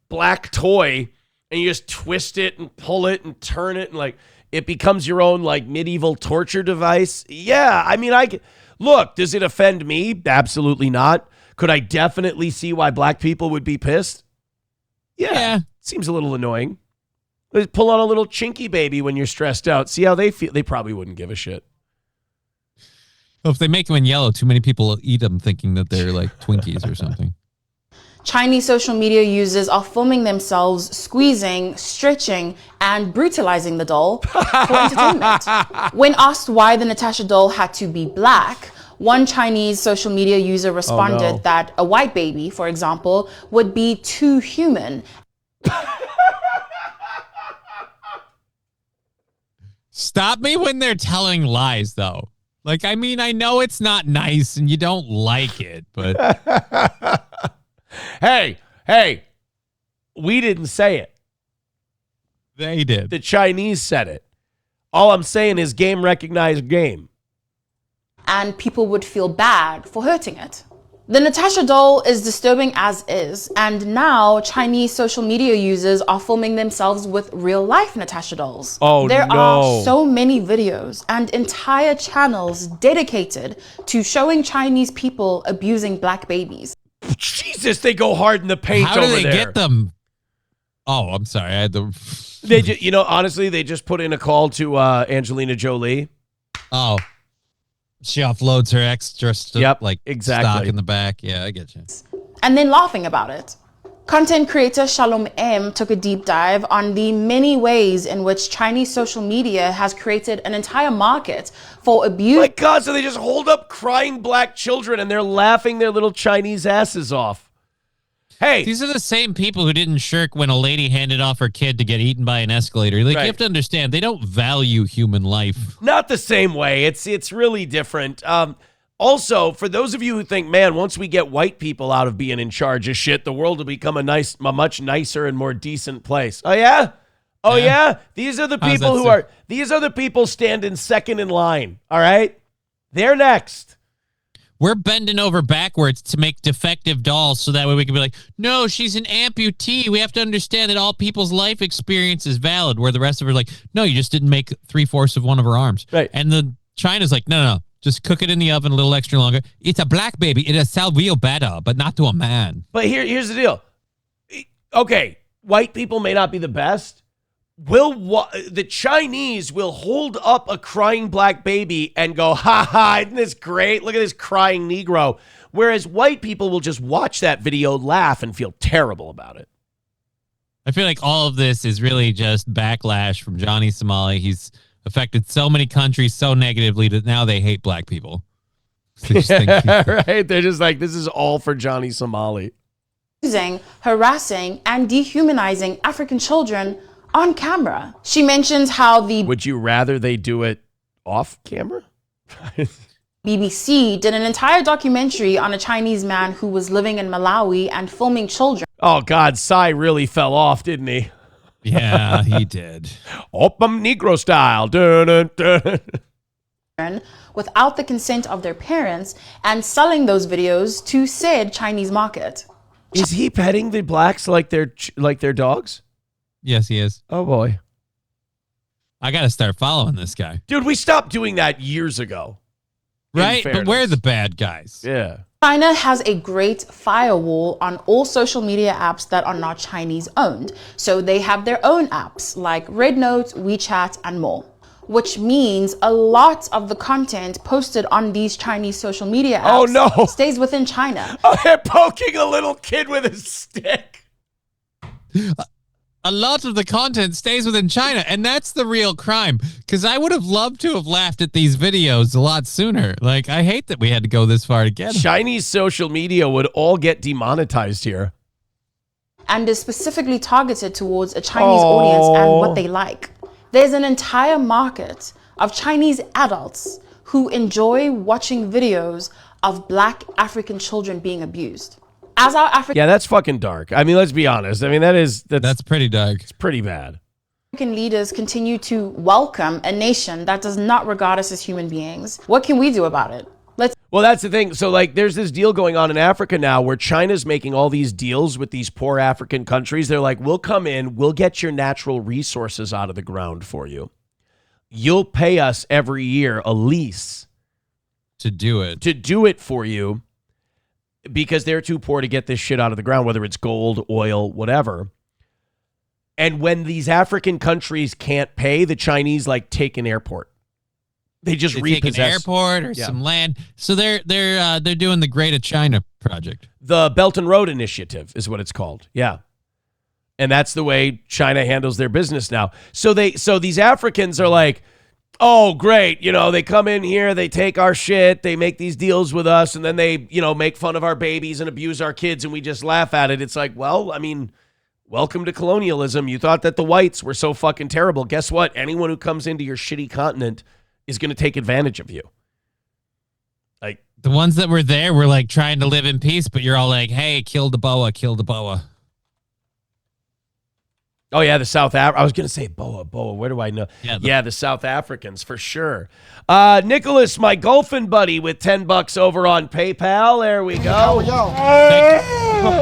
Speaker 1: black toy and you just twist it and pull it and turn it. And like it becomes your own like medieval torture device. Yeah. I mean, look, does it offend me? Absolutely not. Could I definitely see why black people would be pissed? Yeah. Seems a little annoying. Let's pull on a little chinky baby when you're stressed out. See how they feel. They probably wouldn't give a shit.
Speaker 6: Well, if they make them in yellow, too many people will eat them thinking that they're like Twinkies or something.
Speaker 2: Chinese social media users are filming themselves squeezing, stretching, and brutalizing the doll for entertainment. When asked why the Natasha doll had to be black, one Chinese social media user responded that a white baby, for example, would be too human.
Speaker 6: Stop me when they're telling lies, though. Like, I mean, I know it's not nice and you don't like it, but...
Speaker 1: Hey, we didn't say it.
Speaker 6: They did.
Speaker 1: The Chinese said it. All I'm saying is game recognized game.
Speaker 2: And people would feel bad for hurting it. The Natasha doll is disturbing as is, and now Chinese social media users are filming themselves with real-life Natasha dolls. There are so many videos and entire channels dedicated to showing Chinese people abusing black babies.
Speaker 1: Jesus, they go hard in the paint over there.
Speaker 6: How do they get them? Oh, I'm sorry. I had
Speaker 1: the... honestly, they just put in a call to Angelina Jolie.
Speaker 6: Oh. She offloads her extra stuff,
Speaker 1: exactly.
Speaker 6: Stock in the back. Yeah, I get you.
Speaker 2: And then laughing about it. Content creator Shalom M took a deep dive on the many ways in which Chinese social media has created an entire market for abuse.
Speaker 1: My God, so they just hold up crying black children and they're laughing their little Chinese asses off. Hey.
Speaker 6: These are the same people who didn't shirk when a lady handed off her kid to get eaten by an escalator. Like, you have to understand, they don't value human life.
Speaker 1: Not the same way. It's really different. Also, for those of you who think, man, once we get white people out of being in charge of shit, the world will become a much nicer and more decent place. Oh, yeah? Oh, yeah? These are the people these are the people standing second in line. All right? They're next.
Speaker 6: We're bending over backwards to make defective dolls so that way we can be like, no, she's an amputee. We have to understand that all people's life experience is valid, where the rest of her are like, no, you just didn't make 3/4 of one of her arms.
Speaker 1: Right.
Speaker 6: And the China's like, no, just cook it in the oven a little extra longer. It's a black baby. It'll sell real better, but not to a man.
Speaker 1: But here's the deal. Okay, white people may not be the best. The Chinese will hold up a crying black baby and go, ha ha, isn't this great? Look at this crying Negro. Whereas white people will just watch that video, laugh, and feel terrible about it.
Speaker 6: I feel like all of this is really just backlash from Johnny Somali. He's affected so many countries so negatively that now they hate black people. They just think
Speaker 1: right? They're just like, this is all for Johnny Somali.
Speaker 2: Harassing, and dehumanizing African children on camera. She mentions how the
Speaker 1: Would you rather they do it off camera?
Speaker 2: BBC did an entire documentary on a Chinese man who was living in Malawi and filming children.
Speaker 1: Oh, God, Psy really fell off, didn't he?
Speaker 6: Yeah, he did.
Speaker 1: Open Negro style. Dun, dun, dun.
Speaker 2: Without the consent of their parents and selling those videos to said Chinese market.
Speaker 1: Is he petting the blacks like they're dogs?
Speaker 6: Yes, he is.
Speaker 1: Oh, boy.
Speaker 6: I got to start following this guy.
Speaker 1: Dude, we stopped doing that years ago.
Speaker 6: Right? But we're the bad guys.
Speaker 1: Yeah.
Speaker 2: China has a great firewall on all social media apps that are not Chinese owned. So they have their own apps like RedNote, WeChat, and more. Which means a lot of the content posted on these Chinese social media apps stays within China.
Speaker 1: Oh, they're poking a little kid with a stick.
Speaker 6: A lot of the content stays within China, and that's the real crime. Because I would have loved to have laughed at these videos a lot sooner. Like, I hate that we had to go this far to get them.
Speaker 1: Chinese social media would all get demonetized here.
Speaker 2: And is specifically targeted towards a Chinese audience and what they like. There's an entire market of Chinese adults who enjoy watching videos of black African children being abused. As our
Speaker 1: Yeah, that's fucking dark. I mean, let's be honest. I mean, that's
Speaker 6: pretty dark.
Speaker 1: It's pretty bad.
Speaker 2: African leaders continue to welcome a nation that does not regard us as human beings. What can we do about it?
Speaker 1: Well, that's the thing. So, like, there's this deal going on in Africa now where China's making all these deals with these poor African countries. They're like, we'll come in, we'll get your natural resources out of the ground for you. You'll pay us every year a lease
Speaker 6: to do it
Speaker 1: for you because they're too poor to get this shit out of the ground, whether it's gold, oil, whatever. And when these African countries can't pay, the Chinese like take an airport. They just repossess
Speaker 6: take an airport or some land. So they're doing the Greater China project.
Speaker 1: The Belt and Road Initiative is what it's called. Yeah. And that's the way China handles their business now. So these Africans are like, oh, great. You know, they come in here, they take our shit, they make these deals with us, and then they, you know, make fun of our babies and abuse our kids, and we just laugh at it. It's like, well, I mean, welcome to colonialism. You thought that the whites were so fucking terrible. Guess what? Anyone who comes into your shitty continent is going to take advantage of you. Like
Speaker 6: the ones that were there were like trying to live in peace, but you're all like, hey, kill the boa, kill the boa.
Speaker 1: Oh, yeah, the South I was going to say boa. Where do I know? Yeah, the South Africans for sure. Nicholas, my golfing buddy with $10 over on PayPal. There we go.
Speaker 4: How are y'all?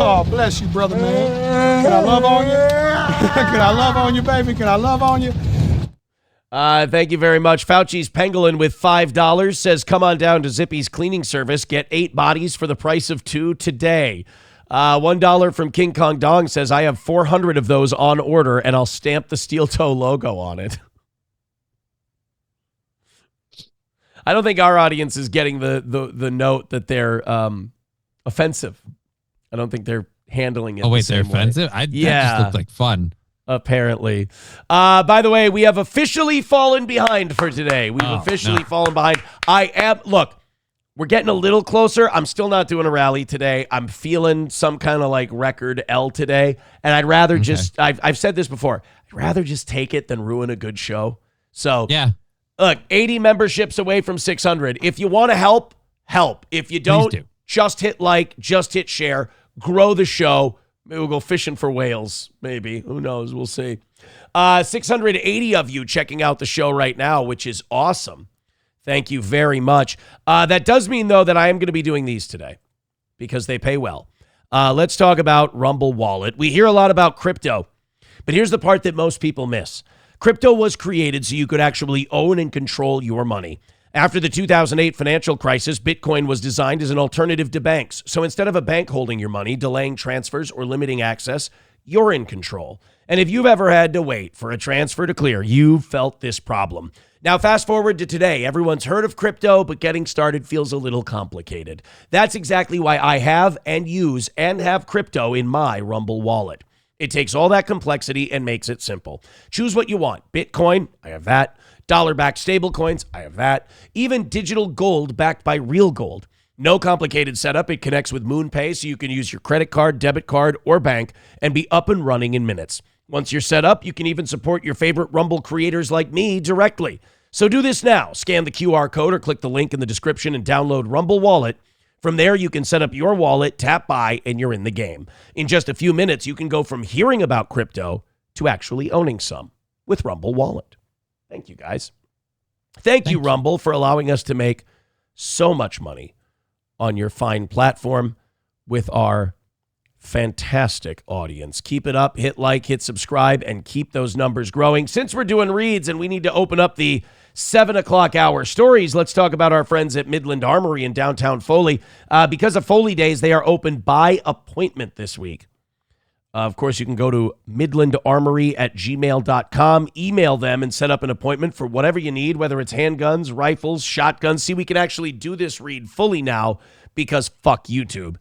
Speaker 4: Oh, bless you, brother, man. Can I love on you? Can I love on you, baby? Can I love on you?
Speaker 1: Thank you very much. Fauci's Pangolin with $5 says, come on down to Zippy's cleaning service. Get 8 bodies for the price of 2 today. $1 from King Kong Dong says, I have 400 of those on order, and I'll stamp the steel toe logo on it. I don't think our audience is getting the note that they're offensive. I don't think they're handling it.
Speaker 6: Oh, wait, they're offensive? That just looked like fun.
Speaker 1: Apparently. By the way, we have officially fallen behind for today. We've officially fallen behind. Look, we're getting a little closer. I'm still not doing a rally today. I'm feeling some kind of like record L today. And I'd rather just, I've said this before, I'd rather just take it than ruin a good show. So, look, 80 memberships away from 600. If you want to help, help. If you don't, just hit like, just hit share, grow the show. Maybe we'll go fishing for whales. Maybe. Who knows? We'll see. 680 of you checking out the show right now, which is awesome. Thank you very much. That does mean, though, that I am going to be doing these today because they pay well. Let's talk about Rumble Wallet. We hear a lot about crypto, but here's the part that most people miss. Crypto was created so you could actually own and control your money. After the 2008 financial crisis, Bitcoin was designed as an alternative to banks. So instead of a bank holding your money, delaying transfers, or limiting access, you're in control. And if you've ever had to wait for a transfer to clear, you've felt this problem. Now, fast forward to today. Everyone's heard of crypto, but getting started feels a little complicated. That's exactly why I have and use and have crypto in my Rumble Wallet. It takes all that complexity and makes it simple. Choose what you want. Bitcoin, I have that. Dollar-backed stablecoins, I have that. Even digital gold backed by real gold. No complicated setup. It connects with MoonPay so you can use your credit card, debit card, or bank and be up and running in minutes. Once you're set up, you can even support your favorite Rumble creators like me directly. So do this now. Scan the QR code or click the link in the description and download Rumble Wallet. From there, you can set up your wallet, tap buy, and you're in the game. In just a few minutes, you can go from hearing about crypto to actually owning some with Rumble Wallet. Thank you, guys. Thank you, Rumble, for allowing us to make so much money on your fine platform with our fantastic audience. Keep it up, hit like, hit subscribe, and keep those numbers growing. Since we're doing reads and we need to open up the 7 o'clock hour stories, let's talk about our friends at Midland Armory in downtown Foley. Because of Foley Days, they are open by appointment this week. Of course, you can go to midlandarmory@gmail.com, email them, and set up an appointment for whatever you need, whether it's handguns, rifles, shotguns. See, we can actually do this read fully now because fuck YouTube.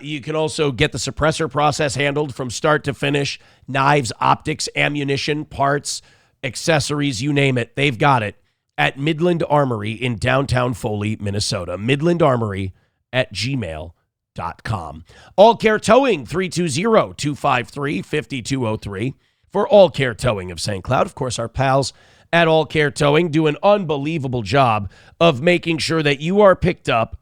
Speaker 1: You can also get the suppressor process handled from start to finish. Knives, optics, ammunition, parts, accessories, you name it. They've got it at Midland Armory in downtown Foley, Minnesota. midlandarmory@gmail.com. All Care Towing, 320-253-5203 for All Care Towing of St. Cloud. Of course, our pals at All Care Towing do an unbelievable job of making sure that you are picked up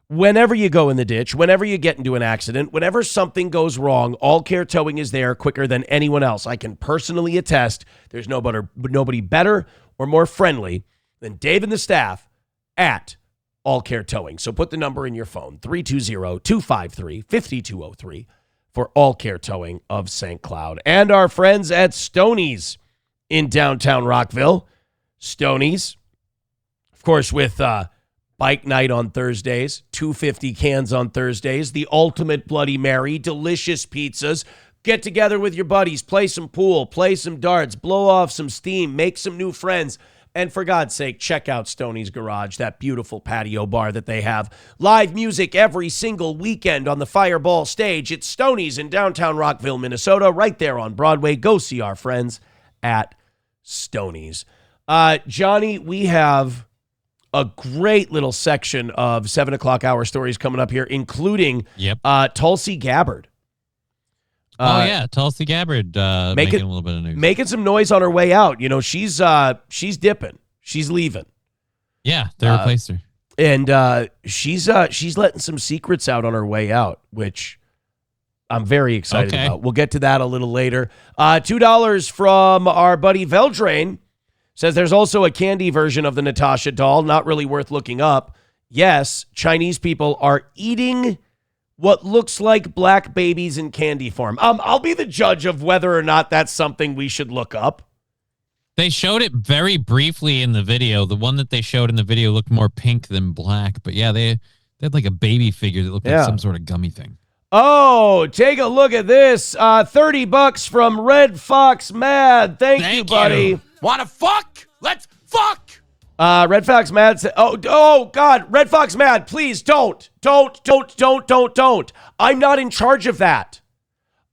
Speaker 1: whenever you go in the ditch, whenever you get into an accident, whenever something goes wrong. All Care Towing is there quicker than anyone else. I can personally attest there's nobody better or more friendly than Dave and the staff at All Care Towing. So put the number in your phone, 320-253-5203 for All Care Towing of St. Cloud. And our friends at Stoney's in downtown Rockville. Stoney's, of course, with bike night on Thursdays, 250 cans on Thursdays, the ultimate Bloody Mary, delicious pizzas. Get together with your buddies, play some pool, play some darts, blow off some steam, make some new friends. And for God's sake, check out Stoney's Garage, that beautiful patio bar that they have. Live music every single weekend on the Fireball stage. It's Stoney's in downtown Rockville, Minnesota, right there on Broadway. Go see our friends at Stoney's. Johnny, we have a great little section of 7 o'clock hour stories coming up here, including Tulsi Gabbard.
Speaker 6: Tulsi Gabbard making a little bit of news.
Speaker 1: Making some noise on her way out. You know, she's dipping. She's leaving.
Speaker 6: Yeah, they replaced her.
Speaker 1: And she's letting some secrets out on her way out, which I'm very excited about. We'll get to that a little later. $2 from our buddy Veldrain. Says there's also a candy version of the Natasha doll, not really worth looking up. Yes, Chinese people are eating what looks like black babies in candy form. I'll be the judge of whether or not that's something we should look up.
Speaker 6: They showed it very briefly in the video. The one that they showed in the video looked more pink than black. But yeah, they had like a baby figure that looked like some sort of gummy thing.
Speaker 1: Oh, take a look at this. $30 from Red Fox Mad. Thank you, buddy.
Speaker 3: Wanna fuck? Let's fuck!
Speaker 1: Red Fox Mad said, oh God, Red Fox Mad, please don't. I'm not in charge of that.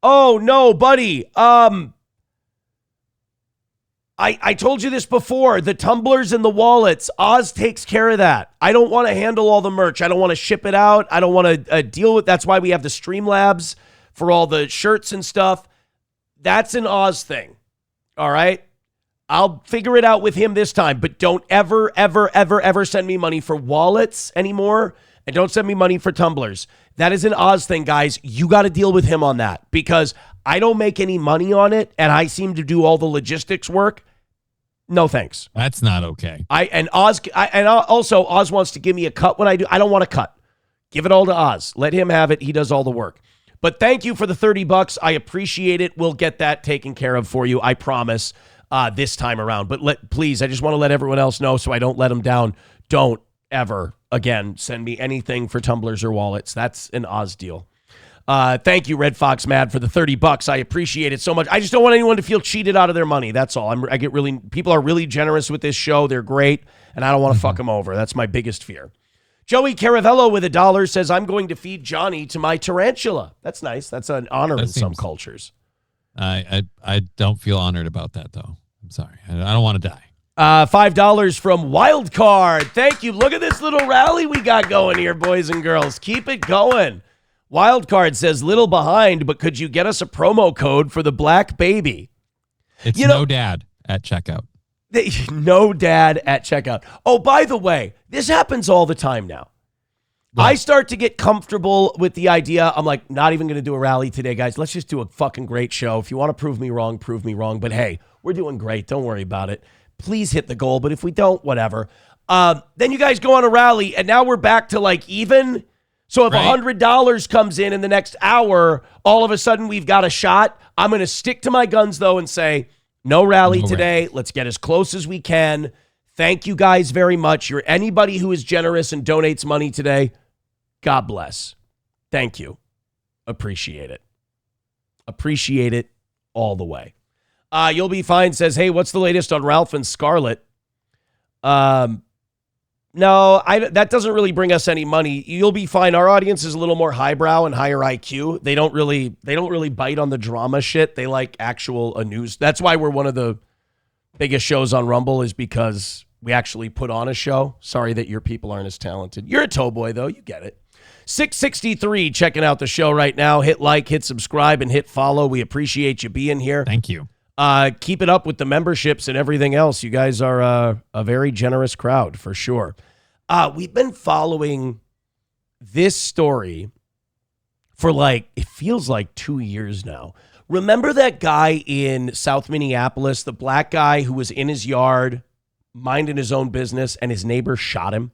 Speaker 1: Oh no, buddy. I told you this before, the tumblers and the wallets, Oz takes care of that. I don't want to handle all the merch. I don't want to ship it out. I don't want to deal with, that's why we have the Streamlabs for all the shirts and stuff. That's an Oz thing. All right. I'll figure it out with him this time, but don't ever send me money for wallets anymore, and don't send me money for tumblers. That is an Oz thing, guys. You got to deal with him on that because I don't make any money on it, and I seem to do all the logistics work. No thanks.
Speaker 6: That's not okay.
Speaker 1: Also Oz wants to give me a cut when I do. I don't want a cut. Give it all to Oz. Let him have it. He does all the work. But thank you for the $30. I appreciate it. We'll get that taken care of for you. I promise. This time around. But please, I just want to let everyone else know so I don't let them down. Don't ever, again, send me anything for tumblers or wallets. That's an Oz deal. Thank you, Red Fox Mad, for the $30. I appreciate it so much. I just don't want anyone to feel cheated out of their money. That's all. People are really generous with this show. They're great, and I don't want to fuck them over. That's my biggest fear. Joey Caravello with $1 says, I'm going to feed Johnny to my tarantula. That's nice. That's an honor in some cultures.
Speaker 6: I don't feel honored about that, though. I'm sorry. I don't want to die.
Speaker 1: $5 from Wildcard. Thank you. Look at this little rally we got going here, boys and girls. Keep it going. Wildcard says, little behind, but could you get us a promo code for the black baby?
Speaker 6: It's no dad at checkout.
Speaker 1: No dad at checkout. Oh, by the way, this happens all the time now. Right. I start to get comfortable with the idea. I'm like, not even going to do a rally today, guys. Let's just do a fucking great show. If you want to prove me wrong, prove me wrong. But hey, we're doing great. Don't worry about it. Please hit the goal. But if we don't, whatever. Then you guys go on a rally, and now we're back to like even. So if $100 comes in the next hour, all of a sudden we've got a shot. I'm going to stick to my guns, though, and say, no rally today. Let's get as close as we can. Thank you guys very much. You're anybody who is generous and donates money today. God bless. Thank you. Appreciate it. Appreciate it all the way. You'll Be Fine says, hey, what's the latest on Ralph and Scarlett? No, that doesn't really bring us any money. You'll Be Fine. Our audience is a little more highbrow and higher IQ. They don't really bite on the drama shit. They like actual news. That's why we're one of the biggest shows on Rumble, is because we actually put on a show. Sorry that your people aren't as talented. You're a toe boy, though. You get it. 663 checking out the show right now. Hit like, hit subscribe, and hit follow. We appreciate you being here.
Speaker 6: Thank you.
Speaker 1: Keep it up with the memberships and everything else. You guys are a very generous crowd for sure. We've been following this story for it feels like 2 years now. Remember that guy in South Minneapolis, the black guy who was in his yard, minding his own business, and his neighbor shot him?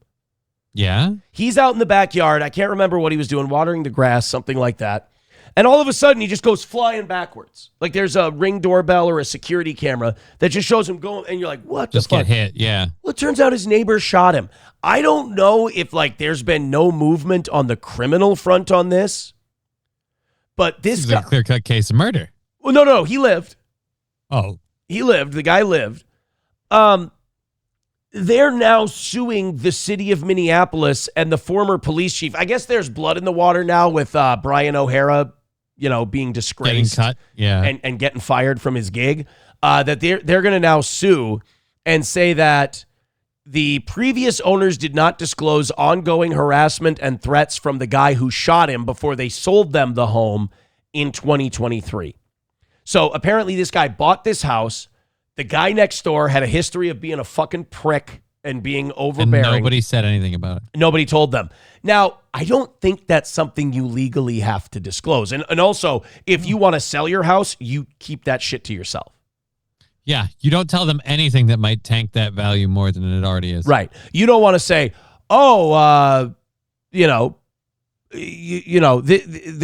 Speaker 6: Yeah.
Speaker 1: He's out in the backyard. I can't remember what he was doing, watering the grass, something like that. And all of a sudden, he just goes flying backwards. Like there's a Ring doorbell or a security camera that just shows him going, and you're like, what the fuck?
Speaker 6: Just get hit, yeah.
Speaker 1: Well, it turns out his neighbor shot him. I don't know if there's been no movement on the criminal front on this, but this
Speaker 6: is a clear-cut case of murder.
Speaker 1: Well, no, he lived.
Speaker 6: Oh.
Speaker 1: He lived. The guy lived. They're now suing the city of Minneapolis and the former police chief. I guess there's blood in the water now with Brian O'Hara, being disgraced,
Speaker 6: getting cut,
Speaker 1: and getting fired from his gig. That they're going to now sue and say that the previous owners did not disclose ongoing harassment and threats from the guy who shot him before they sold them the home in 2023. So apparently this guy bought this house. The guy next door had a history of being a fucking prick and being overbearing.
Speaker 6: And nobody said anything about it.
Speaker 1: Nobody told them. Now, I don't think that's something you legally have to disclose. And also, if you want to sell your house, you keep that shit to yourself.
Speaker 6: Yeah, you don't tell them anything that might tank that value more than it already is.
Speaker 1: Right. You don't want to say, the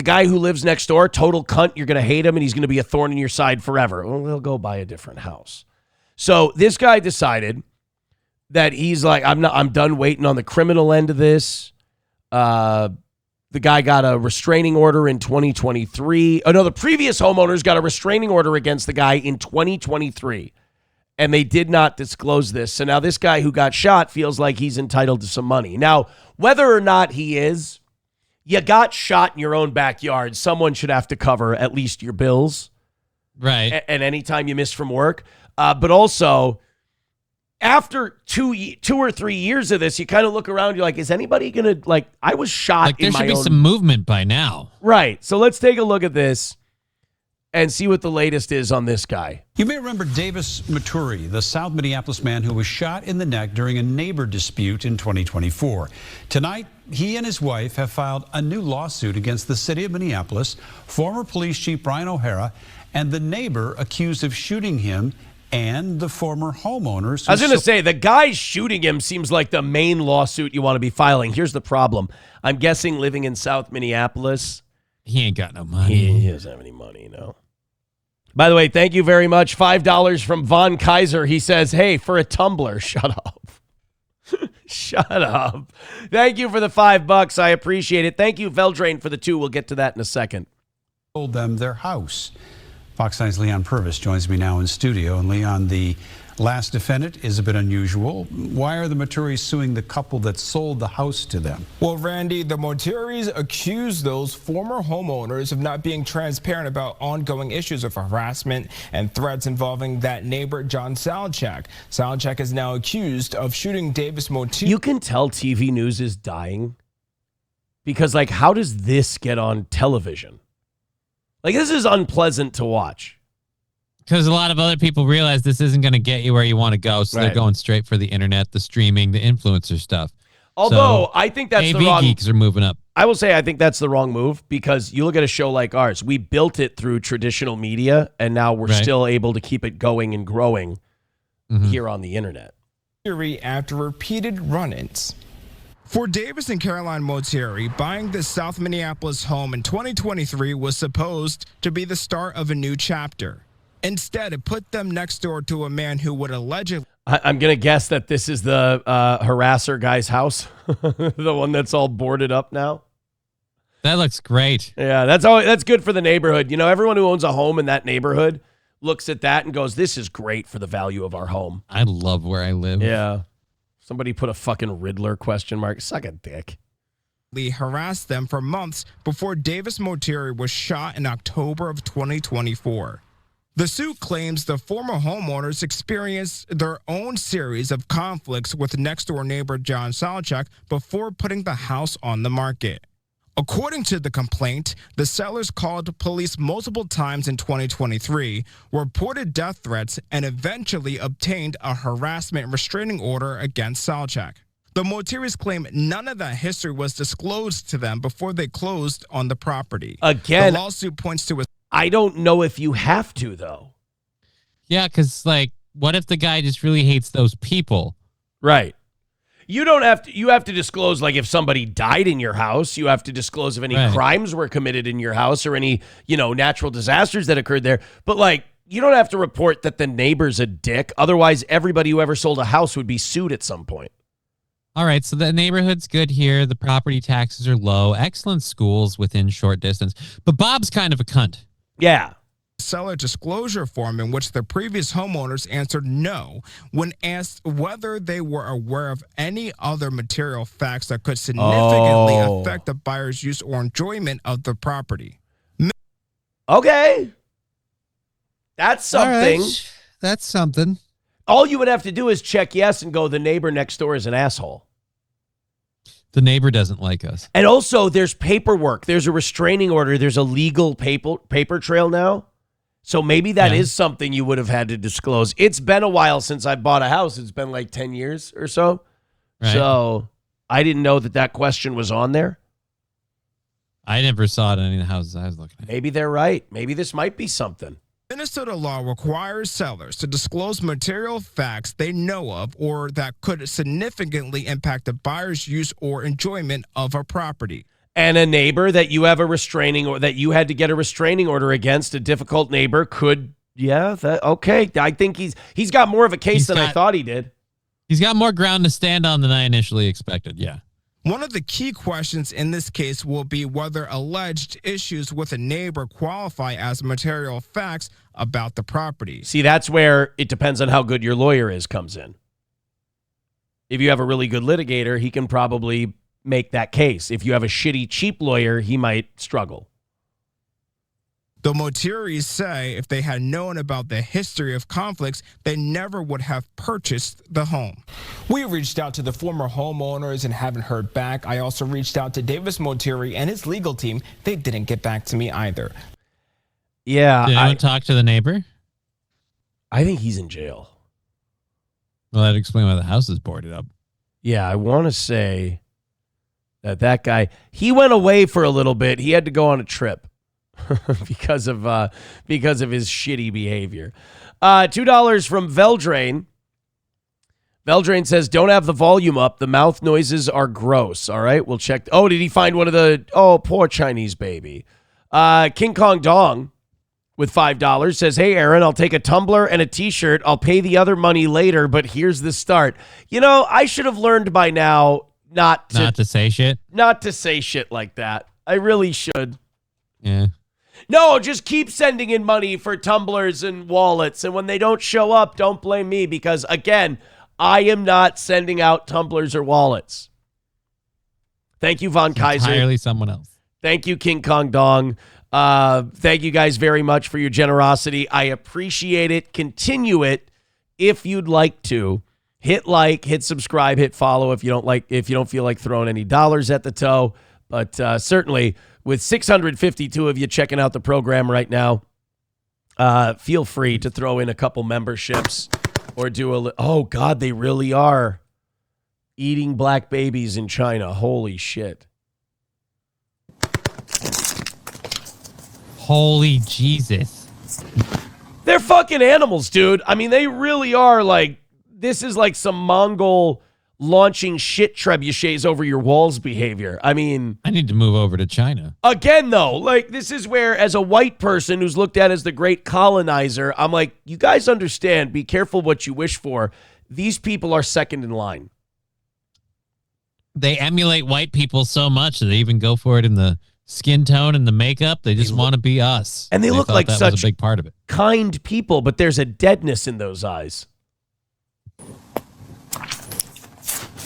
Speaker 1: guy who lives next door, total cunt, you're going to hate him and he's going to be a thorn in your side forever. Well, he'll go buy a different house. So this guy decided that he's like, I'm done waiting on the criminal end of this. The guy got a restraining order in 2023. Oh, no, the previous homeowners got a restraining order against the guy in 2023, and they did not disclose this. So now this guy who got shot feels like he's entitled to some money. Now, whether or not he is, you got shot in your own backyard. Someone should have to cover at least your bills.
Speaker 6: Right.
Speaker 1: And anytime you miss from work. But also, after 2 or 3 years of this, you kind of look around, you're like, is anybody going to, I was shot in my own...
Speaker 6: There should be some movement by now.
Speaker 1: Right. So let's take a look at this and see what the latest is on this guy.
Speaker 7: You may remember Davis Maturi, the South Minneapolis man who was shot in the neck during a neighbor dispute in 2024. Tonight, he and his wife have filed a new lawsuit against the city of Minneapolis, former police chief Brian O'Hara, and the neighbor accused of shooting him and the former homeowners.
Speaker 1: I was going to say, the guy shooting him seems like the main lawsuit you want to be filing. Here's the problem. I'm guessing living in South Minneapolis,
Speaker 6: he ain't got no money.
Speaker 1: He doesn't have any money, no. By the way, thank you very much. $5 from Von Kaiser. He says, hey, for a tumbler, shut up. Shut up. Thank you for the $5. I appreciate it. Thank you, Veldrain, for the 2. We'll get to that in a second.
Speaker 7: Sold them their house. Fox 9's Leon Purvis joins me now in studio. And Leon, the last defendant is a bit unusual. Why are the Maturis suing the couple that sold the house to them?
Speaker 22: Well, Randy, the Maturis accuse those former homeowners of not being transparent about ongoing issues of harassment and threats involving that neighbor, John Salchak. Salchak is now accused of shooting Davis Maturi.
Speaker 1: You can tell TV news is dying Because, like, how does this get on television? Like, this is unpleasant to watch.
Speaker 6: Because a lot of other people realize this isn't going to get you where you want to go, so they're going straight for the internet, the streaming, the influencer stuff.
Speaker 1: Although,
Speaker 6: So,
Speaker 1: I think that's the
Speaker 6: AV
Speaker 1: wrong...
Speaker 6: geeks are moving up.
Speaker 1: I will say I think that's the wrong move, because you look at a show like ours. We built it through traditional media, and now we're still able to keep it going and growing here on the internet.
Speaker 22: After repeated run-ins. For Davis and Caroline Motieri, buying this South Minneapolis home in 2023 was supposed to be the start of a new chapter. Instead, it put them next door to a man who would allegedly...
Speaker 1: I'm going to guess that this is the harasser guy's house, the one that's all boarded up now.
Speaker 6: That looks great.
Speaker 1: Yeah, that's good for the neighborhood. You know, everyone who owns a home in that neighborhood looks at that and goes, this is great for the value of our home.
Speaker 6: I love where I live.
Speaker 1: Yeah. Somebody put a fucking Riddler question mark. Suck a dick.
Speaker 22: Harassed them for months before Davis Motieri was shot in October of 2024. The suit claims the former homeowners experienced their own series of conflicts with next-door neighbor John Salchuk before putting the house on the market. According to the complaint, the sellers called police multiple times in 2023, reported death threats, and eventually obtained a harassment restraining order against Salchuk. The Motieris claim none of that history was disclosed to them before they closed on the property.
Speaker 1: Again,
Speaker 22: the lawsuit points to a...
Speaker 1: I don't know if you have to, though.
Speaker 6: Yeah, because, like, what if the guy just really hates those people?
Speaker 1: Right. You don't have to, you have to disclose, like, if somebody died in your house. You have to disclose if any crimes were committed in your house or any, you know, natural disasters that occurred there. But, like, you don't have to report that the neighbor's a dick. Otherwise, everybody who ever sold a house would be sued at some point.
Speaker 6: All right, so the neighborhood's good here. The property taxes are low. Excellent schools within short distance. But Bob's kind of a cunt.
Speaker 1: Yeah.
Speaker 22: Seller disclosure form in which the previous homeowners answered no when asked whether they were aware of any other material facts that could significantly affect the buyer's use or enjoyment of the property.
Speaker 1: Okay. That's something.
Speaker 6: All right. That's something.
Speaker 1: All you would have to do is check yes and go, the neighbor next door is an asshole.
Speaker 6: The neighbor doesn't like us.
Speaker 1: And also, there's paperwork. There's a restraining order. There's a legal paper trail now. So maybe that is something you would have had to disclose. It's been a while since I bought a house. It's been like 10 years or so. Right. So I didn't know that question was on there.
Speaker 6: I never saw it in any of the houses I was looking at.
Speaker 1: Maybe they're right. Maybe this might be something.
Speaker 22: Minnesota law requires sellers to disclose material facts they know of or that could significantly impact the buyer's use or enjoyment of a property.
Speaker 1: And a neighbor that you have a restraining or that you had to get a restraining order against, a difficult neighbor could, okay. I think he's got more of a case than I thought he did.
Speaker 6: He's got more ground to stand on than I initially expected, yeah.
Speaker 22: One of the key questions in this case will be whether alleged issues with a neighbor qualify as material facts about the property.
Speaker 1: See, that's where it depends on how good your lawyer is comes in. If you have a really good litigator, he can probably make that case. If you have a shitty, cheap lawyer, he might struggle.
Speaker 22: The Motieris say if they had known about the history of conflicts, they never would have purchased the home. We reached out to the former homeowners and haven't heard back. I also reached out to Davis Motieri and his legal team. They didn't get back to me either.
Speaker 1: Yeah.
Speaker 6: Did anyone talk to the neighbor?
Speaker 1: I think he's in jail.
Speaker 6: Well, that'd explain why the house is boarded up.
Speaker 1: Yeah, I want to say that guy, he went away for a little bit. He had to go on a trip. because of his shitty behavior. $2 from Veldrain. Veldrain says, don't have the volume up. The mouth noises are gross. All right, we'll check. Oh, did he find one of the... Oh, poor Chinese baby. King Kong Dong with $5 says, hey, Aaron, I'll take a tumbler and a T-shirt. I'll pay the other money later, but here's the start. You know, I should have learned by now not to
Speaker 6: say shit.
Speaker 1: Not to say shit like that. I really should.
Speaker 6: Yeah.
Speaker 1: No, just keep sending in money for tumblers and wallets. And when they don't show up, don't blame me because, again, I am not sending out tumblers or wallets. Thank you, Von Kaiser.
Speaker 6: Entirely someone else.
Speaker 1: Thank you, King Kong Dong. Thank you guys very much for your generosity. I appreciate it. Continue it if you'd like to. Hit like, hit subscribe, hit follow if you don't feel like throwing any dollars at the toe. But certainly, with 652 of you checking out the program right now, feel free to throw in a couple memberships or do oh, God, they really are eating black babies in China. Holy shit.
Speaker 6: Holy Jesus.
Speaker 1: They're fucking animals, dude. I mean, they really are like, this is like some Mongol launching shit trebuchets over your walls behavior. I mean,
Speaker 6: I need to move over to China.
Speaker 1: Again, though, like, this is where, as a white person who's looked at as the great colonizer, I'm like, you guys understand, be careful what you wish for. These people are second in line.
Speaker 6: They emulate white people so much that they even go for it in the skin tone and the makeup. They just want to be us.
Speaker 1: And they look like
Speaker 6: that
Speaker 1: such
Speaker 6: was a big part of it.
Speaker 1: Kind people, but there's a deadness in those eyes.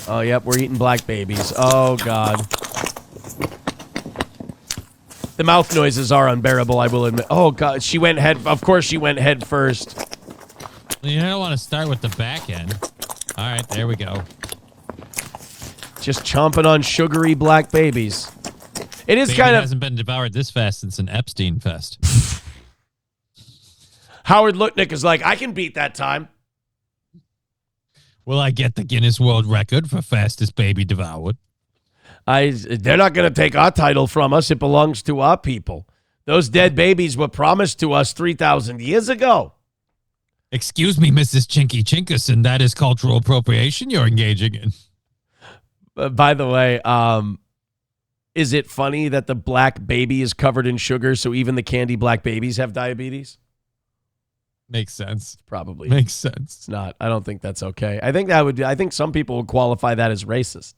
Speaker 1: Oh, yep, we're eating black babies. Oh, God. The mouth noises are unbearable, I will admit. Oh, God, she went head... Of course she went head first.
Speaker 6: You don't want to start with the back end. All right, there we go.
Speaker 1: Just chomping on sugary black babies. It is
Speaker 6: Baby
Speaker 1: kind of...
Speaker 6: hasn't been devoured this fast since an Epstein fest.
Speaker 1: Howard Lutnick is like, I can beat that time.
Speaker 6: Will I get the Guinness World Record for fastest baby devoured?
Speaker 1: They're not going to take our title from us. It belongs to our people. Those dead babies were promised to us 3,000 years ago.
Speaker 6: Excuse me, Mrs. Chinky Chinkerson. That is cultural appropriation you're engaging in.
Speaker 1: By the way, is it funny that the black baby is covered in sugar, so even the candy black babies have diabetes?
Speaker 6: Makes sense.
Speaker 1: Probably.
Speaker 6: Makes sense.
Speaker 1: It's not. I don't think that's okay. I think some people would qualify that as racist.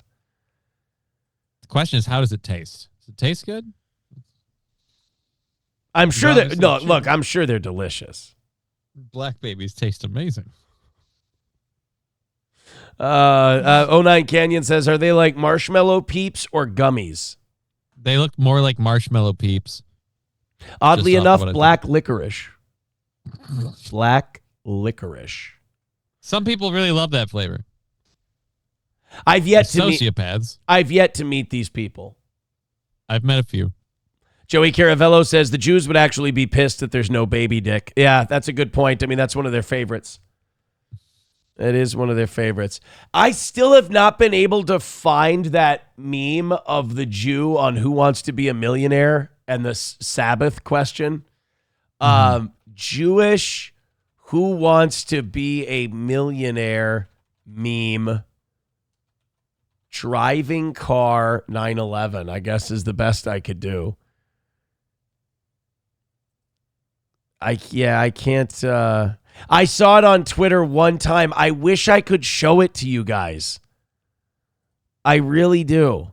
Speaker 6: The question is, how does it taste? Does it taste good?
Speaker 1: I'm sure that... No, look, I'm sure they're delicious.
Speaker 6: Black babies taste amazing.
Speaker 1: 09 Canyon says, are they like marshmallow peeps or gummies?
Speaker 6: They look more like marshmallow peeps.
Speaker 1: Oddly enough, black licorice. Black licorice.
Speaker 6: Some people really love that flavor.
Speaker 1: I've yet to
Speaker 6: sociopaths.
Speaker 1: I've yet to meet these people.
Speaker 6: I've met a few.
Speaker 1: Joey Caravello says the Jews would actually be pissed that there's no baby dick. Yeah, that's a good point. I mean, that's one of their favorites. It is one of their favorites. I still have not been able to find that meme of the Jew on Who Wants to Be a Millionaire and the Sabbath question. Jewish Who Wants to Be a Millionaire meme. Driving car 911, I guess, is the best I could do. I can't... I saw it on Twitter one time. I wish I could show it to you guys. I really do.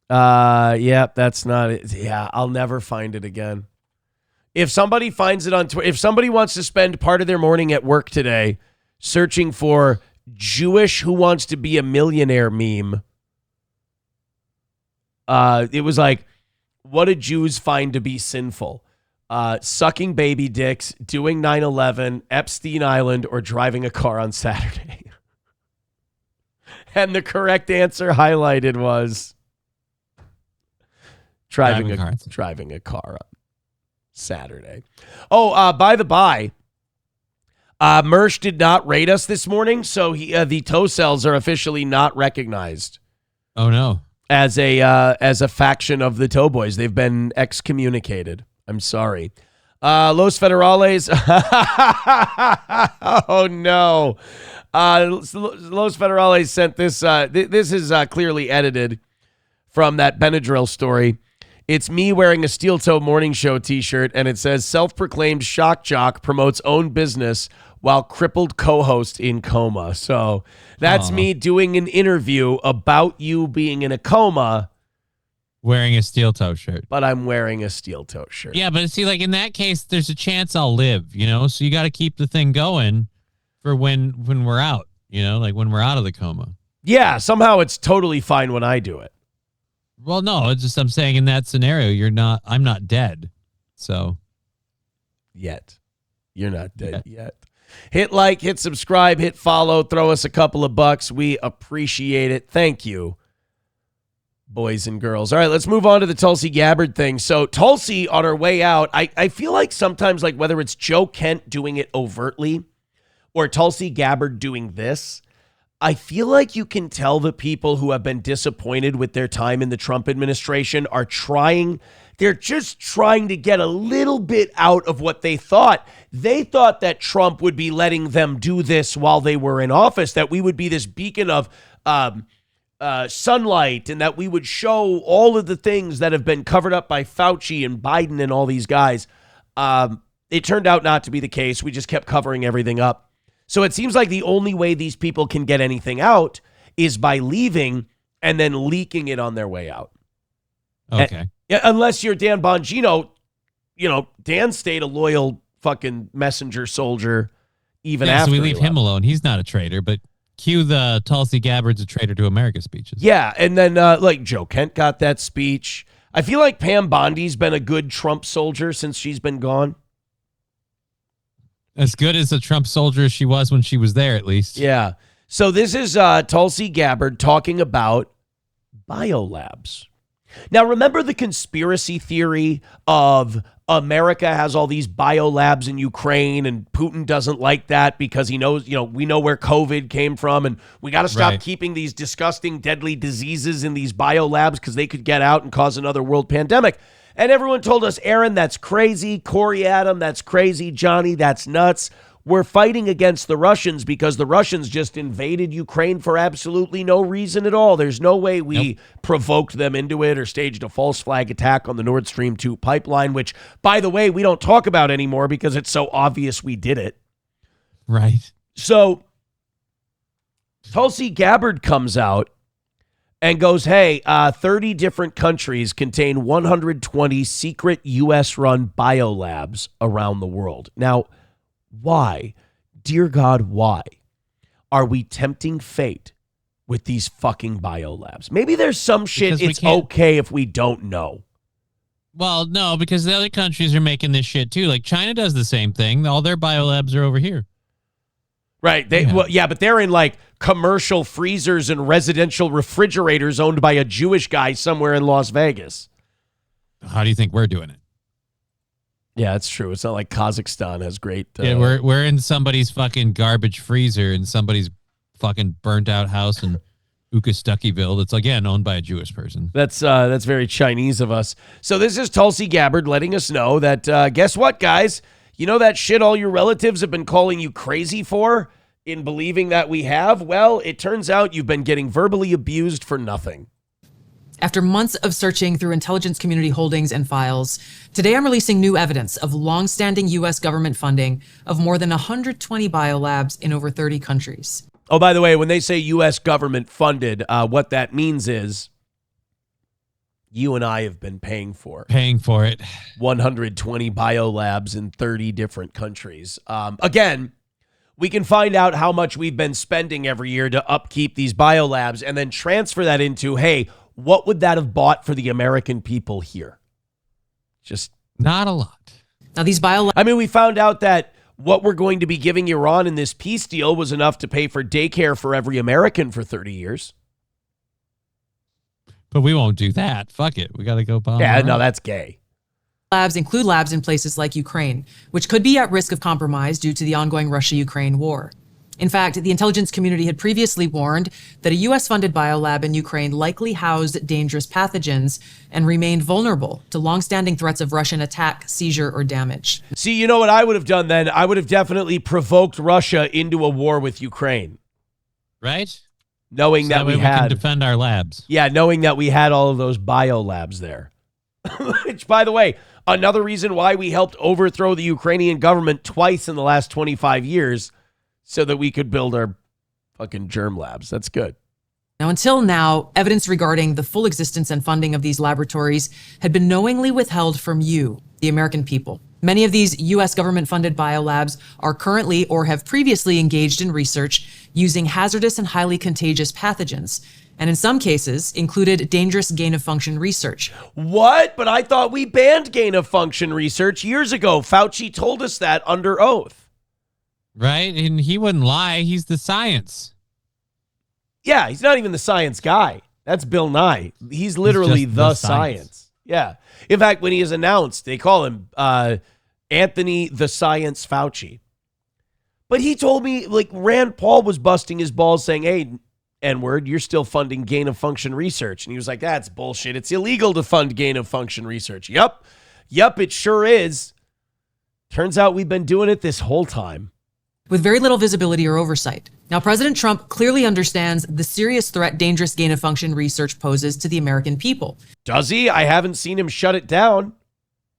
Speaker 1: Yeah, that's not it. Yeah, I'll never find it again. If somebody finds it on Twitter, if somebody wants to spend part of their morning at work today searching for Jewish Who Wants to Be a Millionaire meme, it was like, what do Jews find to be sinful? Sucking baby dicks, doing 9/11, Epstein Island, or driving a car on Saturday. And the correct answer highlighted was driving a car on Saturday. Oh, by the by, Mersh did not rate us this morning, so the toe cells are officially not recognized.
Speaker 6: Oh no!
Speaker 1: As a faction of the Toe Boys, they've been excommunicated. I'm sorry. Los Federales. Oh, no. Los Federales sent this. This is clearly edited from that Benadryl story. It's me wearing a Steel Toe Morning Show t-shirt, and it says, self-proclaimed shock jock promotes own business while crippled co-host in coma. So that's me doing an interview about you being in a coma.
Speaker 6: Wearing a steel toe shirt.
Speaker 1: But I'm wearing a steel toe shirt.
Speaker 6: Yeah, but see, like in that case, there's a chance I'll live, you know? So you got to keep the thing going for when we're out, you know? Like when we're out of the coma.
Speaker 1: Yeah, somehow it's totally fine when I do it.
Speaker 6: Well, no, it's just I'm saying in that scenario, I'm not dead. So.
Speaker 1: Yet. You're not dead yet. Hit like, hit subscribe, hit follow, throw us a couple of bucks. We appreciate it. Thank you. Boys and girls. All right, let's move on to the Tulsi Gabbard thing. So Tulsi, on her way out, I feel like sometimes, like whether it's Joe Kent doing it overtly or Tulsi Gabbard doing this, I feel like you can tell the people who have been disappointed with their time in the Trump administration are they're just trying to get a little bit out of what they thought. They thought that Trump would be letting them do this while they were in office, that we would be this beacon of sunlight, and that we would show all of the things that have been covered up by Fauci and Biden and all these guys. It turned out not to be the case. We just kept covering everything up. So it seems like the only way these people can get anything out is by leaving and then leaking it on their way out.
Speaker 6: Okay.
Speaker 1: Unless you're Dan Bongino, Dan stayed a loyal fucking messenger soldier even after.
Speaker 6: So we leave him alone. He's not a traitor, but cue the Tulsi Gabbard's a traitor to America speeches.
Speaker 1: Yeah, and then like Joe Kent got that speech. I feel like Pam Bondi's been a good Trump soldier since she's been gone.
Speaker 6: As good as a Trump soldier as she was when she was there, at least.
Speaker 1: Yeah. So this is Tulsi Gabbard talking about biolabs. Now, remember the conspiracy theory of America has all these biolabs in Ukraine and Putin doesn't like that because he knows, we know where COVID came from and we got to stop keeping these disgusting, deadly diseases in these biolabs because they could get out and cause another world pandemic. And everyone told us, Aaron, that's crazy. Corey Adam, that's crazy. Johnny, that's nuts. We're fighting against the Russians because the Russians just invaded Ukraine for absolutely no reason at all. There's no way we provoked them into it or staged a false flag attack on the Nord Stream 2 pipeline, which, by the way, we don't talk about anymore because it's so obvious we did it.
Speaker 6: Right.
Speaker 1: So Tulsi Gabbard comes out and goes, hey, 30 different countries contain 120 secret U.S.-run biolabs around the world. Now, why, dear God, why are we tempting fate with these fucking biolabs? Maybe there's some shit it's okay if we don't know.
Speaker 6: Well, no, because the other countries are making this shit too. Like China does the same thing. All their biolabs are over here.
Speaker 1: Right. But they're in like commercial freezers and residential refrigerators owned by a Jewish guy somewhere in Las Vegas.
Speaker 6: How do you think we're doing it?
Speaker 1: Yeah, that's true. It's not like Kazakhstan has great.
Speaker 6: Yeah, we're in somebody's fucking garbage freezer in somebody's fucking burnt out house in Ukastuckiville. That's again owned by a Jewish person.
Speaker 1: That's very Chinese of us. So this is Tulsi Gabbard letting us know that guess what, guys? You know that shit all your relatives have been calling you crazy for in believing that we have? Well, it turns out you've been getting verbally abused for nothing.
Speaker 8: After months of searching through intelligence community holdings and files, today I'm releasing new evidence of longstanding U.S. government funding of more than 120 biolabs in over 30 countries.
Speaker 1: Oh, by the way, when they say U.S. government funded, what that means is you and I have been paying for
Speaker 6: it.
Speaker 1: 120 biolabs in 30 different countries. Again, we can find out how much we've been spending every year to upkeep these biolabs and then transfer that into, hey, what would that have bought for the American people here? Just
Speaker 6: not a lot.
Speaker 8: Now these biolabs.
Speaker 1: I mean, we found out that what we're going to be giving Iran in this peace deal was enough to pay for daycare for every American for 30 years.
Speaker 6: But we won't do that. Fuck it. We got to go bomb.
Speaker 1: Yeah, no, that's gay.
Speaker 8: Labs include labs in places like Ukraine, which could be at risk of compromise due to the ongoing Russia-Ukraine war. In fact, the intelligence community had previously warned that a U.S.-funded biolab in Ukraine likely housed dangerous pathogens and remained vulnerable to longstanding threats of Russian attack, seizure, or damage.
Speaker 1: See, you know what I would have done then? I would have definitely provoked Russia into a war with Ukraine.
Speaker 6: Right?
Speaker 1: Knowing that we had...
Speaker 6: can defend our labs.
Speaker 1: Yeah, knowing that we had all of those biolabs there. Which, by the way, another reason why we helped overthrow the Ukrainian government twice in the last 25 years... so that we could build our fucking germ labs. That's good.
Speaker 8: Now, until now, evidence regarding the full existence and funding of these laboratories had been knowingly withheld from you, the American people. Many of these U.S. government-funded biolabs are currently or have previously engaged in research using hazardous and highly contagious pathogens, and in some cases included dangerous gain-of-function research.
Speaker 1: What? But I thought we banned gain-of-function research years ago. Fauci told us that under oath.
Speaker 6: Right? And he wouldn't lie. He's the science.
Speaker 1: Yeah, he's not even the science guy. That's Bill Nye. He's literally
Speaker 6: just
Speaker 1: the
Speaker 6: the
Speaker 1: science.
Speaker 6: science.
Speaker 1: Yeah. In fact, when he is announced, they call him Anthony the Science Fauci. But he told me, like, Rand Paul was busting his balls saying, hey, N-word, you're still funding gain-of-function research. And he was like, that's bullshit. It's illegal to fund gain-of-function research. Yup, it sure is. Turns out we've been doing it this whole time.
Speaker 8: With very little visibility or oversight. Now, President Trump clearly understands the serious threat dangerous gain-of-function research poses to the American people.
Speaker 1: Does he? I haven't seen him shut it down.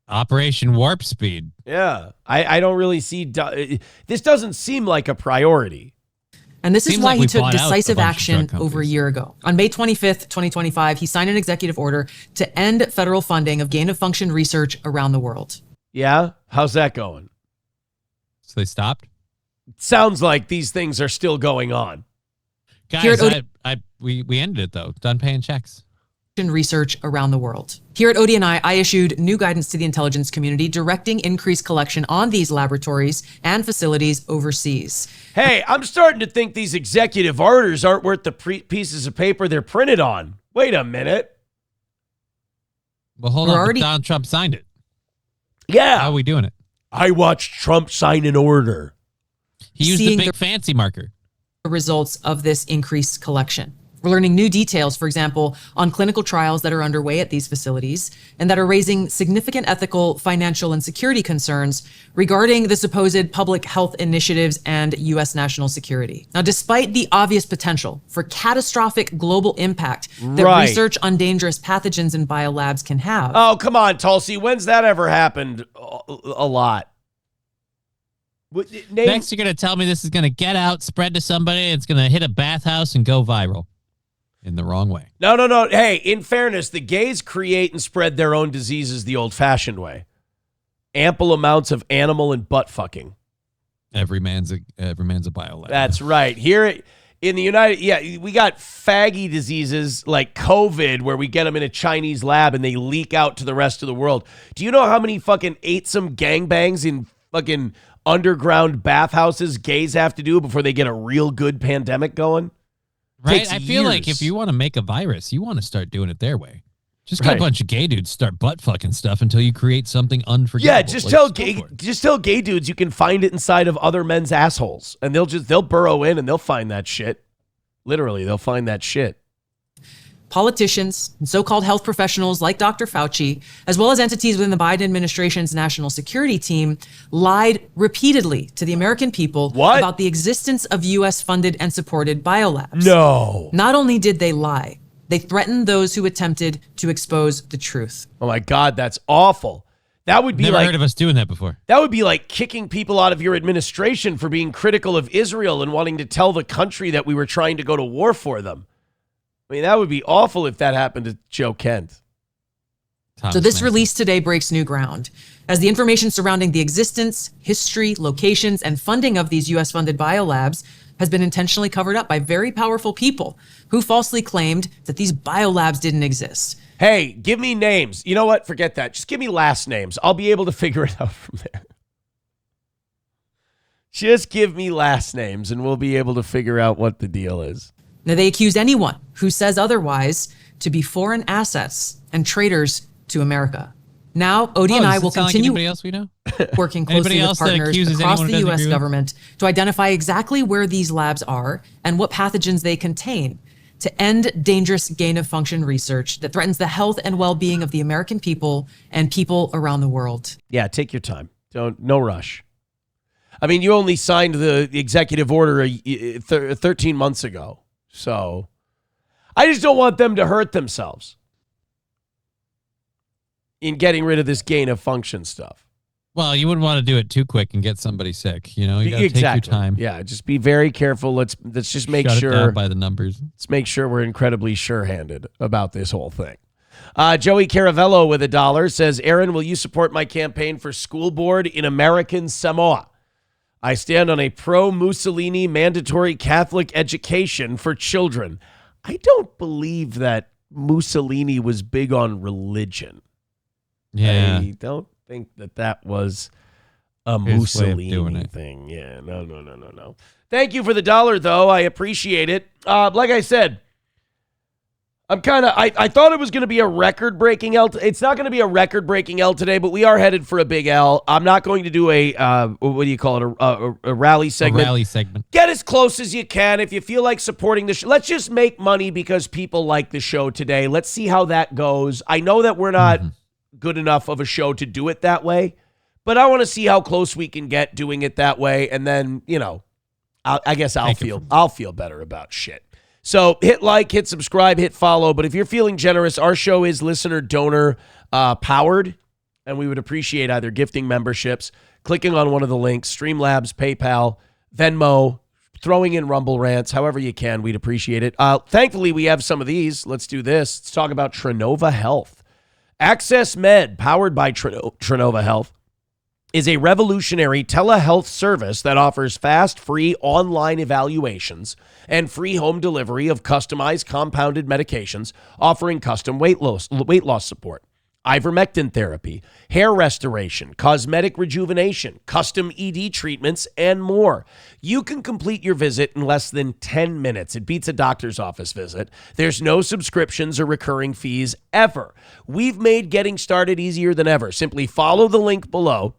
Speaker 6: Operation Warp Speed.
Speaker 1: Yeah, I don't really see... this doesn't seem like a priority.
Speaker 8: And this is
Speaker 6: Seems
Speaker 8: why
Speaker 6: like
Speaker 8: he
Speaker 6: we
Speaker 8: took
Speaker 6: bought out a
Speaker 8: decisive
Speaker 6: bunch of
Speaker 8: action
Speaker 6: drug
Speaker 8: over a
Speaker 6: companies.
Speaker 8: year ago. On May 25th, 2025, he signed an executive order to end federal funding of gain-of-function research around the world.
Speaker 1: Yeah? How's that going?
Speaker 6: So they stopped?
Speaker 1: Sounds like these things are still going on.
Speaker 6: Guys, we ended it, though. Done paying checks.
Speaker 8: Research around the world. Here at ODNI, I issued new guidance to the intelligence community directing increased collection on these laboratories and facilities overseas.
Speaker 1: Hey, I'm starting to think these executive orders aren't worth the pieces of paper they're printed on. Wait a minute.
Speaker 6: Well, hold on. Donald Trump signed it.
Speaker 1: Yeah.
Speaker 6: How are we doing it?
Speaker 1: I watched Trump sign an order.
Speaker 6: He used the
Speaker 8: Seeing
Speaker 6: big fancy marker.
Speaker 8: The results of this increased collection. We're learning new details, for example, on clinical trials that are underway at these facilities and that are raising significant ethical, financial, and security concerns regarding the supposed public health initiatives and U.S. national security. Now, despite the obvious potential for catastrophic global impact that
Speaker 1: Right.
Speaker 8: research on dangerous pathogens in biolabs can have.
Speaker 1: Oh, come on, Tulsi. When's that ever happened? A lot.
Speaker 6: Next, you're going to tell me this is going to get out, spread to somebody, it's going to hit a bathhouse and go viral. In the wrong way.
Speaker 1: No. Hey, in fairness, the gays create and spread their own diseases the old-fashioned way. Ample amounts of animal and butt fucking.
Speaker 6: Every man's a biolab.
Speaker 1: That's right. Here in the we got faggy diseases like COVID where we get them in a Chinese lab and they leak out to the rest of the world. Do you know how many fucking ate-some gangbangs in fucking underground bathhouses gays have to do before they get a real good pandemic going?
Speaker 6: Right?
Speaker 1: Takes
Speaker 6: I feel like
Speaker 1: years.
Speaker 6: if you want to make a virus, you want to start doing it their way. Just get
Speaker 1: Right.
Speaker 6: a bunch of gay dudes start butt fucking stuff until you create something unforgettable.
Speaker 1: Yeah, just tell gay dudes you can find it inside of other men's assholes, and they'll burrow in and they'll find that shit. Literally, they'll find that shit.
Speaker 8: Politicians and so-called health professionals like Dr. Fauci, as well as entities within the Biden administration's national security team, lied repeatedly to the American people about the existence of U.S.-funded and supported biolabs.
Speaker 1: No.
Speaker 8: Not only did they lie, they threatened those who attempted to expose the truth.
Speaker 1: Oh my God, that's awful. That would be
Speaker 6: Never
Speaker 1: like
Speaker 6: heard of us doing that before.
Speaker 1: That would be like kicking people out of your administration for being critical of Israel and wanting to tell the country that we were trying to go to war for them. I mean, that would be awful if that happened to Joe Kent.
Speaker 8: So this release today breaks new ground, as the information surrounding the existence, history, locations, and funding of these U.S.-funded biolabs has been intentionally covered up by very powerful people who falsely claimed that these biolabs didn't exist.
Speaker 1: Hey, give me names. You know what? Forget that. Just give me last names. I'll be able to figure it out from there. Just give me last names and we'll be able to figure out what the deal is.
Speaker 8: Now, they accuse anyone who says otherwise to be foreign assets and traitors to America. Now, ODNI will continue
Speaker 6: anybody else we know?
Speaker 8: working
Speaker 6: Anybody
Speaker 8: closely with
Speaker 6: else that
Speaker 8: partners
Speaker 6: accuses
Speaker 8: across
Speaker 6: anyone
Speaker 8: the
Speaker 6: who doesn't
Speaker 8: U.S.
Speaker 6: agree with?
Speaker 8: government to identify exactly where these labs are and what pathogens they contain to end dangerous gain-of-function research that threatens the health and well-being of the American people and people around the world.
Speaker 1: Yeah, take your time. No rush. I mean, you only signed the executive order 13 months ago. So I just don't want them to hurt themselves in getting rid of this gain of function stuff.
Speaker 6: Well, you wouldn't want to do it too quick and get somebody sick. You know, you got to take your time.
Speaker 1: Yeah, just be very careful. Let's just make
Speaker 6: Shut it
Speaker 1: sure
Speaker 6: down by the numbers.
Speaker 1: Let's make sure we're incredibly sure-handed about this whole thing. Joey Caravello with $1 says, Aaron, will you support my campaign for school board in American Samoa? I stand on a pro-Mussolini mandatory Catholic education for children. I don't believe that Mussolini was big on religion.
Speaker 6: Yeah.
Speaker 1: I don't think that was a
Speaker 6: His way of doing
Speaker 1: Mussolini
Speaker 6: it.
Speaker 1: thing. Yeah, no. Thank you for the $1, though. I appreciate it. Like I said, I thought it was going to be a record-breaking L. It's not going to be a record-breaking L today, but we are headed for a big L. I'm not going to do a, what do you call it, a rally segment.
Speaker 6: A rally segment.
Speaker 1: Get as close as you can. If you feel like supporting the show, let's just make money because people like the show today. Let's see how that goes. I know that we're not good enough of a show to do it that way, but I want to see how close we can get doing it that way, and then, you know, I guess I'll feel better about shit. So hit like, hit subscribe, hit follow. But if you're feeling generous, our show is listener donor powered, and we would appreciate either gifting memberships, clicking on one of the links, Streamlabs, PayPal, Venmo, throwing in Rumble rants, however you can. We'd appreciate it. Thankfully, we have some of these. Let's do this. Let's talk about Trinova Health. Access Med, powered by Trinova Health, is a revolutionary telehealth service that offers fast, free online evaluations and free home delivery of customized compounded medications, offering custom weight loss support, ivermectin therapy, hair restoration, cosmetic rejuvenation, custom ED treatments, and more. You can complete your visit in less than 10 minutes. It beats a doctor's office visit. There's no subscriptions or recurring fees ever. We've made getting started easier than ever. Simply follow the link below,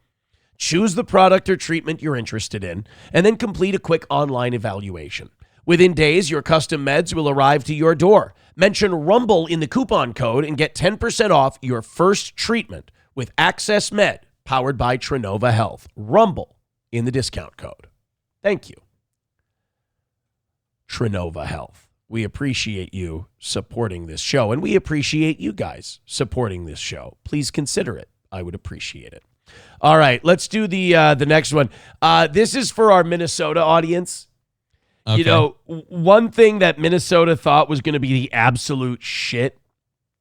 Speaker 1: choose the product or treatment you're interested in, and then complete a quick online evaluation. Within days, your custom meds will arrive to your door. Mention Rumble in the coupon code and get 10% off your first treatment with Access Med, powered by Trinova Health. Rumble in the discount code. Thank you. Trinova Health. We appreciate you supporting this show, and we appreciate you guys supporting this show. Please consider it. I would appreciate it. All right, let's do the next one. This is for our Minnesota audience. Okay. You know, one thing that Minnesota thought was going to be the absolute shit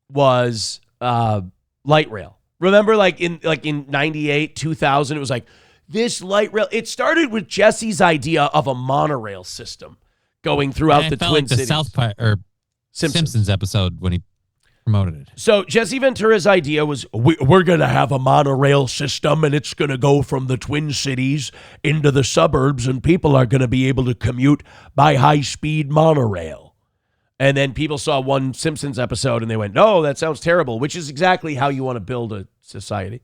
Speaker 1: was light rail. Remember, like in 98, 2000, it was like this light rail. It started with Jesse's idea of a monorail system going throughout the Twin Cities.
Speaker 6: South Park or Simpsons episode when he promoted it.
Speaker 1: So Jesse Ventura's idea was we're going to have a monorail system, and it's going to go from the Twin Cities into the suburbs, and people are going to be able to commute by high-speed monorail. And then people saw one Simpsons episode, and they went, no, that sounds terrible, which is exactly how you want to build a society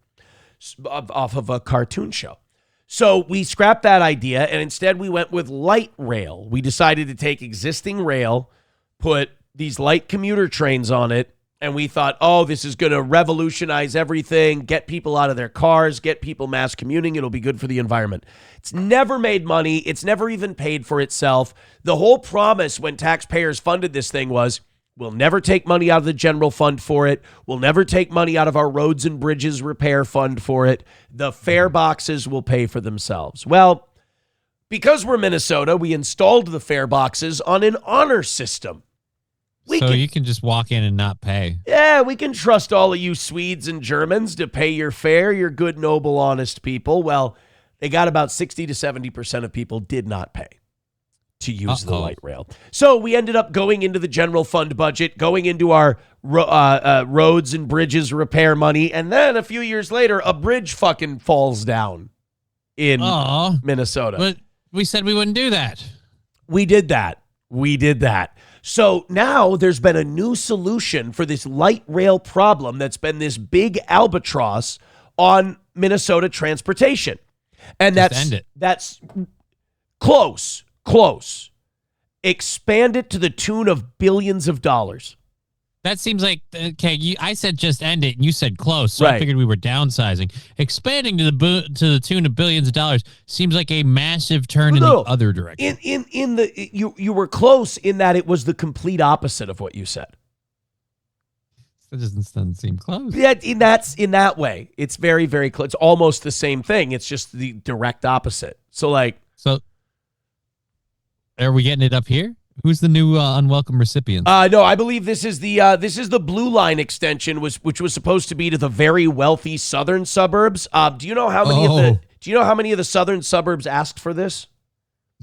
Speaker 1: off of a cartoon show. So we scrapped that idea, and instead we went with light rail. We decided to take existing rail, put these light commuter trains on it, and we thought, oh, this is going to revolutionize everything, get people out of their cars, get people mass commuting. It'll be good for the environment. It's never made money. It's never even paid for itself. The whole promise when taxpayers funded this thing was, we'll never take money out of the general fund for it. We'll never take money out of our roads and bridges repair fund for it. The fare boxes will pay for themselves. Well, because we're Minnesota, we installed the fare boxes on an honor system.
Speaker 6: You can just walk in and not pay.
Speaker 1: Yeah, we can trust all of you Swedes and Germans to pay your fare. You're good, noble, honest people. Well, they got about 60 to 70% of people did not pay to use the light rail. So we ended up going into the general fund budget, going into our roads and bridges repair money, and then a few years later, a bridge fucking falls down in Minnesota.
Speaker 6: But we said we wouldn't do that.
Speaker 1: We did that. So now there's been a new solution for this light rail problem that's been this big albatross on Minnesota transportation. And that's close. Expand it to the tune of billions of dollars.
Speaker 6: That seems like, okay, I said just end it, and you said close, so I figured we were downsizing. Expanding to the tune of billions of dollars seems like a massive turn in the other direction.
Speaker 1: You were close in that it was the complete opposite of what you said.
Speaker 6: That doesn't seem close.
Speaker 1: Yeah, in that way. It's very, very close. It's almost the same thing. It's just the direct opposite. So
Speaker 6: are we getting it up here? Who's the new unwelcome recipient?
Speaker 1: No, I believe this is the Blue Line extension, which was supposed to be to the very wealthy southern suburbs. Do you know how many of the southern suburbs asked for this?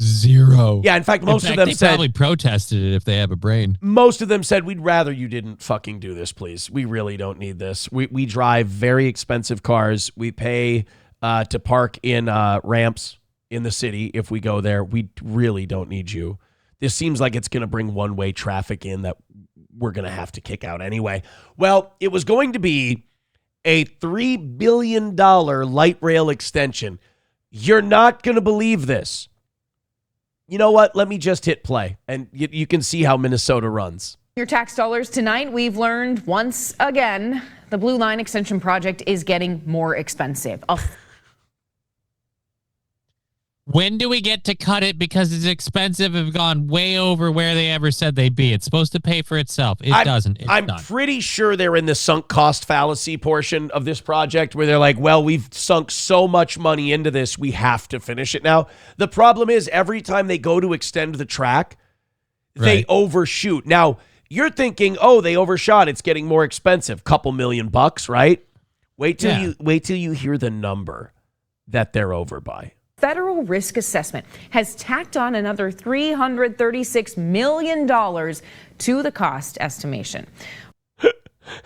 Speaker 6: 0.
Speaker 1: Yeah, in fact, most of them
Speaker 6: they
Speaker 1: said
Speaker 6: probably protested it if they have a brain.
Speaker 1: Most of them said, we'd rather you didn't fucking do this, please. We really don't need this. We drive very expensive cars. We pay to park in ramps in the city if we go there. We really don't need you. This seems like it's going to bring one-way traffic in that we're going to have to kick out anyway. Well, it was going to be a $3 billion light rail extension. You're not going to believe this. You know what? Let me just hit play, and you can see how Minnesota runs.
Speaker 9: Your tax dollars tonight, we've learned once again, the Blue Line extension project is getting more expensive.
Speaker 6: When do we get to cut it because it's expensive and gone way over where they ever said they'd be? It's supposed to pay for itself. It doesn't.
Speaker 1: I'm pretty sure they're in the sunk cost fallacy portion of this project where they're like, well, we've sunk so much money into this, we have to finish it now. The problem is every time they go to extend the track, they overshoot. Now, you're thinking, oh, they overshot. It's getting more expensive. Couple $1 million, right? Wait till you hear the number that they're over by.
Speaker 9: Federal risk assessment has tacked on another $336 million to the cost estimation.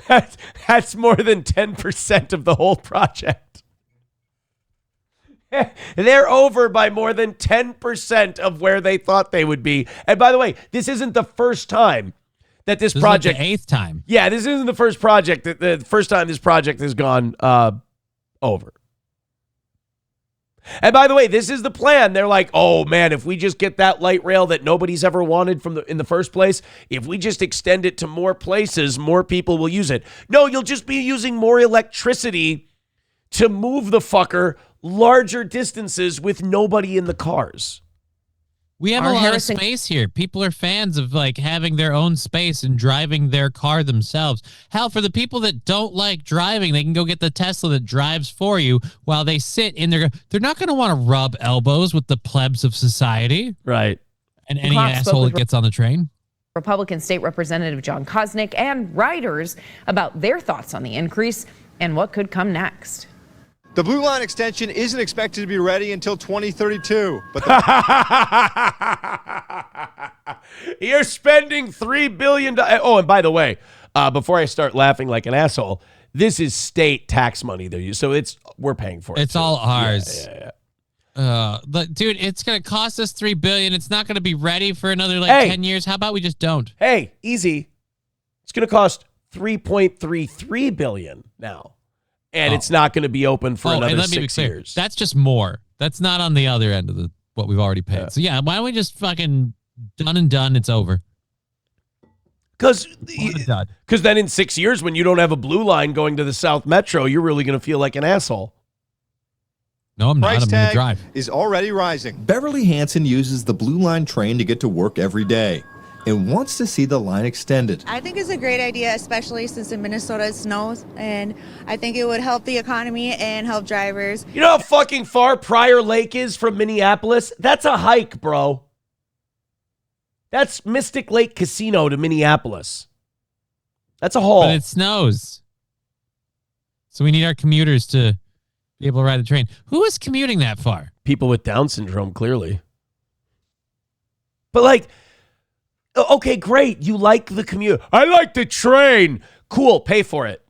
Speaker 1: That's more than 10% of the whole project. They're over by more than 10% of where they thought they would be. And by the way, this isn't the first time that this project...
Speaker 6: is like the 8th time.
Speaker 1: Yeah, this isn't the first project. The first time this project has gone over. And by the way, this is the plan. They're like, oh man, if we just get that light rail that nobody's ever wanted in the first place, if we just extend it to more places, more people will use it. No, you'll just be using more electricity to move the fucker larger distances with nobody in the cars.
Speaker 6: We have a lot of space here. People are fans of like having their own space and driving their car themselves. Hell, for the people that don't like driving, they can go get the Tesla that drives for you while they sit in their... They're not going to want to rub elbows with the plebs of society.
Speaker 1: Right.
Speaker 6: And any asshole that gets on the train.
Speaker 9: Republican State Representative John Koznick and riders about their thoughts on the increase and what could come next.
Speaker 10: The Blue Line extension isn't expected to be ready until 2032. But
Speaker 1: you're spending $3 billion. Oh, and by the way, before I start laughing like an asshole, this is state tax money they're using, so we're paying for it.
Speaker 6: It's all ours. But dude, it's gonna cost us $3 billion. It's not gonna be ready for another 10 years. How about we just don't?
Speaker 1: Hey, easy. It's gonna cost $3.33 billion now. And it's not going to be open for another 6 years.
Speaker 6: That's just more. That's not on the other end of what we've already paid. So yeah, why don't we just fucking done and done? It's over.
Speaker 1: Because then in 6 years, when you don't have a blue line going to the South Metro, you're really going to feel like an asshole.
Speaker 6: No, I'm not. I'm going to drive.
Speaker 10: Is already rising.
Speaker 23: Beverly Hanson uses the Blue Line train to get to work every day and wants to see the line extended.
Speaker 24: I think it's a great idea, especially since in Minnesota it snows, and I think it would help the economy and help drivers.
Speaker 1: You know how fucking far Prior Lake is from Minneapolis? That's a hike, bro. That's Mystic Lake Casino to Minneapolis. That's a haul.
Speaker 6: But it snows. So we need our commuters to be able to ride the train. Who is commuting that far?
Speaker 1: People with Down syndrome, clearly. But like... Okay, great. You like the commute. I like the train. Cool. Pay for it.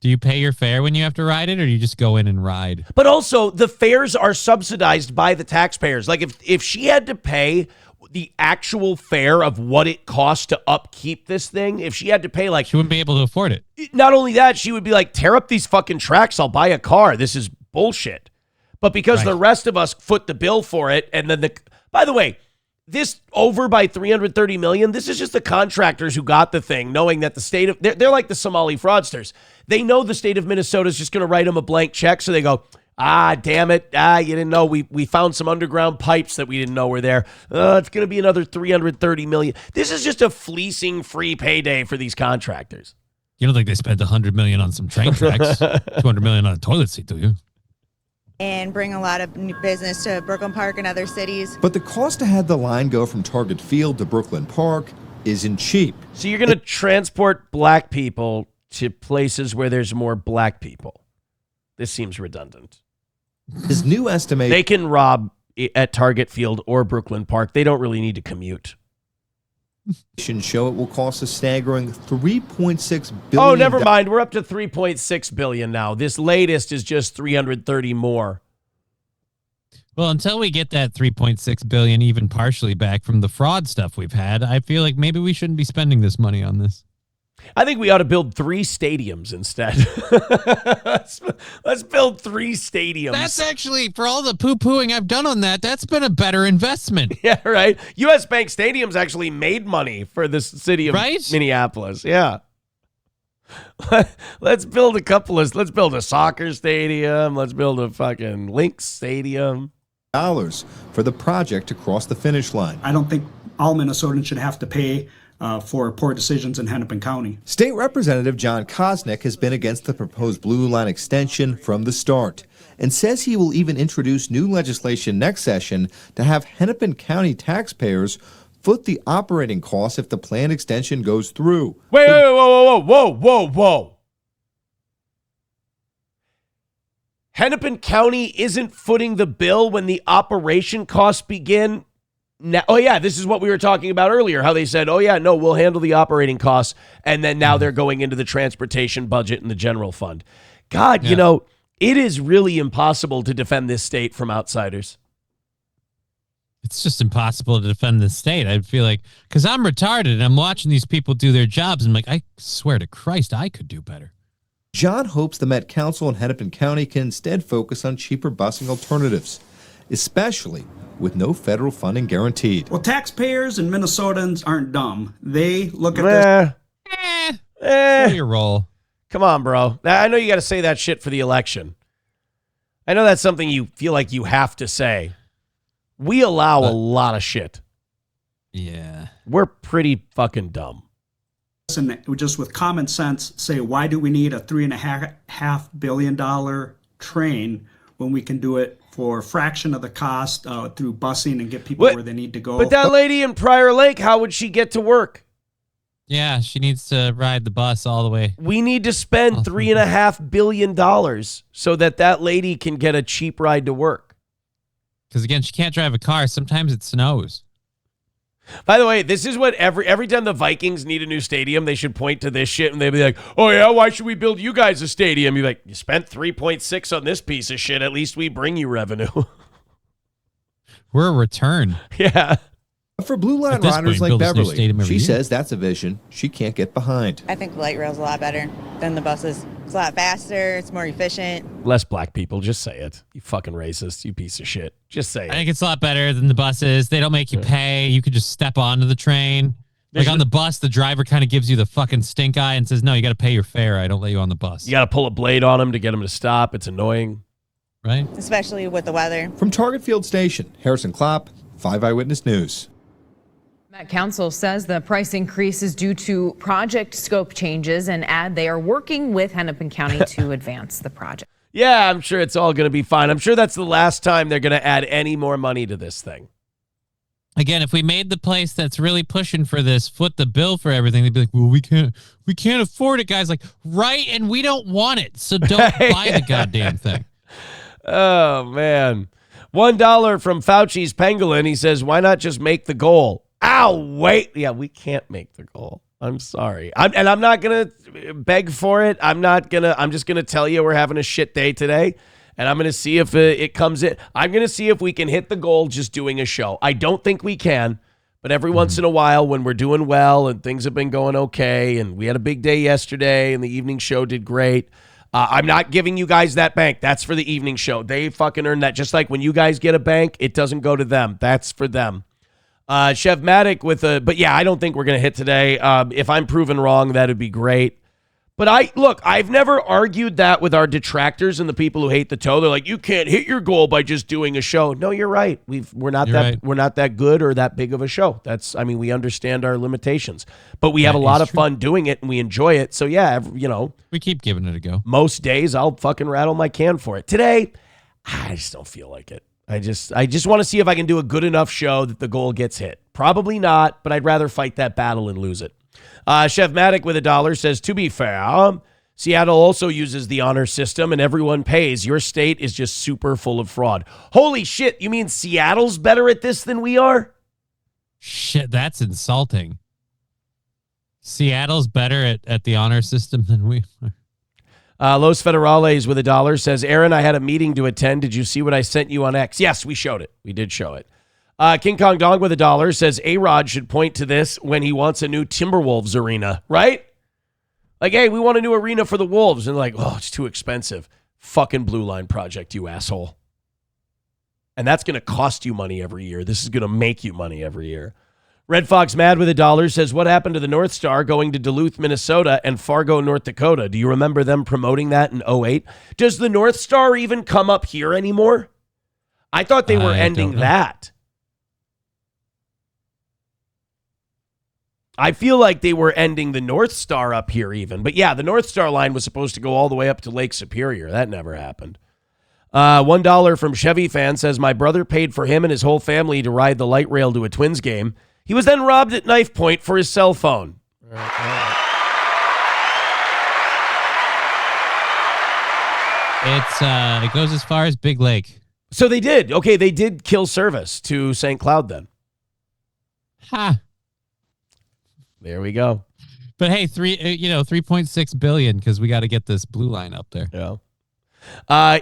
Speaker 6: Do you pay your fare when you have to ride it, or do you just go in and ride?
Speaker 1: But also, the fares are subsidized by the taxpayers. Like, if she had to pay the actual fare of what it costs to upkeep this thing, if she had to pay, like...
Speaker 6: She wouldn't be able to afford it.
Speaker 1: Not only that, she would be like, tear up these fucking tracks. I'll buy a car. This is bullshit. But because the rest of us foot the bill for it, and then By the way... This over by $330 million, this is just the contractors who got the thing, knowing that the state of... They're like the Somali fraudsters. They know the state of Minnesota is just going to write them a blank check, so they go, damn it. You didn't know. We found some underground pipes that we didn't know were there. It's going to be another $330 million. This is just a fleecing free payday for these contractors.
Speaker 6: You don't think they spent $100 million on some train tracks, $200 million on a toilet seat, do you?
Speaker 24: And bring a lot of new business to Brooklyn Park and other cities.
Speaker 23: But the cost to have the line go from Target Field to Brooklyn Park isn't cheap.
Speaker 1: So you're going to transport black people to places where there's more black people. This seems redundant.
Speaker 23: His new estimate...
Speaker 1: They can rob at Target Field or Brooklyn Park. They don't really need to commute.
Speaker 23: Show it will cost a staggering $3.6 billion.
Speaker 1: Oh, never mind. We're up to $3.6 billion now. This latest is just $330 more.
Speaker 6: Well, until we get that 3.6 billion even partially back from the fraud stuff we've had, I feel like maybe we shouldn't be spending this money on this.
Speaker 1: I think we ought to build 3 stadiums instead. Let's build 3 stadiums.
Speaker 6: That's actually, for all the poo-pooing I've done on that, that's been a better investment.
Speaker 1: Yeah, right. U.S. Bank Stadium's actually made money for the city of Minneapolis. Yeah. Let's build let's build a soccer stadium. Let's build a fucking Lynx stadium.
Speaker 23: For the project to cross the finish line.
Speaker 5: I don't think all Minnesotans should have to pay for poor decisions in Hennepin County.
Speaker 23: State Representative John Kosnick has been against the proposed Blue Line extension from the start and says he will even introduce new legislation next session to have Hennepin County taxpayers foot the operating costs if the planned extension goes through.
Speaker 1: Wait, whoa. Hennepin County isn't footing the bill when the operation costs begin. Now, this is what we were talking about earlier, how they said, we'll handle the operating costs, and then now they're going into the transportation budget and the general fund. God, it is really impossible to defend this state from outsiders.
Speaker 6: It's just impossible to defend the state. I feel like, because I'm retarded and I'm watching these people do their jobs, and I'm like, I swear to Christ, I could do better.
Speaker 23: John hopes the Met Council in Hennepin County can instead focus on cheaper busing alternatives, especially with no federal funding guaranteed.
Speaker 5: Well, taxpayers and Minnesotans aren't dumb. They look at this.
Speaker 6: Your role.
Speaker 1: Come on, bro. I know you got to say that shit for the election. I know that's something you feel like you have to say. We allow a lot of shit.
Speaker 6: Yeah.
Speaker 1: We're pretty fucking dumb.
Speaker 5: And just with common sense, say, why do we need a $3.5 billion train when we can do it for a fraction of the cost through busing and get people where they need to go?
Speaker 1: But that lady in Prior Lake, how would she get to work?
Speaker 6: Yeah, she needs to ride the bus all the way.
Speaker 1: We need to spend $3.5 billion so that lady can get a cheap ride to work.
Speaker 6: Because again, she can't drive a car. Sometimes it snows.
Speaker 1: By the way, this is what every time the Vikings need a new stadium, they should point to this shit and they'd be like, oh yeah, why should we build you guys a stadium? You're like, you spent 3.6 on this piece of shit. At least we bring you revenue.
Speaker 6: We're a return.
Speaker 1: Yeah.
Speaker 23: For Blue Line riders like Beverly, she says that's a vision she can't get behind.
Speaker 24: I think the light rail's a lot better than the buses. It's a lot faster. It's more efficient.
Speaker 1: Less black people. Just say it. You fucking racist. You piece of shit. Just say it.
Speaker 6: I think it's a lot better than the buses. They don't make you pay. You could just step onto the train. Like on the bus, the driver kind of gives you the fucking stink eye and says, no, you got to pay your fare. I don't let you on the bus.
Speaker 1: You got to pull a blade on them to get them to stop. It's annoying.
Speaker 6: Right?
Speaker 24: Especially with the weather.
Speaker 23: From Target Field Station, Harrison Klopp, 5 Eyewitness News.
Speaker 9: Met Council says the price increase is due to project scope changes and add they are working with Hennepin County to advance the project.
Speaker 1: Yeah, I'm sure it's all going to be fine. I'm sure that's the last time they're going to add any more money to this thing.
Speaker 6: Again, if we made the place that's really pushing for this foot the bill for everything, they'd be like, well, we can't afford it, guys. Like, right, and we don't want it, so don't buy the goddamn thing.
Speaker 1: Oh, man. $1 from Fauci's Pangolin. He says, why not just make the goal? Ow, wait. Yeah, we can't make the goal. I'm sorry. I'm not going to beg for it. I'm just going to tell you we're having a shit day today, and I'm going to see if it comes in. I'm going to see if we can hit the goal just doing a show. I don't think we can, but every once in a while when we're doing well and things have been going okay, and we had a big day yesterday and the evening show did great, I'm not giving you guys that bank. That's for the evening show. They fucking earn that. Just like when you guys get a bank, it doesn't go to them. That's for them. Chevmatic but yeah, I don't think we're going to hit today. If I'm proven wrong, that'd be great. But I've never argued that with our detractors and the people who hate the toe. They're like, you can't hit your goal by just doing a show. No, you're right. We're not that good or that big of a show. We understand our limitations, but we have a lot of fun doing it and we enjoy it. So yeah,
Speaker 6: we keep giving it a go.
Speaker 1: Most days I'll fucking rattle my can for it. Today, I just don't feel like it. I just want to see if I can do a good enough show that the goal gets hit. Probably not, but I'd rather fight that battle and lose it. Chefmatic with $1 says, to be fair, Seattle also uses the honor system and everyone pays. Your state is just super full of fraud. Holy shit, you mean Seattle's better at this than we are?
Speaker 6: Shit, that's insulting. Seattle's better at the honor system than we are.
Speaker 1: Los Federales with $1 says, Aaron, I had a meeting to attend. Did you see what I sent you on X? Yes, we showed it. We did show it. King Kong Dong with $1 says, A-Rod should point to this when he wants a new Timberwolves arena, right? Like, hey, we want a new arena for the Wolves. And like, oh, it's too expensive. Fucking Blue Line Project, you asshole. And that's going to cost you money every year. This is going to make you money every year. Red Fox Mad with $1 says, what happened to the North Star going to Duluth, Minnesota and Fargo, North Dakota? Do you remember them promoting that in 2008? Does the North Star even come up here anymore? I thought they were ending that. I feel like they were ending the North Star up here even. But yeah, the North Star line was supposed to go all the way up to Lake Superior. That never happened. $1 from Chevy Fan says, my brother paid for him and his whole family to ride the light rail to a Twins game. He was then robbed at knife point for his cell phone.
Speaker 6: It goes as far as Big Lake.
Speaker 1: So they did. Okay, they did kill service to St. Cloud then.
Speaker 6: Ha.
Speaker 1: There we go.
Speaker 6: But hey, 3.6 billion because we got to get this blue line up there.
Speaker 1: Yeah.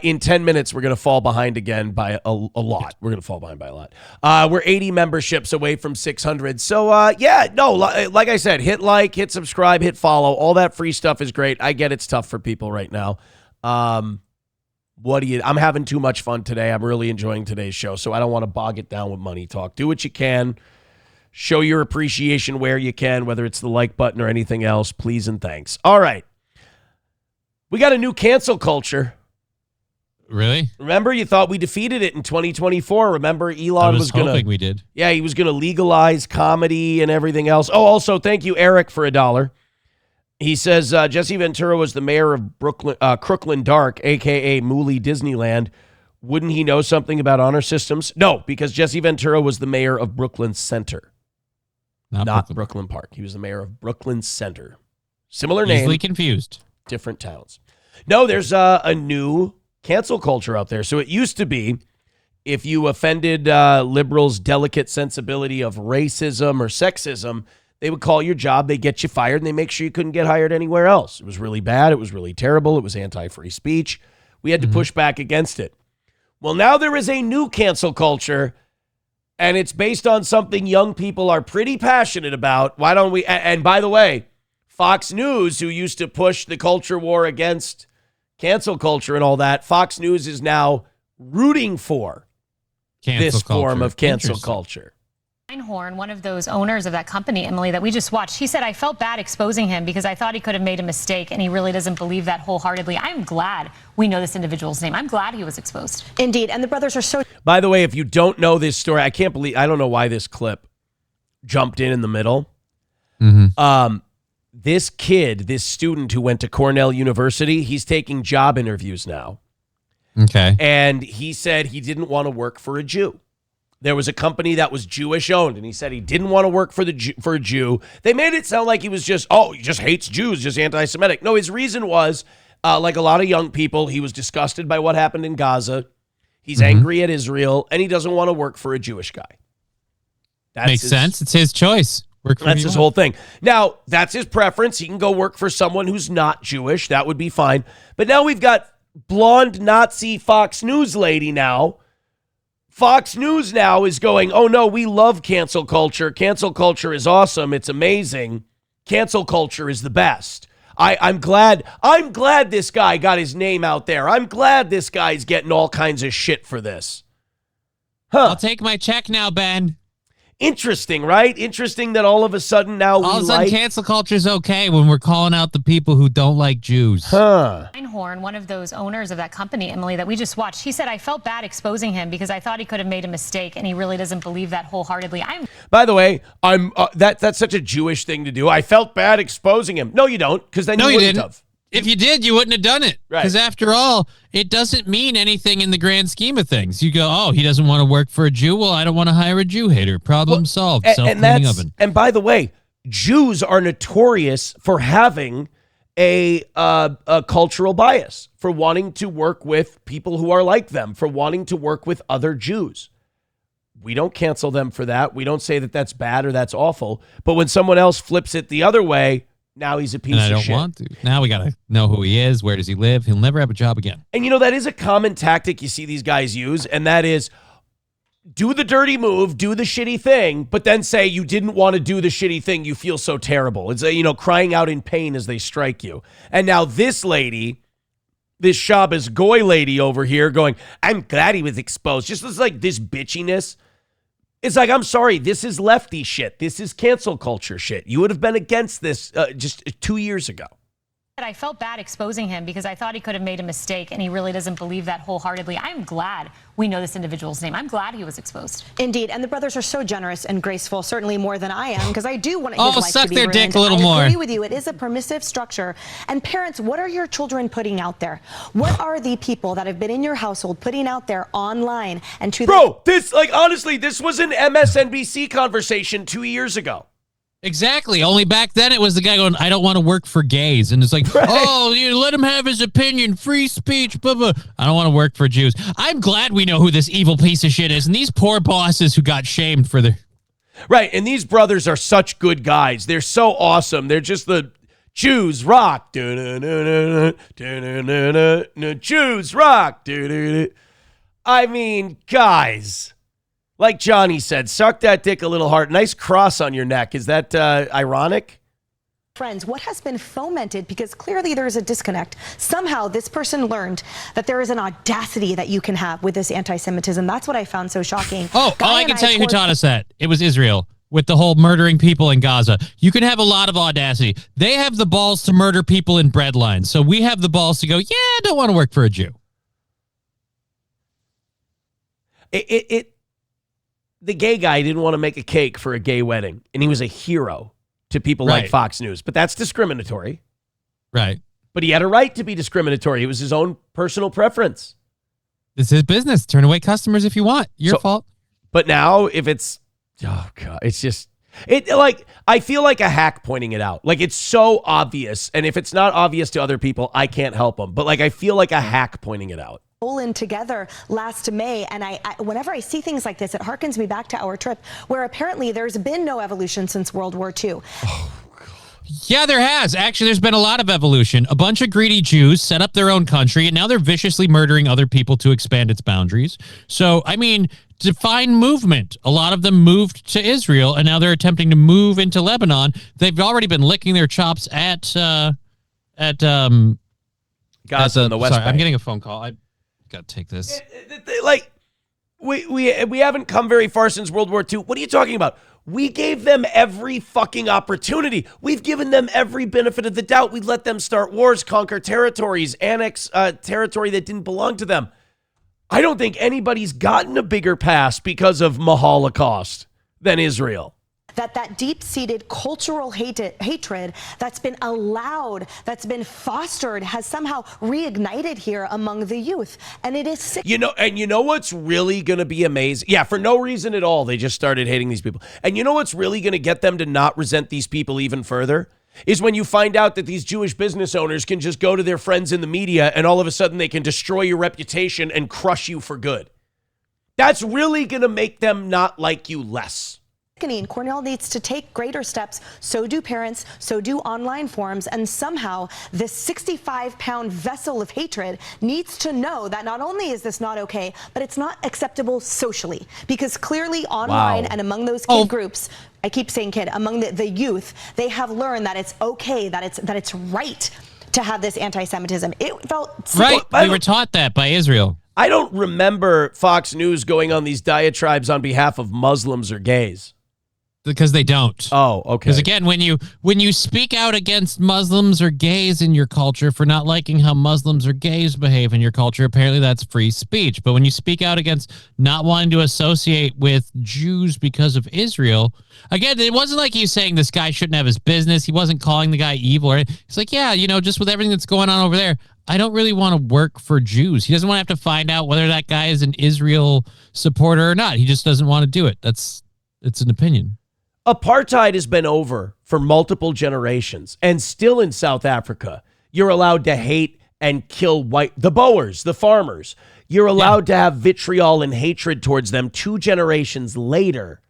Speaker 1: In 10 minutes, we're going to fall behind again by a lot. We're going to fall behind by a lot. We're 80 memberships away from 600. So, like I said, hit like, hit subscribe, hit follow. All that free stuff is great. I get it's tough for people right now. I'm having too much fun today. I'm really enjoying today's show, so I don't want to bog it down with money talk. Do what you can. Show your appreciation where you can, whether it's the like button or anything else. Please and thanks. All right. We got a new cancel culture.
Speaker 6: Really?
Speaker 1: Remember, you thought we defeated it in 2024. Remember, Elon was going to...
Speaker 6: hoping we did.
Speaker 1: Yeah, he was going to legalize comedy and everything else. Oh, also, thank you, Eric, for $1. He says, Jesse Ventura was the mayor of Crooklyn Dark, a.k.a. Mooley Disneyland. Wouldn't he know something about honor systems? No, because Jesse Ventura was the mayor of Brooklyn Center. Not Brooklyn Park. He was the mayor of Brooklyn Center. Similar name.
Speaker 6: Easily confused.
Speaker 1: Different towns. No, there's a new cancel culture out there. So it used to be if you offended liberals' delicate sensibility of racism or sexism, they would call your job, they get you fired, and they make sure you couldn't get hired anywhere else. It was really bad. It was really terrible. It was anti-free speech. We had to push back against it. Well, now there is a new cancel culture, and it's based on something young people are pretty passionate about. Why don't we? And by the way, Fox News, who used to push the culture war against cancel culture and all that, Fox News is now rooting for this form of cancel culture.
Speaker 11: Einhorn, one of those owners of that company, Emily, that we just watched, he said, I felt bad exposing him because I thought he could have made a mistake, and he really doesn't believe that wholeheartedly. I'm glad we know this individual's name. I'm glad he was exposed.
Speaker 16: Indeed, and the brothers are so...
Speaker 1: By the way, if you don't know this story, I don't know why this clip jumped in the middle. This kid, this student who went to Cornell University, he's taking job interviews now.
Speaker 6: Okay.
Speaker 1: And he said he didn't want to work for a Jew. There was a company that was Jewish owned, and he said he didn't want to work for a Jew. They made it sound like he was just, he just hates Jews, just anti-Semitic. No, his reason was, like a lot of young people, he was disgusted by what happened in Gaza. He's angry at Israel, and he doesn't want to work for a Jewish guy.
Speaker 6: Makes sense. It's his choice.
Speaker 1: That's his whole thing. Now, that's his preference. He can go work for someone who's not Jewish. That would be fine. But now we've got blonde Nazi Fox News lady now. Fox News now is going, oh no, we love cancel culture. Cancel culture is awesome. It's amazing. Cancel culture is the best. I'm glad this guy got his name out there. I'm glad this guy's getting all kinds of shit for this.
Speaker 6: I'll take my check now, Ben.
Speaker 1: Interesting, right? Interesting that all of a sudden now
Speaker 6: all of a sudden cancel culture is okay when we're calling out the people who don't like Jews.
Speaker 11: Einhorn, one of those owners of that company, Emily, that we just watched, he said, I felt bad exposing him because I thought he could have made a mistake, and he really doesn't believe that wholeheartedly.
Speaker 1: By the way, that's such a Jewish thing to do. I felt bad exposing him. No, you don't, because then you wouldn't have.
Speaker 6: If you did, you wouldn't have done it.
Speaker 1: Right.
Speaker 6: Because after all, it doesn't mean anything in the grand scheme of things. You go, oh, he doesn't want to work for a Jew. Well, I don't want to hire a Jew hater. Problem solved. Self-cleaning oven.
Speaker 1: And by the way, Jews are notorious for having a cultural bias, for wanting to work with people who are like them, for wanting to work with other Jews. We don't cancel them for that. We don't say that that's bad or that's awful. But when someone else flips it the other way, Now he's a piece
Speaker 6: And I
Speaker 1: of
Speaker 6: don't
Speaker 1: shit.
Speaker 6: want to. Now we got to know who he is. Where does he live? He'll never have a job again.
Speaker 1: And you know, that is a common tactic you see these guys use, and that is do the dirty move, do the shitty thing, but then say you didn't want to do the shitty thing. You feel so terrible. It's, crying out in pain as they strike you. And now this lady, this Shabbos Goy lady over here going, I'm glad he was exposed. Just this, like, this bitchiness. It's like, I'm sorry, this is lefty shit. This is cancel culture shit. You would have been against this just 2 years ago.
Speaker 11: I felt bad exposing him because I thought he could have made a mistake, and he really doesn't believe that wholeheartedly. I'm glad we know this individual's name. I'm glad he was exposed.
Speaker 12: Indeed, and the brothers are so generous and graceful, certainly more than I am, because I do want his
Speaker 6: Oh,
Speaker 12: life
Speaker 6: suck
Speaker 12: to be
Speaker 6: their
Speaker 12: ruined.
Speaker 6: dick a little
Speaker 12: I
Speaker 6: more.
Speaker 12: agree with you. It is a permissive structure. And parents, what are your children putting out there? What are the people that have been in your household putting out there online and to
Speaker 1: Bro, this, like, honestly, this was an MSNBC conversation 2 years ago.
Speaker 6: Exactly. Only back then it was the guy going, I don't want to work for gays. And it's like, oh, you let him have his opinion, free speech, blah, blah. I don't want to work for Jews. I'm glad we know who this evil piece of shit is. And these poor bosses who got shamed for their...
Speaker 1: Right, and these brothers are such good guys. They're so awesome. They're just the Jews rock. Jews rock. I mean, guys... Like Johnny said, suck that dick a little hard. Nice cross on your neck. Is that ironic?
Speaker 12: friends, what has been fomented, because clearly there is a disconnect. Somehow this person learned that there is an audacity that you can have with this anti-Semitism. That's what I found so shocking.
Speaker 6: I can tell you who taught us that. It was Israel. With the whole murdering people in Gaza. You can have a lot of audacity. They have the balls to murder people in bread lines. So we have the balls to go, yeah, I don't want to work for a Jew.
Speaker 1: The gay guy didn't want to make a cake for a gay wedding, and he was a hero to people like
Speaker 6: Right.
Speaker 1: Fox News. But that's discriminatory.
Speaker 6: Right.
Speaker 1: But he had a right to be discriminatory. It was his own personal preference.
Speaker 6: It's his business. Turn away customers if you want. Your fault.
Speaker 1: But now, if it's, oh God, it's just, I feel like a hack pointing it out. Like, it's so obvious. And if it's not obvious to other people, I can't help them. But I feel like a hack pointing it out.
Speaker 12: Poland together last May, and I whenever I see things like this, it harkens me back to our trip, where apparently there's been no evolution since World War II.
Speaker 6: Yeah, there has. Actually, there's been a lot of evolution. A bunch of greedy Jews set up their own country, and now they're viciously murdering other people to expand its boundaries. So, I mean, define movement. A lot of them moved to Israel, and now they're attempting to move into Lebanon. They've already been licking their chops at
Speaker 1: Gaza in the West
Speaker 6: Sorry, I'm
Speaker 1: Bank.
Speaker 6: getting a phone call. I got to take this.
Speaker 1: We haven't come very far since World War II. What are you talking about? We gave them every fucking opportunity. We've given them every benefit of the doubt. We let them start wars, conquer territories, annex territory that didn't belong to them. I don't think anybody's gotten a bigger pass because of Holocaust than Israel.
Speaker 12: That deep-seated cultural hatred that's been allowed, that's been fostered, has somehow reignited here among the youth. And it is sick.
Speaker 1: You know what's really going to be amazing? Yeah, for no reason at all, they just started hating these people. And you know what's really going to get them to not resent these people even further? Is when you find out that these Jewish business owners can just go to their friends in the media and all of a sudden they can destroy your reputation and crush you for good. That's really going to make them not like you less.
Speaker 12: Cornell needs to take greater steps. So do parents, so do online forums, and somehow this 65-pound vessel of hatred needs to know that not only is this not okay, but it's not acceptable socially, because clearly online and among those kid groups, I keep saying kid, among the youth, they have learned that it's okay, that it's right to have this anti-Semitism. It felt
Speaker 6: Right. We were taught that by Israel.
Speaker 1: I don't remember Fox News going on these diatribes on behalf of Muslims or gays.
Speaker 6: Because they don't.
Speaker 1: Oh, okay.
Speaker 6: Because again, when you speak out against Muslims or gays in your culture for not liking how Muslims or gays behave in your culture, apparently that's free speech. But when you speak out against not wanting to associate with Jews because of Israel, again, it wasn't like he was saying this guy shouldn't have his business. He wasn't calling the guy evil. Or he's like, yeah, just with everything that's going on over there, I don't really want to work for Jews. He doesn't want to have to find out whether that guy is an Israel supporter or not. He just doesn't want to do it. It's an opinion.
Speaker 1: Apartheid has been over for multiple generations, and still in South Africa, you're allowed to hate and kill the Boers, the farmers. You're allowed to have vitriol and hatred towards them 2 generations later.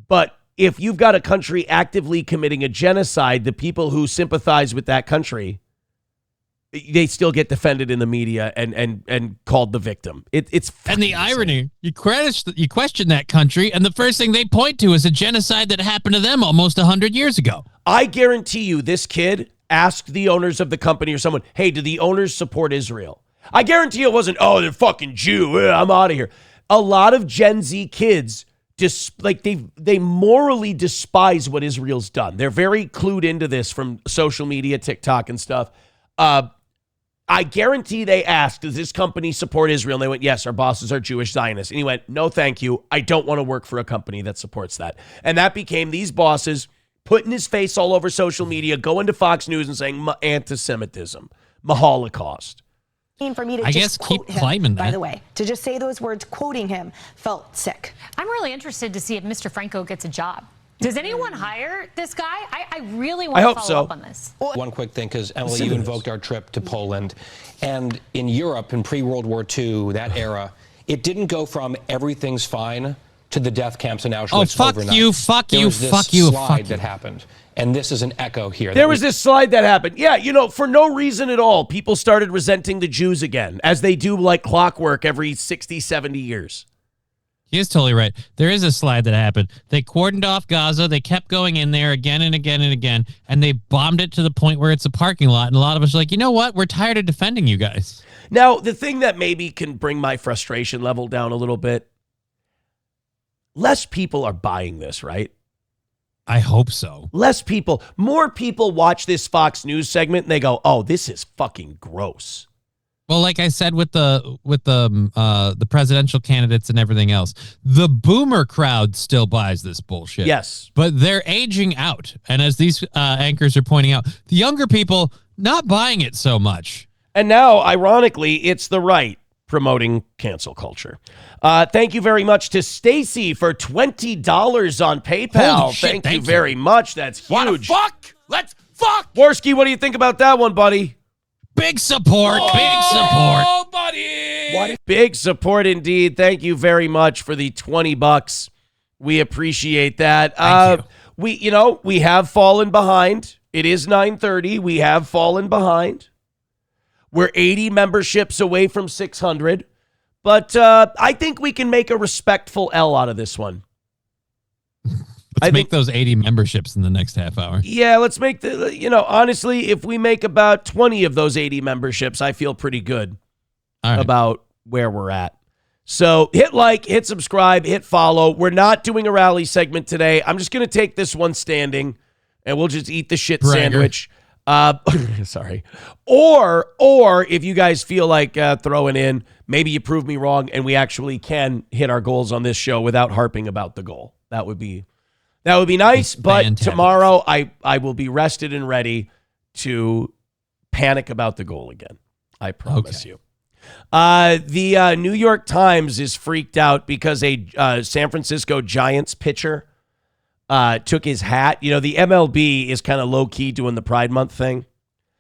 Speaker 1: But if you've got a country actively committing a genocide, the people who sympathize with that country, they still get defended in the media and called the victim. It's
Speaker 6: and the irony, you question that country, and the first thing they point to is a genocide that happened to them almost 100 years ago.
Speaker 1: I guarantee you, this kid asked the owners of the company or someone, "Hey, do the owners support Israel?" I guarantee it wasn't, "Oh, they're fucking Jew. I'm out of here." A lot of Gen Z kids they morally despise what Israel's done. They're very clued into this from social media, TikTok and stuff. I guarantee they asked, "Does this company support Israel?" And they went, "Yes, our bosses are Jewish Zionists." And he went, "No, thank you. I don't want to work for a company that supports that." And that became these bosses putting his face all over social media, going to Fox News and saying anti-Semitism, Holocaust.
Speaker 12: For me to
Speaker 6: I
Speaker 12: just
Speaker 6: guess keep
Speaker 12: quote him,
Speaker 6: climbing that.
Speaker 12: by the way, to just say those words, quoting him, felt sick.
Speaker 11: I'm really interested to see if Mr. Franco gets a job. Does anyone hire this guy? I really want to follow up on this.
Speaker 13: One quick thing, because Emily, you invoked our trip to Poland. And in Europe, in pre-World War II, that era, it didn't go from everything's fine to the death camps in Auschwitz overnight.
Speaker 6: There was this
Speaker 13: slide that happened. And this is an echo here.
Speaker 1: There was this slide that happened. Yeah, for no reason at all, people started resenting the Jews again, as they do like clockwork every 60, 70 years.
Speaker 6: He is totally right. There is a slide that happened. They cordoned off Gaza. They kept going in there again and again and again, and they bombed it to the point where it's a parking lot. And a lot of us are like, you know what? We're tired of defending you guys.
Speaker 1: Now, the thing that maybe can bring my frustration level down a little bit, less people are buying this, right?
Speaker 6: I hope so.
Speaker 1: More people watch this Fox News segment and they go, "Oh, this is fucking gross."
Speaker 6: Well, like I said with the presidential candidates and everything else, the boomer crowd still buys this bullshit.
Speaker 1: Yes.
Speaker 6: But they're aging out. And as these anchors are pointing out, the younger people not buying it so much.
Speaker 1: And now, ironically, it's the right promoting cancel culture. Thank you very much to Stacy for $20 on PayPal.
Speaker 3: Holy shit,
Speaker 1: Thank you
Speaker 3: thank
Speaker 1: very much. That's huge.
Speaker 3: Wanna fuck? Let's fuck!
Speaker 1: Worski, what do you think about that one, buddy?
Speaker 6: Big support. Big support.
Speaker 3: Oh, buddy!
Speaker 1: Big support indeed. Thank you very much for the $20. We appreciate that.
Speaker 6: Thank you.
Speaker 1: We have fallen behind. It is 9:30. We have fallen behind. We're 80 memberships away from 600. But I think we can make a respectful L out of this one.
Speaker 6: Let's make those 80 memberships in the next half hour.
Speaker 1: Yeah, let's make honestly, if we make about 20 of those 80 memberships, I feel pretty good about where we're at. So hit like, hit subscribe, hit follow. We're not doing a rally segment today. I'm just going to take this one standing and we'll just eat the shit sandwich. Sorry. Or if you guys feel like throwing in, maybe you prove me wrong and we actually can hit our goals on this show without harping about the goal. That would be nice, but tomorrow I will be rested and ready to panic about the goal again. I promise you. The New York Times is freaked out because a San Francisco Giants pitcher took his hat. The MLB is kind of low key doing the Pride Month thing,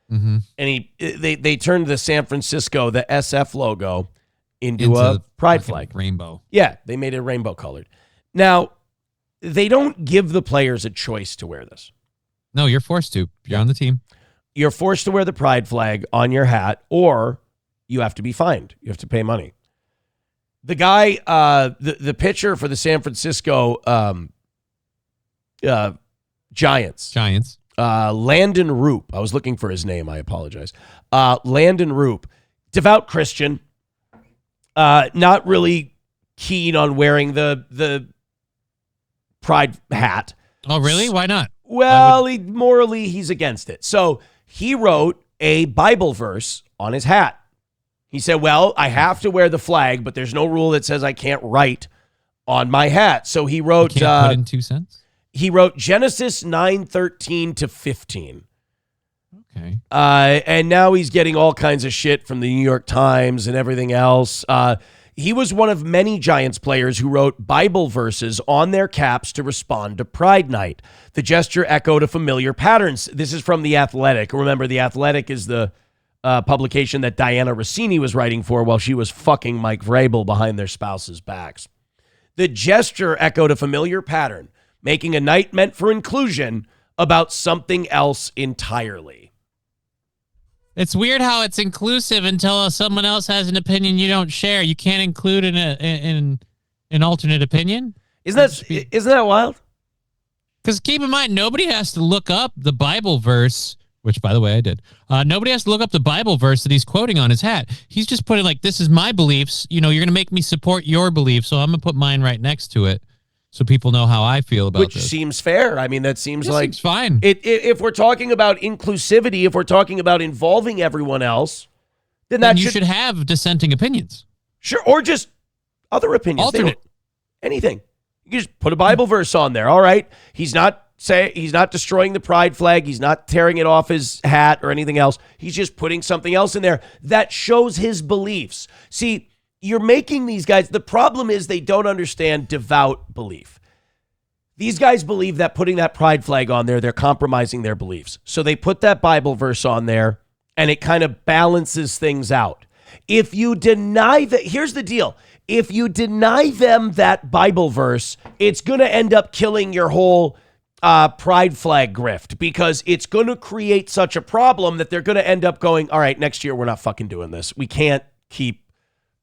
Speaker 1: and they turned the San Francisco, the SF logo, into a pride flag,
Speaker 6: rainbow.
Speaker 1: Yeah, they made it rainbow colored. Now, they don't give the players a choice to wear this.
Speaker 6: No, you're forced to. You're on the team.
Speaker 1: You're forced to wear the pride flag on your hat, or you have to be fined. You have to pay money. The guy, the pitcher for the San Francisco Giants, Landon Roop. I was looking for his name. I apologize. Landon Roop, devout Christian, not really keen on wearing the pride hat.
Speaker 6: Oh, really? Why not?
Speaker 1: Well, morally, he's against it. So he wrote a Bible verse on his hat. He said, well, I have to wear the flag, but there's no rule that says I can't write on my hat. So he wrote...
Speaker 6: You can't put in 2 cents?
Speaker 1: He wrote Genesis 9:13 to 15.
Speaker 6: Okay.
Speaker 1: And now he's getting all kinds of shit from the New York Times and everything else. He was one of many Giants players who wrote Bible verses on their caps to respond to Pride Night. The gesture echoed a familiar patterns. This is from The Athletic. Remember, The Athletic is the publication that Diana Rossini was writing for while she was fucking Mike Vrabel behind their spouses' backs. The gesture echoed a familiar pattern. making a night meant for inclusion about something else entirely.
Speaker 6: It's weird how it's inclusive until someone else has an opinion you don't share. You can't include in an alternate opinion.
Speaker 1: Isn't that wild?
Speaker 6: Because keep in mind, nobody has to look up the Bible verse, which, by the way, I did. Nobody has to look up the Bible verse that he's quoting on his hat. He's just putting like, this is my beliefs. You're going to make me support your beliefs, so I'm going to put mine right next to it so people know how I feel about
Speaker 1: Which
Speaker 6: this.
Speaker 1: seems fair. I mean, that seems like
Speaker 6: seems fine.
Speaker 1: If we're talking about inclusivity, if we're talking about involving everyone else, then that
Speaker 6: you should have dissenting opinions.
Speaker 1: Sure, or just other opinions.
Speaker 6: Alternate.
Speaker 1: Anything. You can just put a Bible verse on there. All right. He's not destroying the pride flag. He's not tearing it off his hat or anything else. He's just putting something else in there that shows his beliefs. See, you're making these guys, the problem is they don't understand devout belief. These guys believe that putting that pride flag on there, they're compromising their beliefs. So they put that Bible verse on there and it kind of balances things out. If you deny that, here's the deal. If you deny them that Bible verse, it's going to end up killing your whole pride flag grift, because it's going to create such a problem that they're going to end up going, all right, next year we're not fucking doing this. We can't keep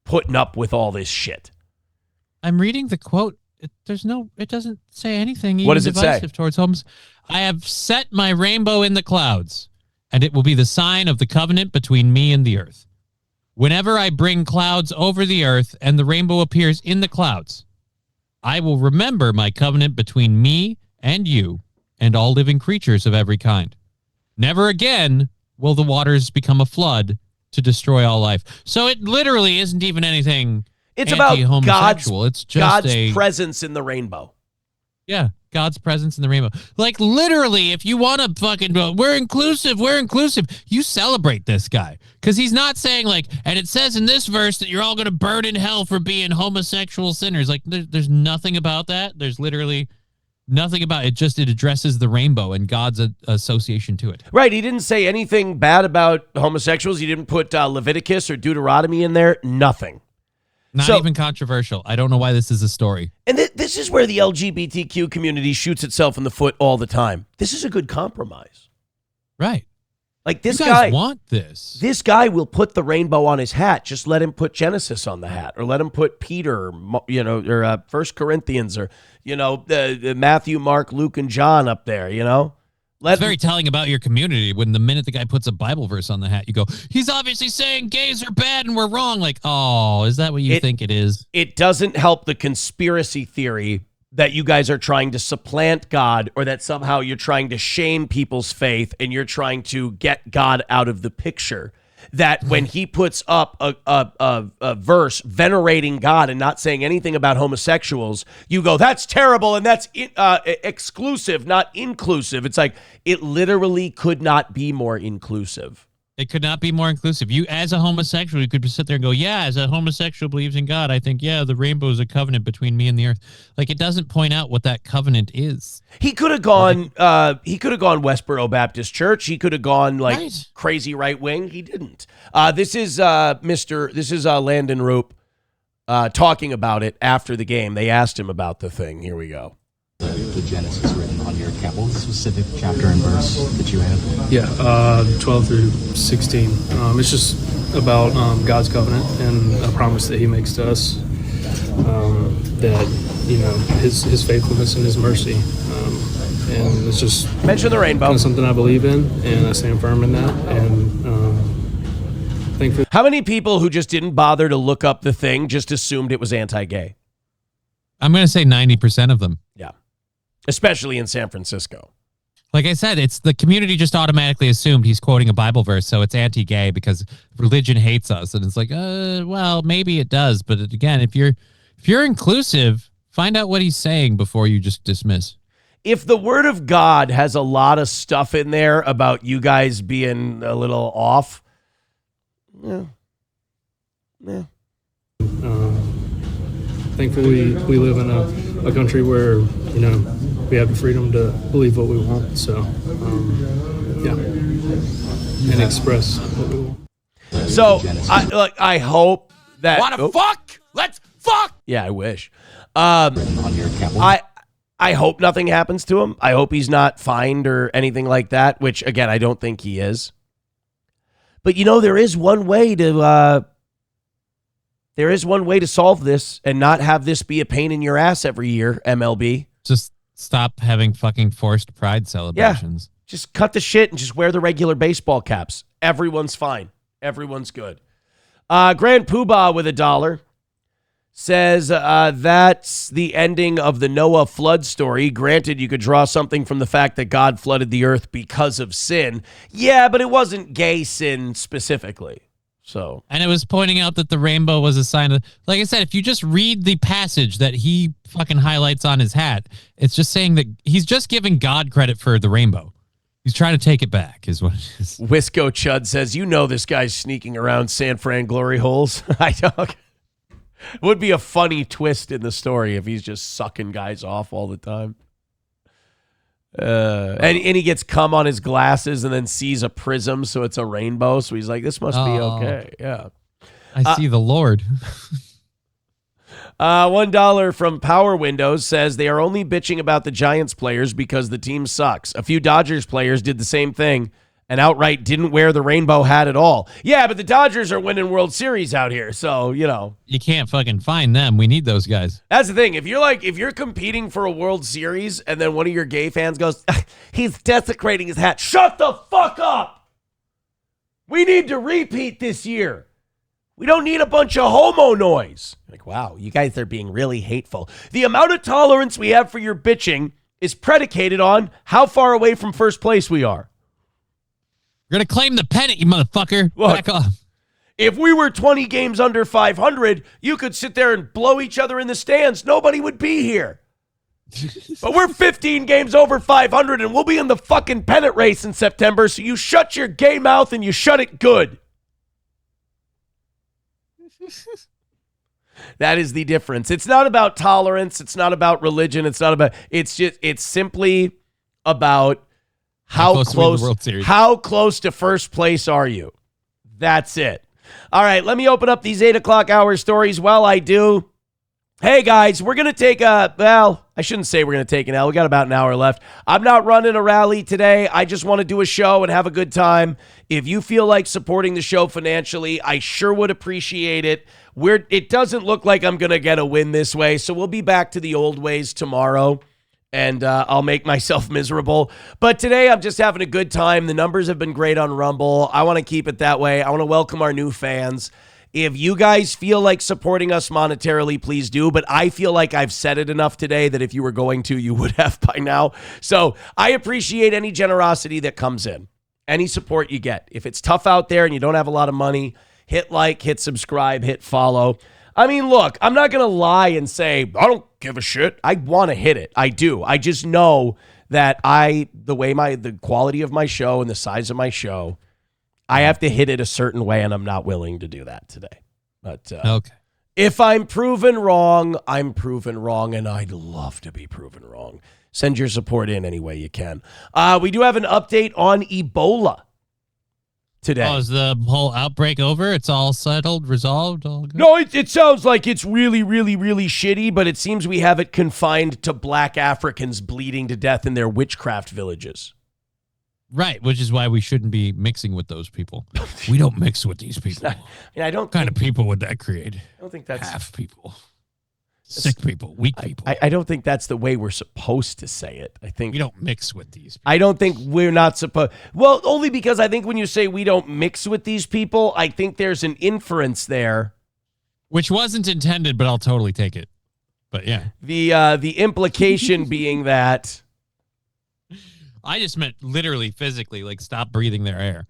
Speaker 1: putting up with all this shit.
Speaker 6: I'm reading the quote. It doesn't say anything.
Speaker 1: What does it say?
Speaker 6: Towards homes. I have set my rainbow in the clouds, and it will be the sign of the covenant between me and the earth. Whenever I bring clouds over the earth and the rainbow appears in the clouds, I will remember my covenant between me and you and all living creatures of every kind. Never again will the waters become a flood to destroy all life. So it literally isn't even anything.
Speaker 1: It's about
Speaker 6: homosexual. It's just
Speaker 1: God's presence in the rainbow.
Speaker 6: Yeah, God's presence in the rainbow. Like, literally, if you want to fucking go, we're inclusive, you celebrate this guy. Because he's not saying, like, and it says in this verse that you're all going to burn in hell for being homosexual sinners. Like, there's nothing about that. There's literally nothing about it. It addresses the rainbow and God's association to it.
Speaker 1: Right. He didn't say anything bad about homosexuals. He didn't put Leviticus or Deuteronomy in there. Nothing.
Speaker 6: Not even controversial. I don't know why this is a story.
Speaker 1: And this is where the LGBTQ community shoots itself in the foot all the time. This is a good compromise.
Speaker 6: Right.
Speaker 1: Like this
Speaker 6: you guys
Speaker 1: guy
Speaker 6: want this.
Speaker 1: This guy will put the rainbow on his hat. Just let him put Genesis on the hat, or let him put Peter, or 1 Corinthians, or Matthew, Mark, Luke, and John up there.
Speaker 6: It's very telling about your community when the minute the guy puts a Bible verse on the hat, you go, he's obviously saying gays are bad and we're wrong. Like, oh, is that what you think it is?
Speaker 1: It doesn't help the conspiracy theory that you guys are trying to supplant God, or that somehow you're trying to shame people's faith and you're trying to get God out of the picture. That when he puts up a verse venerating God and not saying anything about homosexuals, you go, that's terrible and that's exclusive, not inclusive. It's like, it literally could not be more inclusive.
Speaker 6: It could not be more inclusive. You, as a homosexual, you could sit there and go, yeah, as a homosexual believes in God, I think, yeah, the rainbow is a covenant between me and the earth. Like, it doesn't point out what that covenant is.
Speaker 1: He could have gone, Westboro Baptist Church. He could have gone crazy right wing. He didn't. This is Landon Roop talking about it after the game. They asked him about the thing. Here we go.
Speaker 14: The Genesis written on your cap. What was the specific chapter and verse that you have?
Speaker 15: Yeah, 12 through 16. It's just about God's covenant and a promise that he makes to us, that, his faithfulness and his mercy. And it's just
Speaker 1: mention the rainbow.
Speaker 15: Kind of something I believe in, and I stand firm in that. And thankfully.
Speaker 1: How many people who just didn't bother to look up the thing just assumed it was anti-gay?
Speaker 6: I'm going to say 90% of them.
Speaker 1: Yeah. Especially in San Francisco.
Speaker 6: Like I said, it's the community just automatically assumed he's quoting a Bible verse, so it's anti-gay because religion hates us. And it's like, well, maybe it does. But again, if you're inclusive, find out what he's saying before you just dismiss.
Speaker 1: If the word of God has a lot of stuff in there about you guys being a little off, yeah.
Speaker 15: Thankfully, we live in a country where, we have the freedom to believe what we want. So, and express what we want.
Speaker 1: So, I hope that...
Speaker 3: Wanna fuck? Let's fuck!
Speaker 1: Yeah, I wish.
Speaker 14: On your cap.
Speaker 1: I I hope nothing happens to him. I hope he's not fined or anything like that, which, again, I don't think he is. But, there is one way to solve this and not have this be a pain in your ass every year, MLB.
Speaker 6: Just stop having fucking forced pride celebrations.
Speaker 1: Yeah, just cut the shit and just wear the regular baseball caps. Everyone's fine. Everyone's good. Grand Poobah with $1 says that's the ending of the Noah flood story. Granted, you could draw something from the fact that God flooded the earth because of sin. Yeah, but it wasn't gay sin specifically. So,
Speaker 6: and it was pointing out that the rainbow was a sign of, like I said, if you just read the passage that he fucking highlights on his hat, it's just saying that he's just giving God credit for the rainbow. He's trying to take it back, is what it is.
Speaker 1: Wisco Chud says, this guy's sneaking around San Fran glory holes. I don't. Would be a funny twist in the story if he's just sucking guys off all the time. And he gets cum on his glasses and then sees a prism, so it's a rainbow. So he's like, this must be okay. Yeah.
Speaker 6: I see the Lord.
Speaker 1: $1 from Power Windows says they are only bitching about the Giants players because the team sucks. A few Dodgers players did the same thing and outright didn't wear the rainbow hat at all. Yeah, but the Dodgers are winning World Series out here, so,
Speaker 6: You can't fucking find them. We need those guys.
Speaker 1: That's the thing. If you're competing for a World Series and then one of your gay fans goes, he's desecrating his hat. Shut the fuck up! We need to repeat this year. We don't need a bunch of homo noise. Like, wow, you guys are being really hateful. The amount of tolerance we have for your bitching is predicated on how far away from first place we are.
Speaker 6: You're going to claim the pennant, you motherfucker.
Speaker 1: Look,
Speaker 6: back off.
Speaker 1: If we were 20 games under 500, you could sit there and blow each other in the stands. Nobody would be here. But we're 15 games over 500, and we'll be in the fucking pennant race in September, so you shut your gay mouth and you shut it good. That is the difference. It's not about tolerance. It's not about religion. It's simply about how close to first place are you? That's it. All right, let me open up these 8 o'clock hour stories. While I do, hey guys, we're going to take I shouldn't say we're going to take an L. We got about an hour left. I'm not running a rally today. I just want to do a show and have a good time. If you feel like supporting the show financially, I sure would appreciate it. It doesn't look like I'm going to get a win this way, so we'll be back to the old ways tomorrow. And I'll make myself miserable. But today, I'm just having a good time. The numbers have been great on Rumble. I want to keep it that way. I want to welcome our new fans. If you guys feel like supporting us monetarily, please do. But I feel like I've said it enough today that if you were going to, you would have by now. So I appreciate any generosity that comes in, any support you get. If it's tough out there and you don't have a lot of money, hit like, hit subscribe, hit follow. I mean, look, I'm not going to lie and say, I don't give a shit. I want to hit it. I do. I just know that the quality of my show and the size of my show, I have to hit it a certain way, and I'm not willing to do that today. But
Speaker 6: okay.
Speaker 1: If I'm proven wrong, I'm proven wrong, and I'd love to be proven wrong. Send your support in any way you can. We do have an update on Ebola today.
Speaker 6: Oh, is the whole outbreak over? It's all settled, resolved? All good?
Speaker 1: No, it sounds like it's really, really, really shitty, but it seems we have it confined to black Africans bleeding to death in their witchcraft villages.
Speaker 6: Right, which is why we shouldn't be mixing with those people. We don't mix with these people. What kind of people would that create?
Speaker 1: I don't think that's
Speaker 6: half people. Sick people, weak people.
Speaker 1: I don't think that's the way we're supposed to say it. I think
Speaker 6: we don't mix with these people.
Speaker 1: I don't think we're not supposed. Well, only because I think when you say we don't mix with these people, I think there's an inference there.
Speaker 6: Which wasn't intended, but I'll totally take it. But yeah.
Speaker 1: The implication being that
Speaker 6: I just meant literally, physically, like stop breathing their air.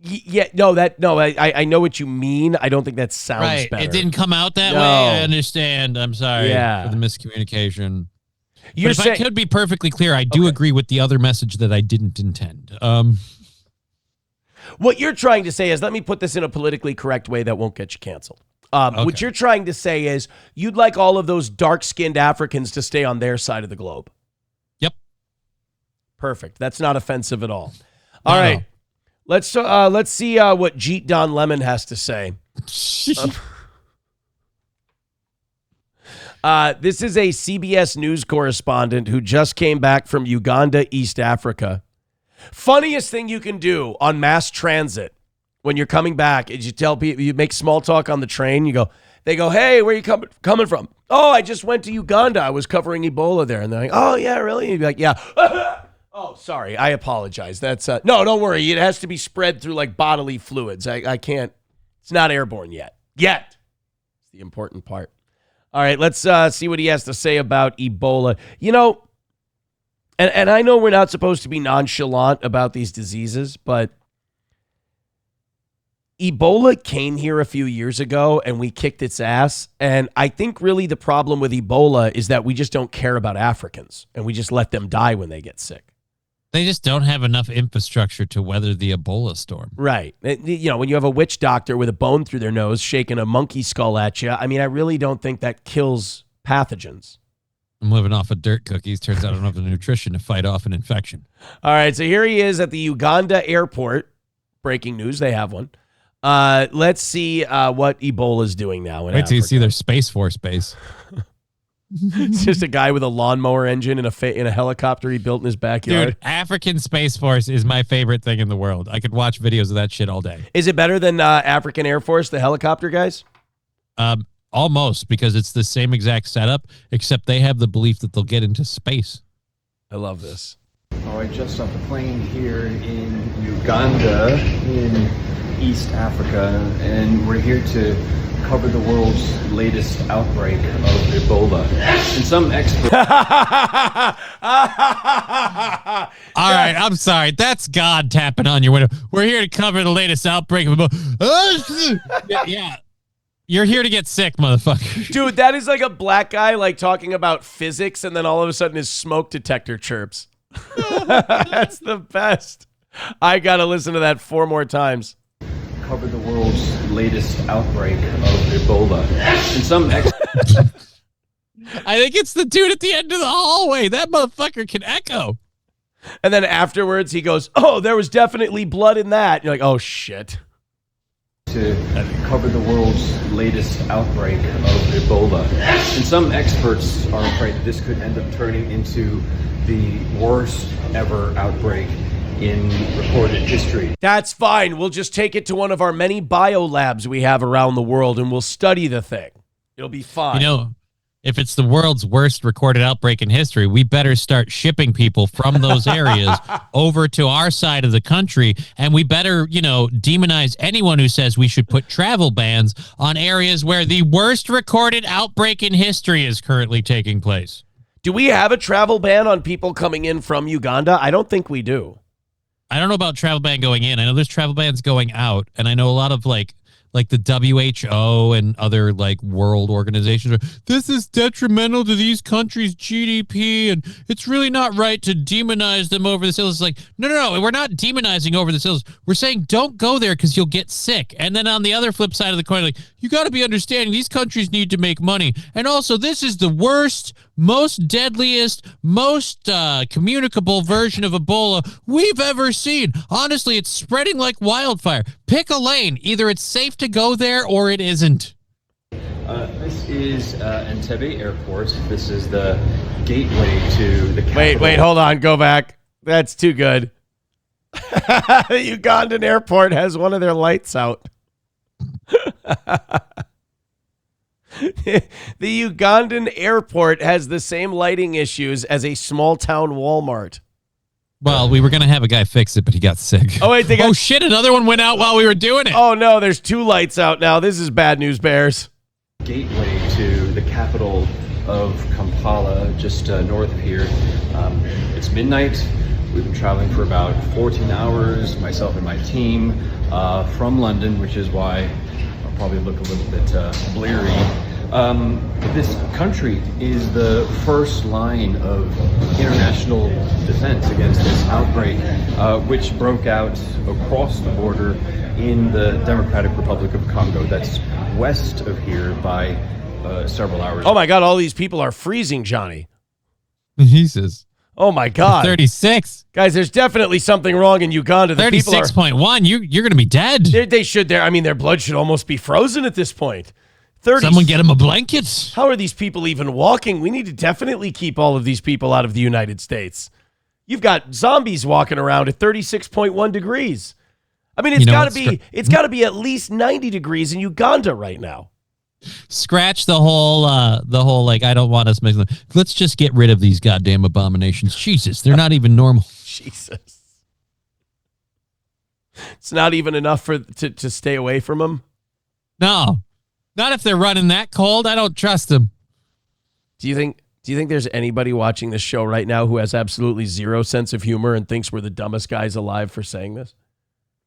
Speaker 1: I know what you mean. I don't think that sounds better.
Speaker 6: It didn't come out that way. I understand. I'm sorry for the miscommunication. If I could be perfectly clear, I do agree with the other message that I didn't intend.
Speaker 1: What you're trying to say is, let me put this in a politically correct way that won't get you canceled. What you're trying to say is you'd like all of those dark-skinned Africans to stay on their side of the globe.
Speaker 6: Yep.
Speaker 1: Perfect. That's not offensive at all. All right. Let's see what Jeet Don Lemon has to say. This is a CBS News correspondent who just came back from Uganda, East Africa. Funniest thing you can do on mass transit when you're coming back is you tell people, you make small talk on the train. They go, hey, where are you coming from? Oh, I just went to Uganda. I was covering Ebola there. And they're like, oh, yeah, really? And you'd be like, yeah. Oh, sorry. I apologize. That's no, don't worry. It has to be spread through like bodily fluids. I can't. It's not airborne yet. It's the important part. All right, let's see what he has to say about Ebola. You know, and I know we're not supposed to be nonchalant about these diseases, but Ebola came here a few years ago and we kicked its ass. And I think really the problem with Ebola is that we just don't care about Africans and we just let them die when they get sick.
Speaker 6: They just don't have enough infrastructure to weather the Ebola storm.
Speaker 1: Right. You know, when you have a witch doctor with a bone through their nose shaking a monkey skull at you, I mean, I really don't think that kills pathogens.
Speaker 6: I'm living off of dirt cookies. Turns out I don't have the nutrition to fight off an infection.
Speaker 1: All right, so here he is at the Uganda airport. Breaking news, they have one. Let's see what Ebola is doing now in
Speaker 6: Wait till you
Speaker 1: Africa.
Speaker 6: see their Space Force base.
Speaker 1: It's just a guy with a lawnmower engine and a helicopter he built in his backyard.
Speaker 6: Dude, African Space Force is my favorite thing in the world. I could watch videos of that shit all day.
Speaker 1: Is it better than African Air Force, the helicopter guys?
Speaker 6: Almost, because it's the same exact setup, except they have the belief that they'll get into space.
Speaker 1: I love this.
Speaker 17: All right, just off the plane here in Uganda, in East Africa, and we're here to cover the world's latest outbreak of Ebola. And some experts...
Speaker 6: All right, I'm sorry. That's God tapping on your window. We're here to cover the latest outbreak of Ebola. Yeah. You're here to get sick, motherfucker.
Speaker 1: Dude, that is like a black guy like talking about physics and then all of a sudden his smoke detector chirps. That's the best. I got to listen to that 4 more times.
Speaker 17: Cover the world's latest outbreak of Ebola. And some
Speaker 6: I think it's the dude at the end of the hallway. That motherfucker can echo.
Speaker 1: And then afterwards he goes, oh, there was definitely blood in that. You're like, oh, shit.
Speaker 17: To cover the world's latest outbreak of Ebola. And some experts are afraid that this could end up turning into the worst ever outbreak in recorded history.
Speaker 1: That's fine. We'll just take it to one of our many biolabs we have around the world and we'll study the thing. It'll be fine.
Speaker 6: You know, if it's the world's worst recorded outbreak in history, we better start shipping people from those areas over to our side of the country. And we better, demonize anyone who says we should put travel bans on areas where the worst recorded outbreak in history is currently taking place.
Speaker 1: Do we have a travel ban on people coming in from Uganda? I don't think we do.
Speaker 6: I don't know about travel ban going in. I know there's travel bans going out, and I know a lot of like the WHO and other like world organizations are, this is detrimental to these countries' GDP, and it's really not right to demonize them over the hills. It's like, no, we're not demonizing over the hills. We're saying don't go there because you'll get sick. And then on the other flip side of the coin, like, you got to be understanding these countries need to make money. And also, this is the worst, most deadliest, most communicable version of Ebola we've ever seen. Honestly, it's spreading like wildfire. Pick a lane. Either it's safe to go there or it isn't.
Speaker 17: This is Entebbe Airport. This is the gateway to the capital.
Speaker 1: Wait, hold on. Go back. That's too good. The Ugandan airport has one of their lights out. The Ugandan airport has the same lighting issues as a small town Walmart.
Speaker 6: Well, we were going to have a guy fix it, but he got sick.
Speaker 1: Oh, wait.
Speaker 6: Oh, shit. Another one went out while we were doing it.
Speaker 1: Oh, no. There's 2 lights out now. This is bad news, Bears.
Speaker 17: Gateway to the capital of Kampala, just north of here. It's midnight. We've been traveling for about 14 hours, myself and my team, from London, which is why I'll probably look a little bit bleary. This country is the first line of international defense against this outbreak, which broke out across the border in the Democratic Republic of Congo. That's west of here by several hours.
Speaker 1: Oh, my God. All these people are freezing, Johnny.
Speaker 6: Jesus.
Speaker 1: Oh, my God.
Speaker 6: 36.
Speaker 1: Guys, there's definitely something wrong in Uganda.
Speaker 6: 36.1. You're going to be dead.
Speaker 1: They should. I mean, their blood should almost be frozen at this point.
Speaker 6: Someone get him a blanket.
Speaker 1: How are these people even walking? We need to definitely keep all of these people out of the United States. You've got zombies walking around at 36.1 degrees. I mean, it's got to be at least 90 degrees in Uganda right now.
Speaker 6: Scratch the whole like, I don't want us mixing them. Let's just get rid of these goddamn abominations. Jesus, they're not even normal.
Speaker 1: Jesus. It's not even enough to stay away from them?
Speaker 6: No. Not if they're running that cold. I don't trust them.
Speaker 1: Do you think there's anybody watching this show right now who has absolutely zero sense of humor and thinks we're the dumbest guys alive for saying this?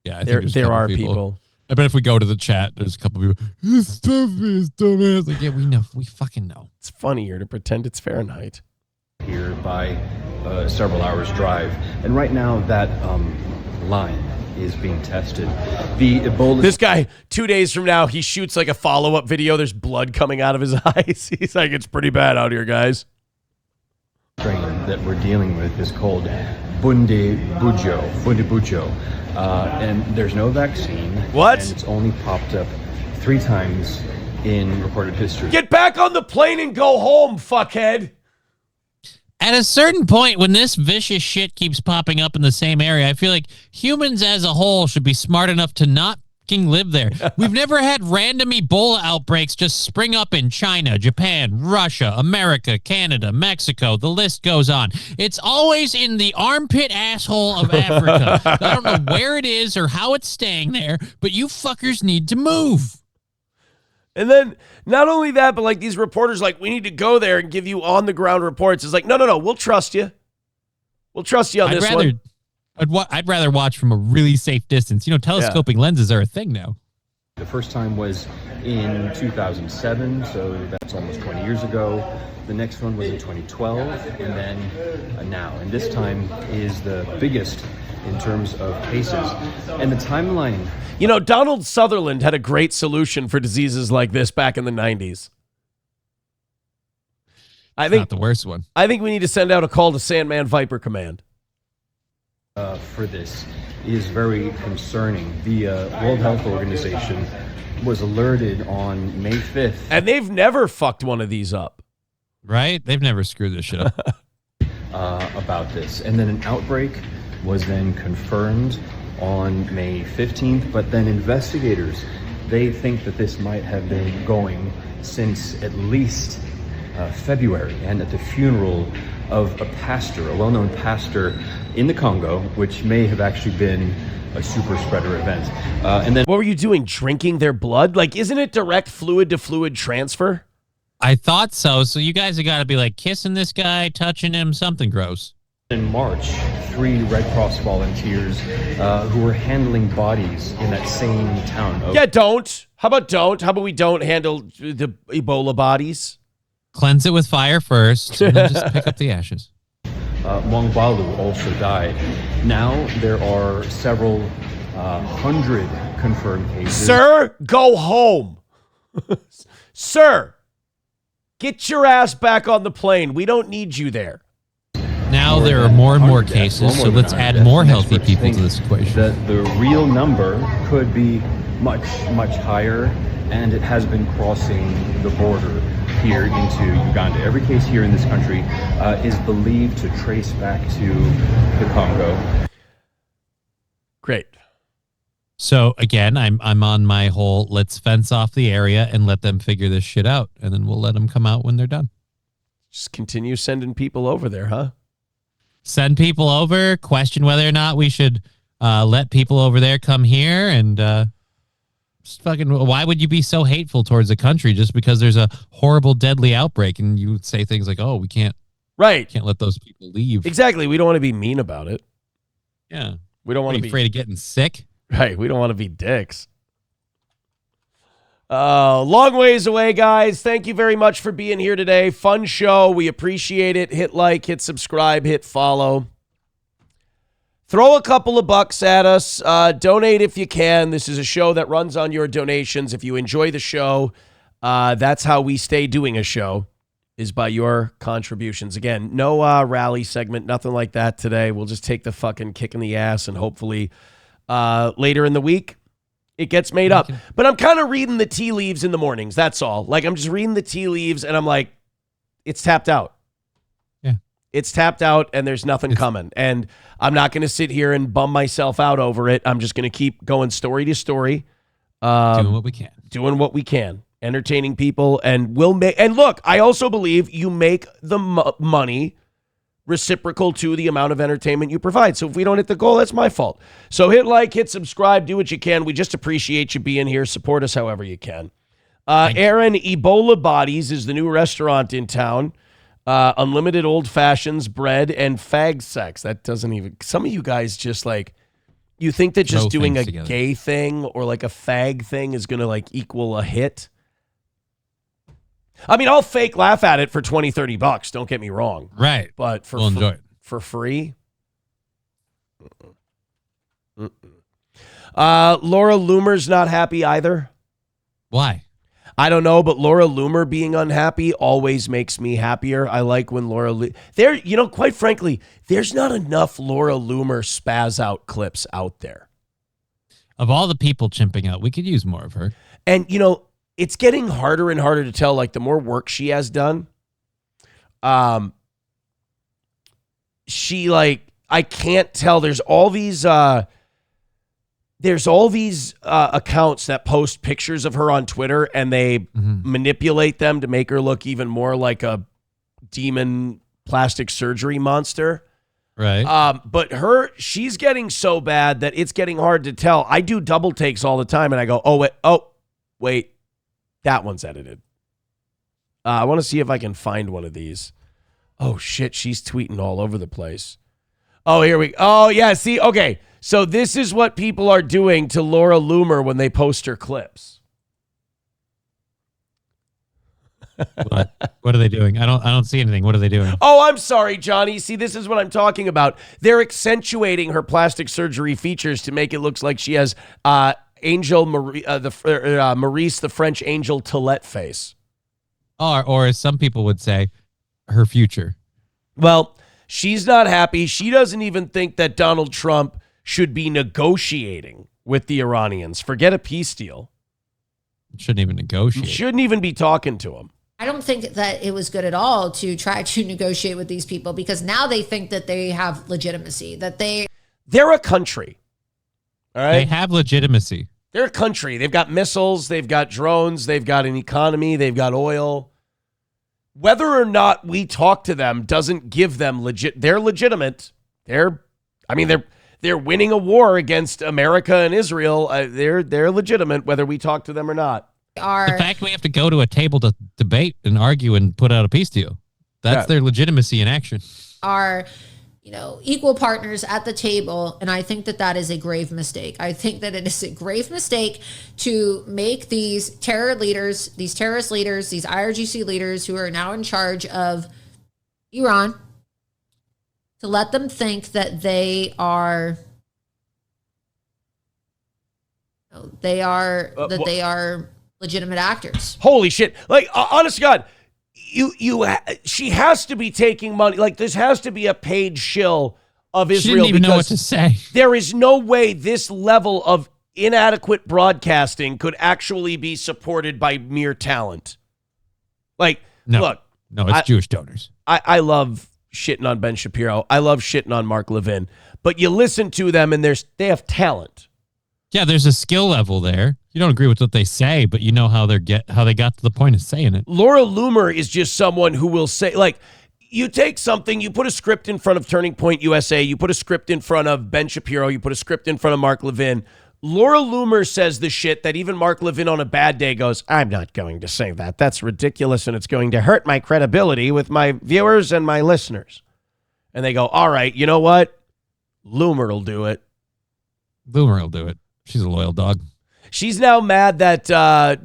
Speaker 6: Yeah, I think
Speaker 1: there are people.
Speaker 6: I bet if we go to the chat, there's a couple people. This stuff is dumbass. Like, yeah, we know. We fucking know.
Speaker 1: It's funnier to pretend it's Fahrenheit.
Speaker 17: Here by several hours drive, and right now that line is being tested. The Ebola.
Speaker 1: This guy, 2 days from now, he shoots like a follow-up video. There's blood coming out of his eyes. He's like, it's pretty bad out here, guys.
Speaker 17: Strain that we're dealing with is called Bundibugyo, and there's no vaccine.
Speaker 1: What?
Speaker 17: And it's only popped up 3 times in recorded history.
Speaker 1: Get back on the plane and go home, fuckhead.
Speaker 6: At a certain point, when this vicious shit keeps popping up in the same area, I feel like humans as a whole should be smart enough to not fucking live there. We've never had random Ebola outbreaks just spring up in China, Japan, Russia, America, Canada, Mexico. The list goes on. It's always in the armpit asshole of Africa. I don't know where it is or how it's staying there, but you fuckers need to move.
Speaker 1: And then not only that, but like these reporters, like, we need to go there and give you on the ground reports. It's like, no, we'll trust you. We'll trust you on this one.
Speaker 6: I'd rather watch from a really safe distance. You know, telescoping lenses are a thing now.
Speaker 17: The first time was in 2007, so that's almost 20 years ago. The next one was in 2012, and then now. And this time is the biggest in terms of cases. And the timeline.
Speaker 1: You know, Donald Sutherland had a great solution for diseases like this back in the 90s.
Speaker 6: Not the worst one.
Speaker 1: I think we need to send out a call to Sandman Viper Command.
Speaker 17: For this is very concerning. The World Health Organization was alerted on May 5th.
Speaker 1: And they've never fucked one of these up.
Speaker 6: Right? They've never screwed this shit up.
Speaker 17: About this. And then an outbreak was then confirmed on May 15th, but then investigators, they think that this might have been going since at least February, and at the funeral of a pastor, a well-known pastor in the Congo, which may have actually been a super spreader event. And then
Speaker 1: what were you doing? Drinking their blood? Like, isn't it direct fluid to fluid transfer?
Speaker 6: I thought so. So you guys have got to be like kissing this guy, touching him, something gross.
Speaker 17: In March, 3 Red Cross volunteers who were handling bodies in that same town.
Speaker 1: Yeah, don't. How about we don't handle the Ebola bodies?
Speaker 6: Cleanse it with fire first, and then just pick up the ashes.
Speaker 17: Mwangbalu also died. Now there are several hundred confirmed cases.
Speaker 1: Sir, go home. Sir, get your ass back on the plane. We don't need you there.
Speaker 6: Now there are more and more cases, so let's add more healthy people to this equation.
Speaker 17: The real number could be much, much higher, and it has been crossing the border here into Uganda. Every case here in this country is believed to trace back to the Congo.
Speaker 1: Great.
Speaker 6: So again, I'm on my whole let's fence off the area and let them figure this shit out, and then we'll let them come out when they're done. Just
Speaker 1: continue sending people over there, huh?
Speaker 6: Send people over, question whether or not we should let people over there come here, and just fucking, why would you be so hateful towards a country just because there's a horrible, deadly outbreak? And you would say things like, oh, we can't let those people leave.
Speaker 1: Exactly. We don't want to be mean about it.
Speaker 6: Yeah.
Speaker 1: We don't want to be
Speaker 6: afraid of getting sick.
Speaker 1: Right. We don't want to be dicks. Long ways away, guys. Thank you very much for being here today. Fun show. We appreciate it. Hit like, hit subscribe, hit follow. Throw a couple of bucks at us. Donate if you can. This is a show that runs on your donations. If you enjoy the show, that's how we stay doing a show, is by your contributions. Again, no rally segment, nothing like that today. We'll just take the fucking kick in the ass, and hopefully later in the week, It gets made up. But I'm kind of reading the tea leaves in the mornings. That's all. Like, I'm just reading the tea leaves and I'm like, it's tapped out.
Speaker 6: Yeah.
Speaker 1: It's tapped out and there's nothing coming. And I'm not going to sit here and bum myself out over it. I'm just going to keep going story to story.
Speaker 6: Doing what we can.
Speaker 1: Doing what we can. Entertaining people. And we'll make, and look, I also believe you make the money reciprocal to the amount of entertainment you provide. So if we don't hit the goal, that's my fault. So hit like, hit subscribe, do what you can. We just appreciate you being here. Support us however you can. Aaron, Ebola Bodies is the new restaurant in town. Unlimited old fashions, bread, and fag sex. That doesn't even, some of you guys just like, you think that just doing a gay thing or like a fag thing is going to like equal a hit? I mean, I'll fake laugh at it for $20-$30. Don't get me wrong.
Speaker 6: Right.
Speaker 1: But
Speaker 6: we'll enjoy it.
Speaker 1: For free? Laura Loomer's not happy either.
Speaker 6: Why?
Speaker 1: I don't know, but Laura Loomer being unhappy always makes me happier. I like when quite frankly, there's not enough Laura Loomer spaz out clips out there.
Speaker 6: Of all the people chimping out, we could use more of her.
Speaker 1: And, it's getting harder and harder to tell, like, the more work she has done. She, like, I can't tell. There's all these accounts that post pictures of her on Twitter, and they manipulate them to make her look even more like a demon plastic surgery monster.
Speaker 6: Right.
Speaker 1: But she's getting so bad that it's getting hard to tell. I do double takes all the time, and I go, wait, that one's edited. I want to see if I can find one of these. Oh, shit, she's tweeting all over the place. Oh, here we go. Oh, yeah, see, okay. So this is what people are doing to Laura Loomer when they post her clips.
Speaker 6: What are they doing? I don't see anything. What are they doing?
Speaker 1: Oh, I'm sorry, Johnny. See, this is what I'm talking about. They're accentuating her plastic surgery features to make it look like she has Angel Maurice, the French Angel Toilette face.
Speaker 6: Or as some people would say, her future.
Speaker 1: Well, she's not happy. She doesn't even think that Donald Trump should be negotiating with the Iranians. Forget a peace deal.
Speaker 6: Shouldn't even negotiate.
Speaker 1: Shouldn't even be talking to him.
Speaker 18: I don't think that it was good at all to try to negotiate with these people because now they think that they have legitimacy, that
Speaker 1: they're a country. All right.
Speaker 6: They have legitimacy.
Speaker 1: They're a country. They've got missiles. They've got drones. They've got an economy. They've got oil. Whether or not we talk to them doesn't give them they're legitimate. They're winning a war against America and Israel. They're legitimate whether we talk to them or not.
Speaker 6: The fact we have to go to a table to debate and argue and put out a peace deal. That's their legitimacy in action.
Speaker 18: are, equal partners at the table. And I think that that is a grave mistake. I think that it is a grave mistake to make these terrorist leaders, these IRGC leaders who are now in charge of Iran, to let them think that they are legitimate actors.
Speaker 1: Holy shit. Like, honest to God, she has to be taking money. Like, this has to be a paid shill of Israel.
Speaker 6: She didn't even know what to say.
Speaker 1: There is no way this level of inadequate broadcasting could actually be supported by mere talent. Like, look.
Speaker 6: No, it's Jewish donors.
Speaker 1: I love shitting on Ben Shapiro. I love shitting on Mark Levin. But you listen to them and they have talent.
Speaker 6: Yeah, there's a skill level there. You don't agree with what they say, but you know how they got to the point of saying it.
Speaker 1: Laura Loomer is just someone who will say, like, you take something, you put a script in front of Turning Point USA, you put a script in front of Ben Shapiro, you put a script in front of Mark Levin. Laura Loomer says the shit that even Mark Levin on a bad day goes, I'm not going to say that. That's ridiculous, and it's going to hurt my credibility with my viewers and my listeners. And they go, all right, you know what? Loomer will do it.
Speaker 6: Loomer will do it. She's a loyal dog.
Speaker 1: She's now mad that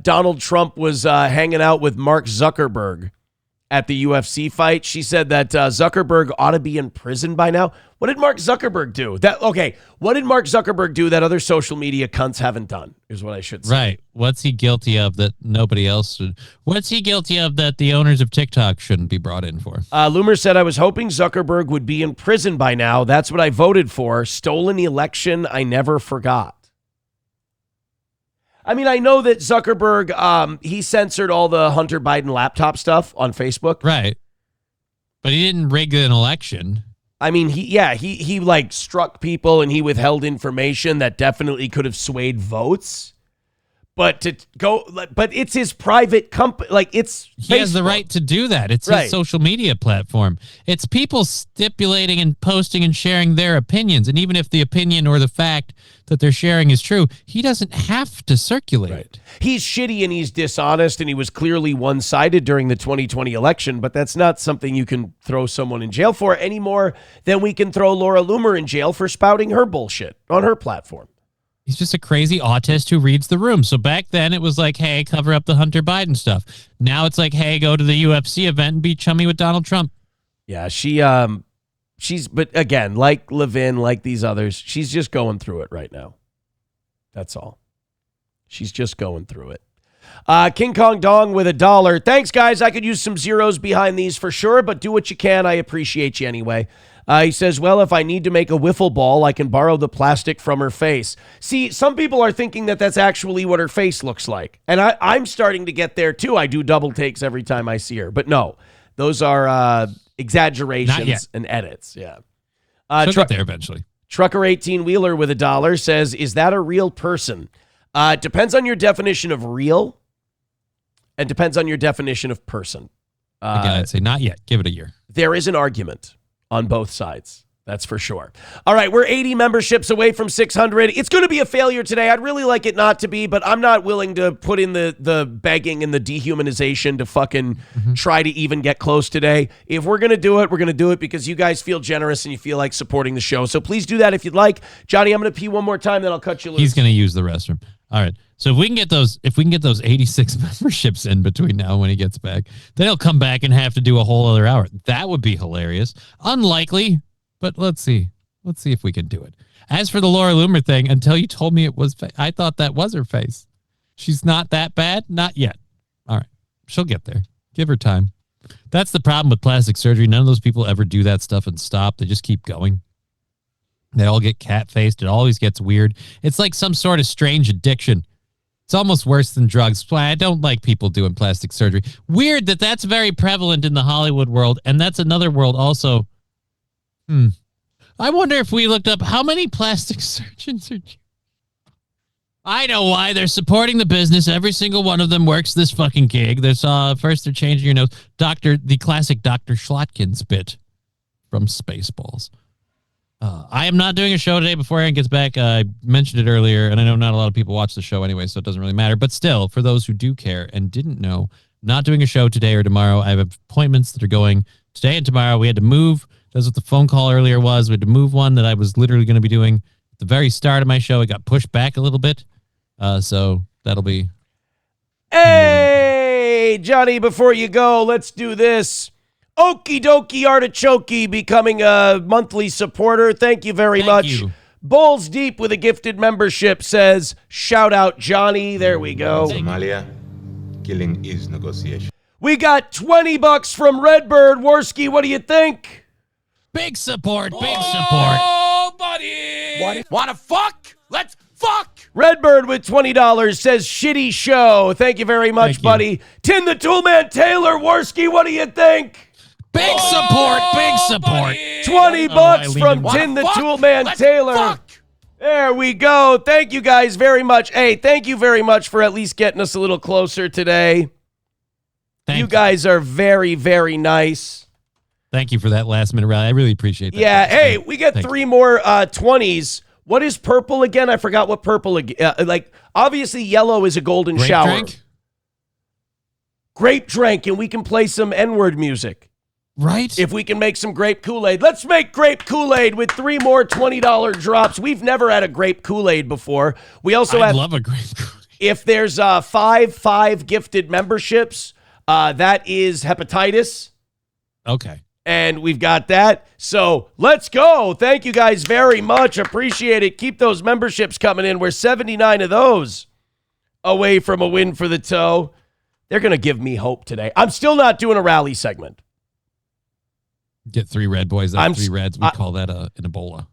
Speaker 1: Donald Trump was hanging out with Mark Zuckerberg at the UFC fight. She said that Zuckerberg ought to be in prison by now. What did Mark Zuckerberg do? What did Mark Zuckerberg do that other social media cunts haven't done, is what I should say.
Speaker 6: Right. What's he guilty of that nobody else should? What's he guilty of that the owners of TikTok shouldn't be brought in for?
Speaker 1: Loomer said, I was hoping Zuckerberg would be in prison by now. That's what I voted for. Stolen election I never forgot. I mean, I know that Zuckerberg, he censored all the Hunter Biden laptop stuff on Facebook.
Speaker 6: Right. But he didn't rig an election.
Speaker 1: I mean, he like struck people and he withheld information that definitely could have swayed votes. But it's his private company. Like, it's
Speaker 6: He has the right to do that. It's his social media platform. It's people stipulating and posting and sharing their opinions. And even if the opinion or the fact that they're sharing is true, he doesn't have to circulate it.
Speaker 1: He's shitty and he's dishonest and he was clearly one-sided during the 2020 election, but that's not something you can throw someone in jail for any more than we can throw Laura Loomer in jail for spouting her bullshit on her platform.
Speaker 6: He's just a crazy autist who reads the room. So back then it was like, hey, cover up the Hunter Biden stuff. Now it's like, hey, go to the UFC event and be chummy with Donald Trump.
Speaker 1: Yeah, but again, like Levin, like these others, she's just going through it right now. That's all. She's just going through it. King Kong Dong with $1. Thanks, guys. I could use some zeros behind these for sure, but do what you can. I appreciate you anyway. He says, well, if I need to make a wiffle ball, I can borrow the plastic from her face. See, some people are thinking that that's actually what her face looks like. And I'm starting to get there, too. I do double takes every time I see her. But no, those are exaggerations and edits. Yeah.
Speaker 6: She'll get there eventually.
Speaker 1: Trucker 18-wheeler with $1 says, is that a real person? Depends on your definition of real and depends on your definition of person.
Speaker 6: Again, I'd say not yet. Give it a year.
Speaker 1: There is an argument on both sides. That's for sure. All right, we're 80 memberships away from 600. It's going to be a failure today. I'd really like it not to be, but I'm not willing to put in the begging and the dehumanization to fucking try to even get close today. If we're going to do it, we're going to do it because you guys feel generous and you feel like supporting the show. So please do that if you'd like. Johnny, I'm going to pee one more time, then I'll cut you loose.
Speaker 6: He's going to use the restroom. All right. So if we can get those 86 memberships in between now and when he gets back, then he'll come back and have to do a whole other hour. That would be hilarious. Unlikely, but let's see. Let's see if we can do it. As for the Laura Loomer thing, until you told me it was, I thought that was her face. She's not that bad? Not yet. All right. She'll get there. Give her time. That's the problem with plastic surgery. None of those people ever do that stuff and stop. They just keep going. They all get cat-faced. It always gets weird. It's like some sort of strange addiction. It's almost worse than drugs. That's why I don't like people doing plastic surgery. Weird that that's very prevalent in the Hollywood world, and that's another world also. I wonder if we looked up how many plastic surgeons are. I know why. They're supporting the business. Every single one of them works this fucking gig. There's first they're changing your nose. The classic Dr. Schlotkins bit from Spaceballs. I am not doing a show today before Aaron gets back. I mentioned it earlier, and I know not a lot of people watch the show anyway, so it doesn't really matter. But still, for those who do care and didn't know, not doing a show today or tomorrow. I have appointments that are going today and tomorrow. We had to move. That's what the phone call earlier was. We had to move one that I was literally going to be doing at the very start of my show. It got pushed back a little bit. So that'll be...
Speaker 1: Hey, Johnny, before you go, let's do this. Okie dokie artichoke becoming a monthly supporter. Thank you very much.
Speaker 6: You.
Speaker 1: Balls Deep with a gifted membership says, shout out Johnny. There we go.
Speaker 2: Somalia, killing is negotiation.
Speaker 1: We got $20 from Redbird. Worski, what do you think?
Speaker 6: Big support.
Speaker 3: Oh, buddy. Wanna fuck? Let's fuck.
Speaker 1: Redbird with $20 says, shitty show. Thank you very much, buddy. Tin the Toolman Taylor. Worski, what do you think?
Speaker 6: Big support.
Speaker 1: $20 from Tin the Toolman Taylor. There we go. Thank you guys very much. Hey, thank you very much for at least getting us a little closer today. You guys are very, very nice.
Speaker 6: Thank you for that last minute rally. I really appreciate that.
Speaker 1: Yeah. Hey, we got three more 20s. What is purple again? I forgot what purple like. Obviously, yellow is a golden shower.
Speaker 6: Drink?
Speaker 1: Grape drink, and we can play some N-word music.
Speaker 6: Right?
Speaker 1: If we can make some grape Kool-Aid. Let's make grape Kool-Aid with 3 more $20 drops. We've never had a grape Kool-Aid before. We also
Speaker 6: I love a grape Kool-Aid.
Speaker 1: If there's 5 gifted memberships, that is hepatitis.
Speaker 6: Okay.
Speaker 1: And we've got that. So let's go. Thank you guys very much. Appreciate it. Keep those memberships coming in. We're 79 of those away from a win for the toe. They're going to give me hope today. I'm still not doing a rally segment.
Speaker 6: Get 3 red boys out, 3 reds. We call that an Ebola.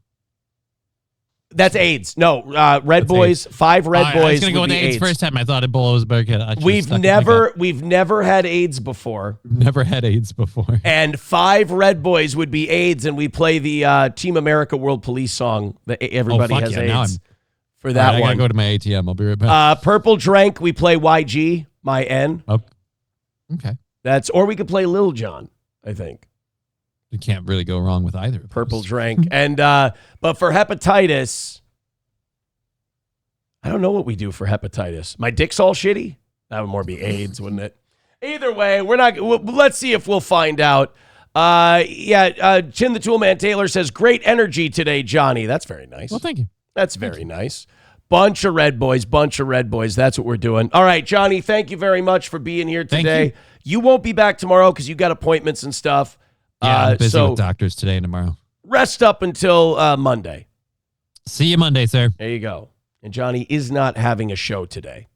Speaker 1: That's AIDS. No, Red Boys. AIDS. 5 Red Boys.
Speaker 6: I was gonna go with AIDS first time. I thought Ebola was America.
Speaker 1: We've never had AIDS before.
Speaker 6: Never had AIDS before.
Speaker 1: And 5 Red Boys would be AIDS, and we play the Team America World Police song that everybody has AIDS for that one.
Speaker 6: I gotta go to my ATM. I'll be right back.
Speaker 1: Purple Drank. We play YG. My N.
Speaker 6: Oh, okay.
Speaker 1: Or we could play Lil Jon. I think.
Speaker 6: You can't really go wrong with either.
Speaker 1: Purple Drank. And but for hepatitis, I don't know what we do for hepatitis. My dick's all shitty. That would more be AIDS, wouldn't it? Either way, let's see if we'll find out. Chin the Toolman Taylor says, great energy today, Johnny. That's very nice.
Speaker 6: Well, thank you.
Speaker 1: That's very nice. Bunch of Red Boys. That's what we're doing. All right, Johnny, thank you very much for being here today. You won't be back tomorrow because you got appointments and stuff.
Speaker 6: Yeah, I'm busy with doctors today and tomorrow.
Speaker 1: Rest up until Monday.
Speaker 6: See you Monday, sir.
Speaker 1: There you go. And Johnny is not having a show today.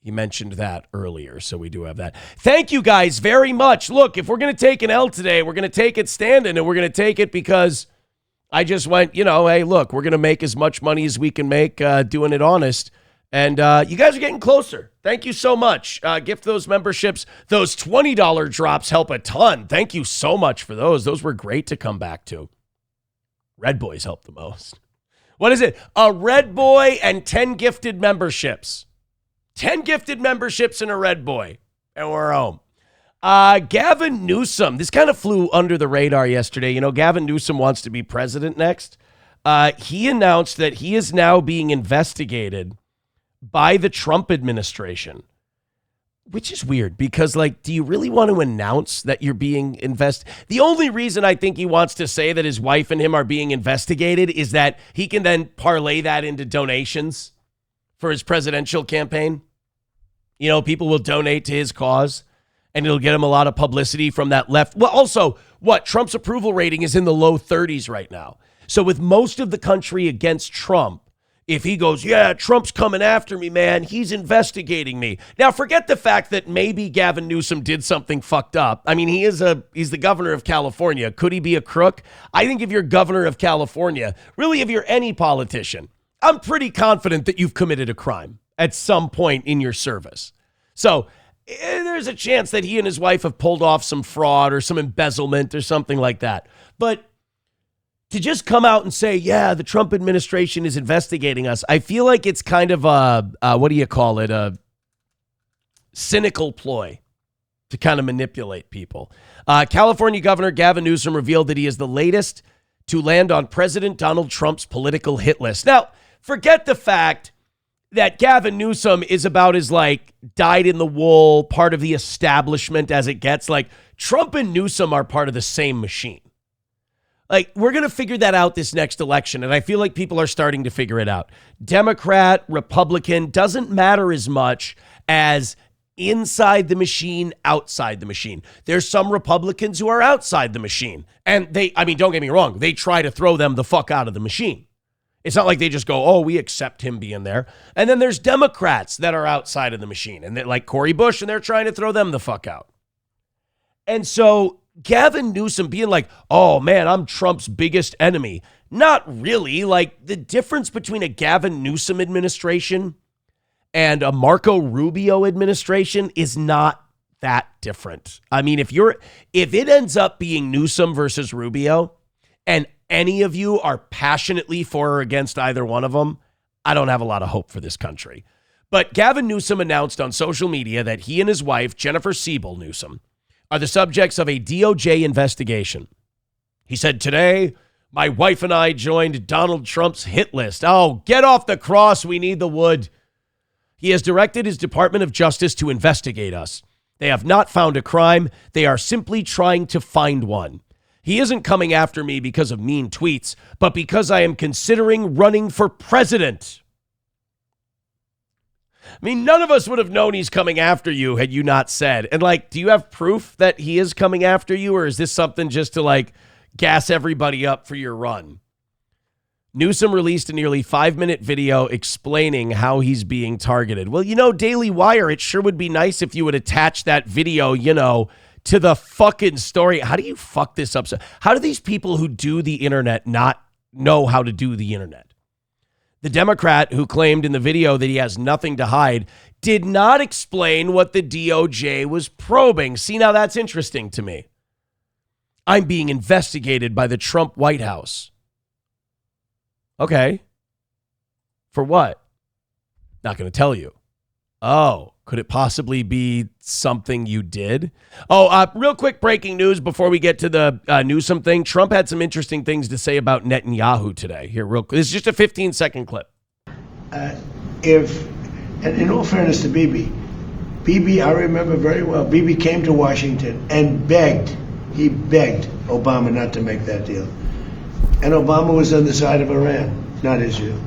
Speaker 1: He mentioned that earlier, so we do have that. Thank you guys very much. Look, if we're going to take an L today, we're going to take it standing, and we're going to take it because I just went, hey, look, we're going to make as much money as we can make doing it honest. And you guys are getting closer. Thank you so much. Gift those memberships. Those $20 drops help a ton. Thank you so much for those. Those were great to come back to. Red Boys help the most. What is it? A Red Boy and 10 gifted memberships. 10 gifted memberships and a Red Boy. And we're home. Gavin Newsom. This kind of flew under the radar yesterday. Gavin Newsom wants to be president next. He announced that he is now being investigated by the Trump administration, which is weird because, do you really want to announce that you're being investigated? The only reason I think he wants to say that his wife and him are being investigated is that he can then parlay that into donations for his presidential campaign. People will donate to his cause and it'll get him a lot of publicity from that left. Well, also, Trump's approval rating is in the low 30s right now. So with most of the country against Trump, if he goes, yeah, Trump's coming after me, man, he's investigating me. Now, forget the fact that maybe Gavin Newsom did something fucked up. I mean, he's the governor of California. Could he be a crook? I think if you're governor of California, really if you're any politician, I'm pretty confident that you've committed a crime at some point in your service. So there's a chance that he and his wife have pulled off some fraud or some embezzlement or something like that. But to just come out and say, yeah, the Trump administration is investigating us, I feel like it's kind of a cynical ploy to kind of manipulate people. California Governor Gavin Newsom revealed that he is the latest to land on President Donald Trump's political hit list. Now, forget the fact that Gavin Newsom is about as dyed-in-the-wool, part of the establishment as it gets. Trump and Newsom are part of the same machine. We're going to figure that out this next election, and I feel like people are starting to figure it out. Democrat, Republican, doesn't matter as much as inside the machine, outside the machine. There's some Republicans who are outside the machine, and don't get me wrong, they try to throw them the fuck out of the machine. It's not like they just go, oh, we accept him being there. And then there's Democrats that are outside of the machine, and they're like Cori Bush, and they're trying to throw them the fuck out. And so Gavin Newsom being like, oh man, I'm Trump's biggest enemy. Not really. The difference between a Gavin Newsom administration and a Marco Rubio administration is not that different. I mean, if it ends up being Newsom versus Rubio and any of you are passionately for or against either one of them, I don't have a lot of hope for this country. But Gavin Newsom announced on social media that he and his wife, Jennifer Siebel Newsom, are the subjects of a DOJ investigation. He said, today, my wife and I joined Donald Trump's hit list. Oh, get off the cross. We need the wood. He has directed his Department of Justice to investigate us. They have not found a crime. They are simply trying to find one. He isn't coming after me because of mean tweets, but because I am considering running for president. I mean, none of us would have known he's coming after you had you not said. And do you have proof that he is coming after you, or is this something just to gas everybody up for your run? Newsom released a nearly 5-minute video explaining how he's being targeted. Well, Daily Wire, it sure would be nice if you would attach that video, to the fucking story. How do you fuck this up? How do these people who do the internet not know how to do the internet? The Democrat who claimed in the video that he has nothing to hide did not explain what the DOJ was probing. See, now that's interesting to me. I'm being investigated by the Trump White House. Okay. For what? Not going to tell you. Oh, could it possibly be something you did? Oh, real quick breaking news before we get to the Newsom thing. Trump had some interesting things to say about Netanyahu today. Here, real quick. This is just a 15-second clip.
Speaker 4: And in all fairness to Bibi, I remember very well, Bibi came to Washington and he begged Obama not to make that deal. And Obama was on the side of Iran, not Israel.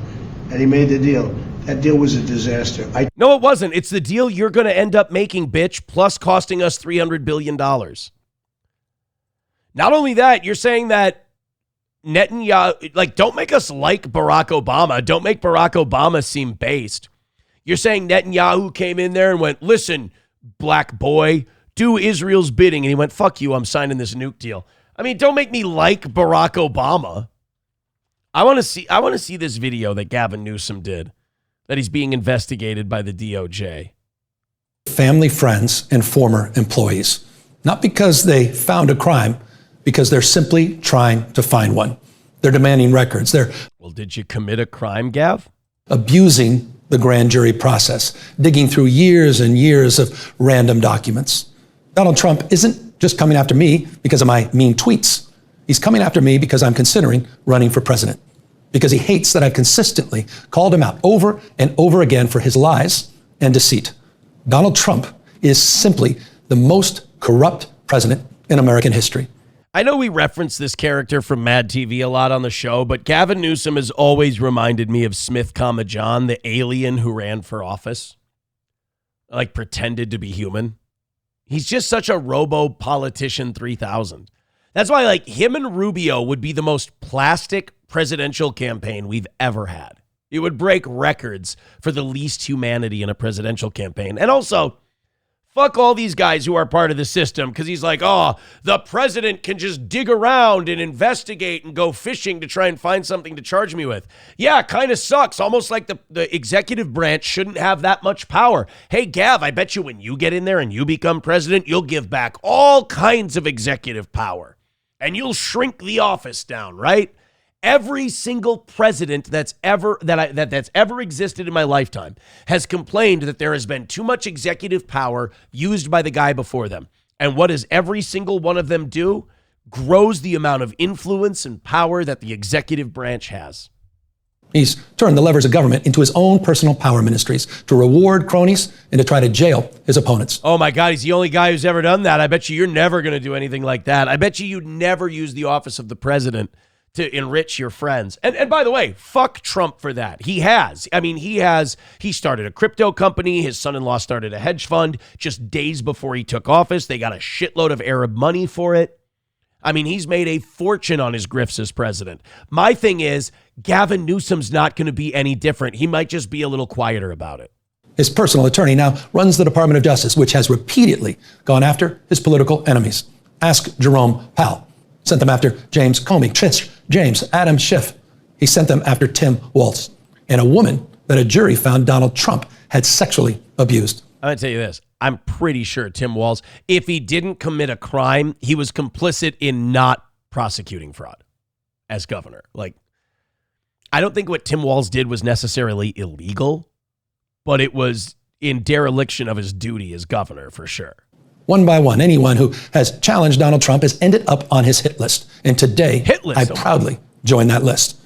Speaker 4: And he made the deal. That deal was a disaster.
Speaker 1: No, it wasn't. It's the deal you're going to end up making, bitch, plus costing us $300 billion. Not only that, you're saying that Netanyahu, like, don't make us like Barack Obama. Don't make Barack Obama seem based. You're saying Netanyahu came in there and went, listen, black boy, do Israel's bidding. And he went, fuck you, I'm signing this nuke deal. I mean, don't make me like Barack Obama. I want to see this video that Gavin Newsom did, that he's being investigated by the DOJ.
Speaker 19: Family, friends, and former employees. Not because they found a crime, because they're simply trying to find one. They're demanding records. They're
Speaker 1: did you commit a crime, Gav?
Speaker 19: Abusing the grand jury process, digging through years and years of random documents. Donald Trump isn't just coming after me because of my mean tweets. He's coming after me because I'm considering running for president, because he hates that I've consistently called him out over and over again for his lies and deceit. Donald Trump is simply the most corrupt president in American history.
Speaker 1: I know we reference this character from Mad TV a lot on the show, but Gavin Newsom has always reminded me of Smith, John, the alien who ran for office, like pretended to be human. He's just such a robo-politician 3000. That's why, like, him and Rubio would be the most plastic presidential campaign we've ever had. It would break records for the least humanity in a presidential campaign. And also, fuck all these guys who are part of the system, because he's like, oh, the president can just dig around and investigate and go fishing to try and find something to charge me with. Yeah, kind of sucks. Almost like the executive branch shouldn't have that much power. Hey, Gav, I bet you when you get in there and you become president, you'll give back all kinds of executive power. And you'll shrink the office down, right? Every single president that's ever existed in my lifetime has complained that there has been too much executive power used by the guy before them. And what does every single one of them do? Grows the amount of influence and power that the executive branch has.
Speaker 19: He's turned the levers of government into his own personal power ministries to reward cronies and to try to jail his opponents.
Speaker 1: Oh my God, he's the only guy who's ever done that. I bet you're never going to do anything like that. I bet you'd never use the office of the president to enrich your friends. And by the way, fuck Trump for that. He has. I mean, he started a crypto company. His son-in-law started a hedge fund just days before he took office. They got a shitload of Arab money for it. I mean, he's made a fortune on his grifts as president. My thing is, Gavin Newsom's not going to be any different. He might just be a little quieter about it.
Speaker 19: His personal attorney now runs the Department of Justice, which has repeatedly gone after his political enemies. Ask Jerome Powell. Sent them after James Comey, Tish James, Adam Schiff. He sent them after Tim Walz, and a woman that a jury found Donald Trump had sexually abused.
Speaker 1: I'm going to tell you this. I'm pretty sure Tim Walz, if he didn't commit a crime, he was complicit in not prosecuting fraud as governor. Like, I don't think what Tim Walz did was necessarily illegal, but it was in dereliction of his duty as governor for sure.
Speaker 19: One by one, anyone who has challenged Donald Trump has ended up on his hit list. And today, I proudly joined that list.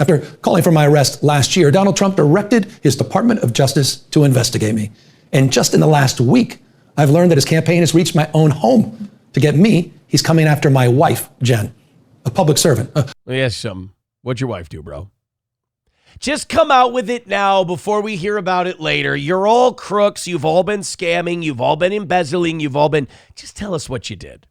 Speaker 19: After calling for my arrest last year, Donald Trump directed his Department of Justice to investigate me. And just in the last week, I've learned that his campaign has reached my own home. To get me, he's coming after my wife, Jen, a public servant.
Speaker 1: Let me ask you something. What'd your wife do, bro? Just come out with it now before we hear about it later. You're all crooks. You've all been scamming. You've all been embezzling. Just tell us what you did.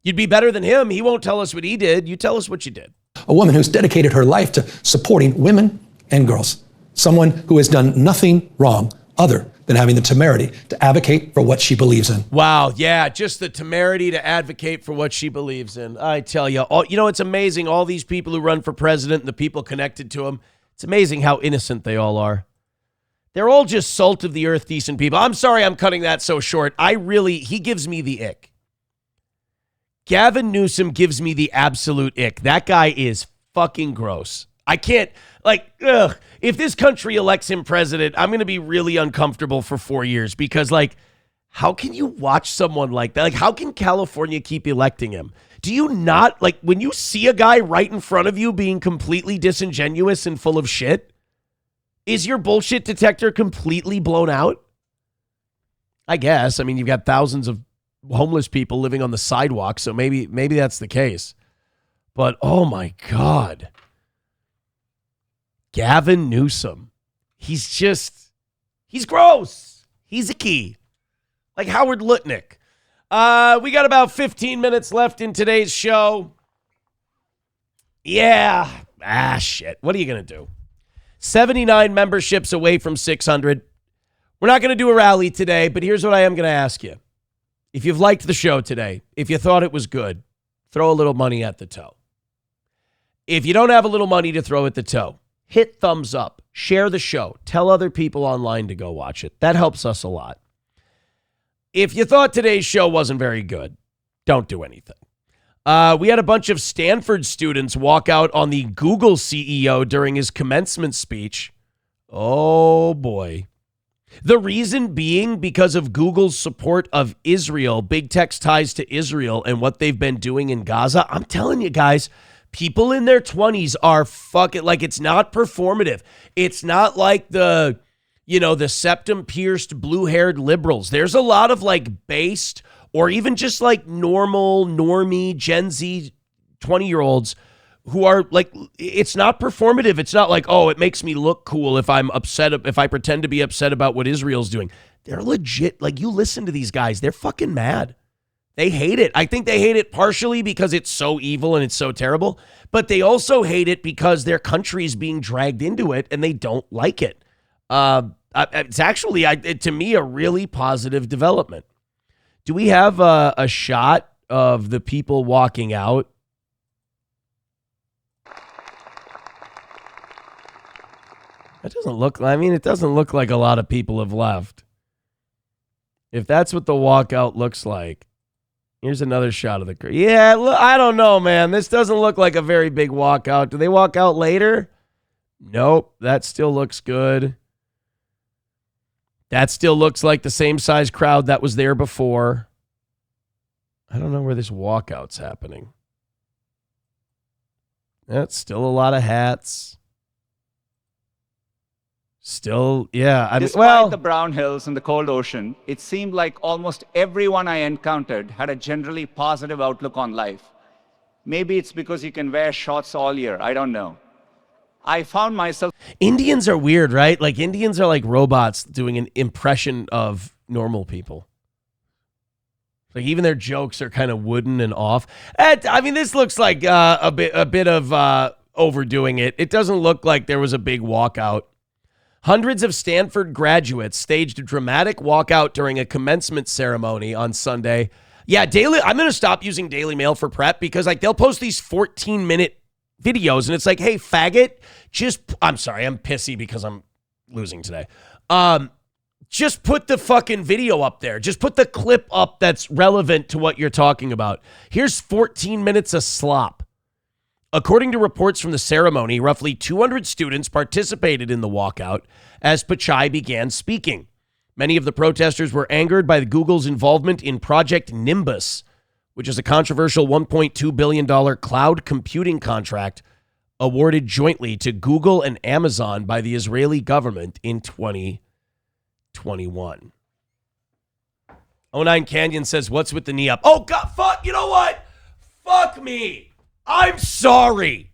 Speaker 1: You'd be better than him. He won't tell us what he did. You tell us what you did.
Speaker 19: A woman who's dedicated her life to supporting women and girls. Someone who has done nothing wrong other than having the temerity to advocate for what she believes in.
Speaker 1: Wow, yeah, just the temerity to advocate for what she believes in. I tell you, it's amazing. All these people who run for president and the people connected to him, It's amazing how innocent they all are. They're all just salt of the earth, decent people. I'm sorry I'm cutting that so short. He gives me the ick. Gavin Newsom gives me the absolute ick. That guy is fucking gross. I can't, if this country elects him president, I'm going to be really uncomfortable for 4 years because, how can you watch someone like that? How can California keep electing him? Do you not, when you see a guy right in front of you being completely disingenuous and full of shit, is your bullshit detector completely blown out? I guess. I mean, you've got thousands of homeless people living on the sidewalk, so maybe that's the case. But, oh my God. Gavin Newsom. He's gross. He's a key. Like Howard Lutnick. We got about 15 minutes left in today's show. Yeah. Shit. What are you going to do? 79 memberships away from 600. We're not going to do a rally today, but here's what I am going to ask you. If you've liked the show today, if you thought it was good, throw a little money at the toe. If you don't have a little money to throw at the toe, hit thumbs up, share the show, tell other people online to go watch it. That helps us a lot. If you thought today's show wasn't very good, don't do anything. We had a bunch of Stanford students walk out on the Google CEO during his commencement speech. Oh, boy. The reason being because of Google's support of Israel, big tech's ties to Israel, and what they've been doing in Gaza. I'm telling you guys, people in their 20s are fucking, it's not performative. It's not like the septum-pierced, blue-haired liberals. There's a lot of, based or even just, normie Gen Z 20-year-olds who are, it's not performative. It's not it makes me look cool if I'm upset, if I pretend to be upset about what Israel's doing. They're legit. You listen to these guys. They're fucking mad. They hate it. I think they hate it partially because it's so evil and it's so terrible, but they also hate it because their country's being dragged into it and they don't like it. It's actually, to me, a really positive development. Do we have a shot of the people walking out? It doesn't look like a lot of people have left. If that's what the walkout looks like, here's another shot of the crowd. Yeah, look, I don't know, man. This doesn't look like a very big walkout. Do they walk out later? Nope. That still looks good. That still looks like the same size crowd that was there before. I don't know where this walkout's happening. That's still a lot of hats. Still, yeah.
Speaker 7: Despite the brown hills and the cold ocean, it seemed like almost everyone I encountered had a generally positive outlook on life. Maybe it's because you can wear shorts all year. I don't know. I found myself...
Speaker 1: Indians are weird, right? Indians are like robots doing an impression of normal people. Even their jokes are kind of wooden and off. This looks like a bit of overdoing it. It doesn't look like there was a big walkout. Hundreds of Stanford graduates staged a dramatic walkout during a commencement ceremony on Sunday. Yeah, I'm going to stop using Daily Mail for prep because they'll post these 14-minute videos and it's like, hey, faggot, I'm sorry, I'm pissy because I'm losing today. Just put the fucking video up there. Just put the clip up that's relevant to what you're talking about. Here's 14 minutes of slop. According to reports from the ceremony, roughly 200 students participated in the walkout as Pichai began speaking. Many of the protesters were angered by Google's involvement in Project Nimbus, which is a controversial $1.2 billion cloud computing contract awarded jointly to Google and Amazon by the Israeli government in 2021. 09 Canyon says, what's with the knee up? Oh, God, fuck, you know what? Fuck me. I'm sorry.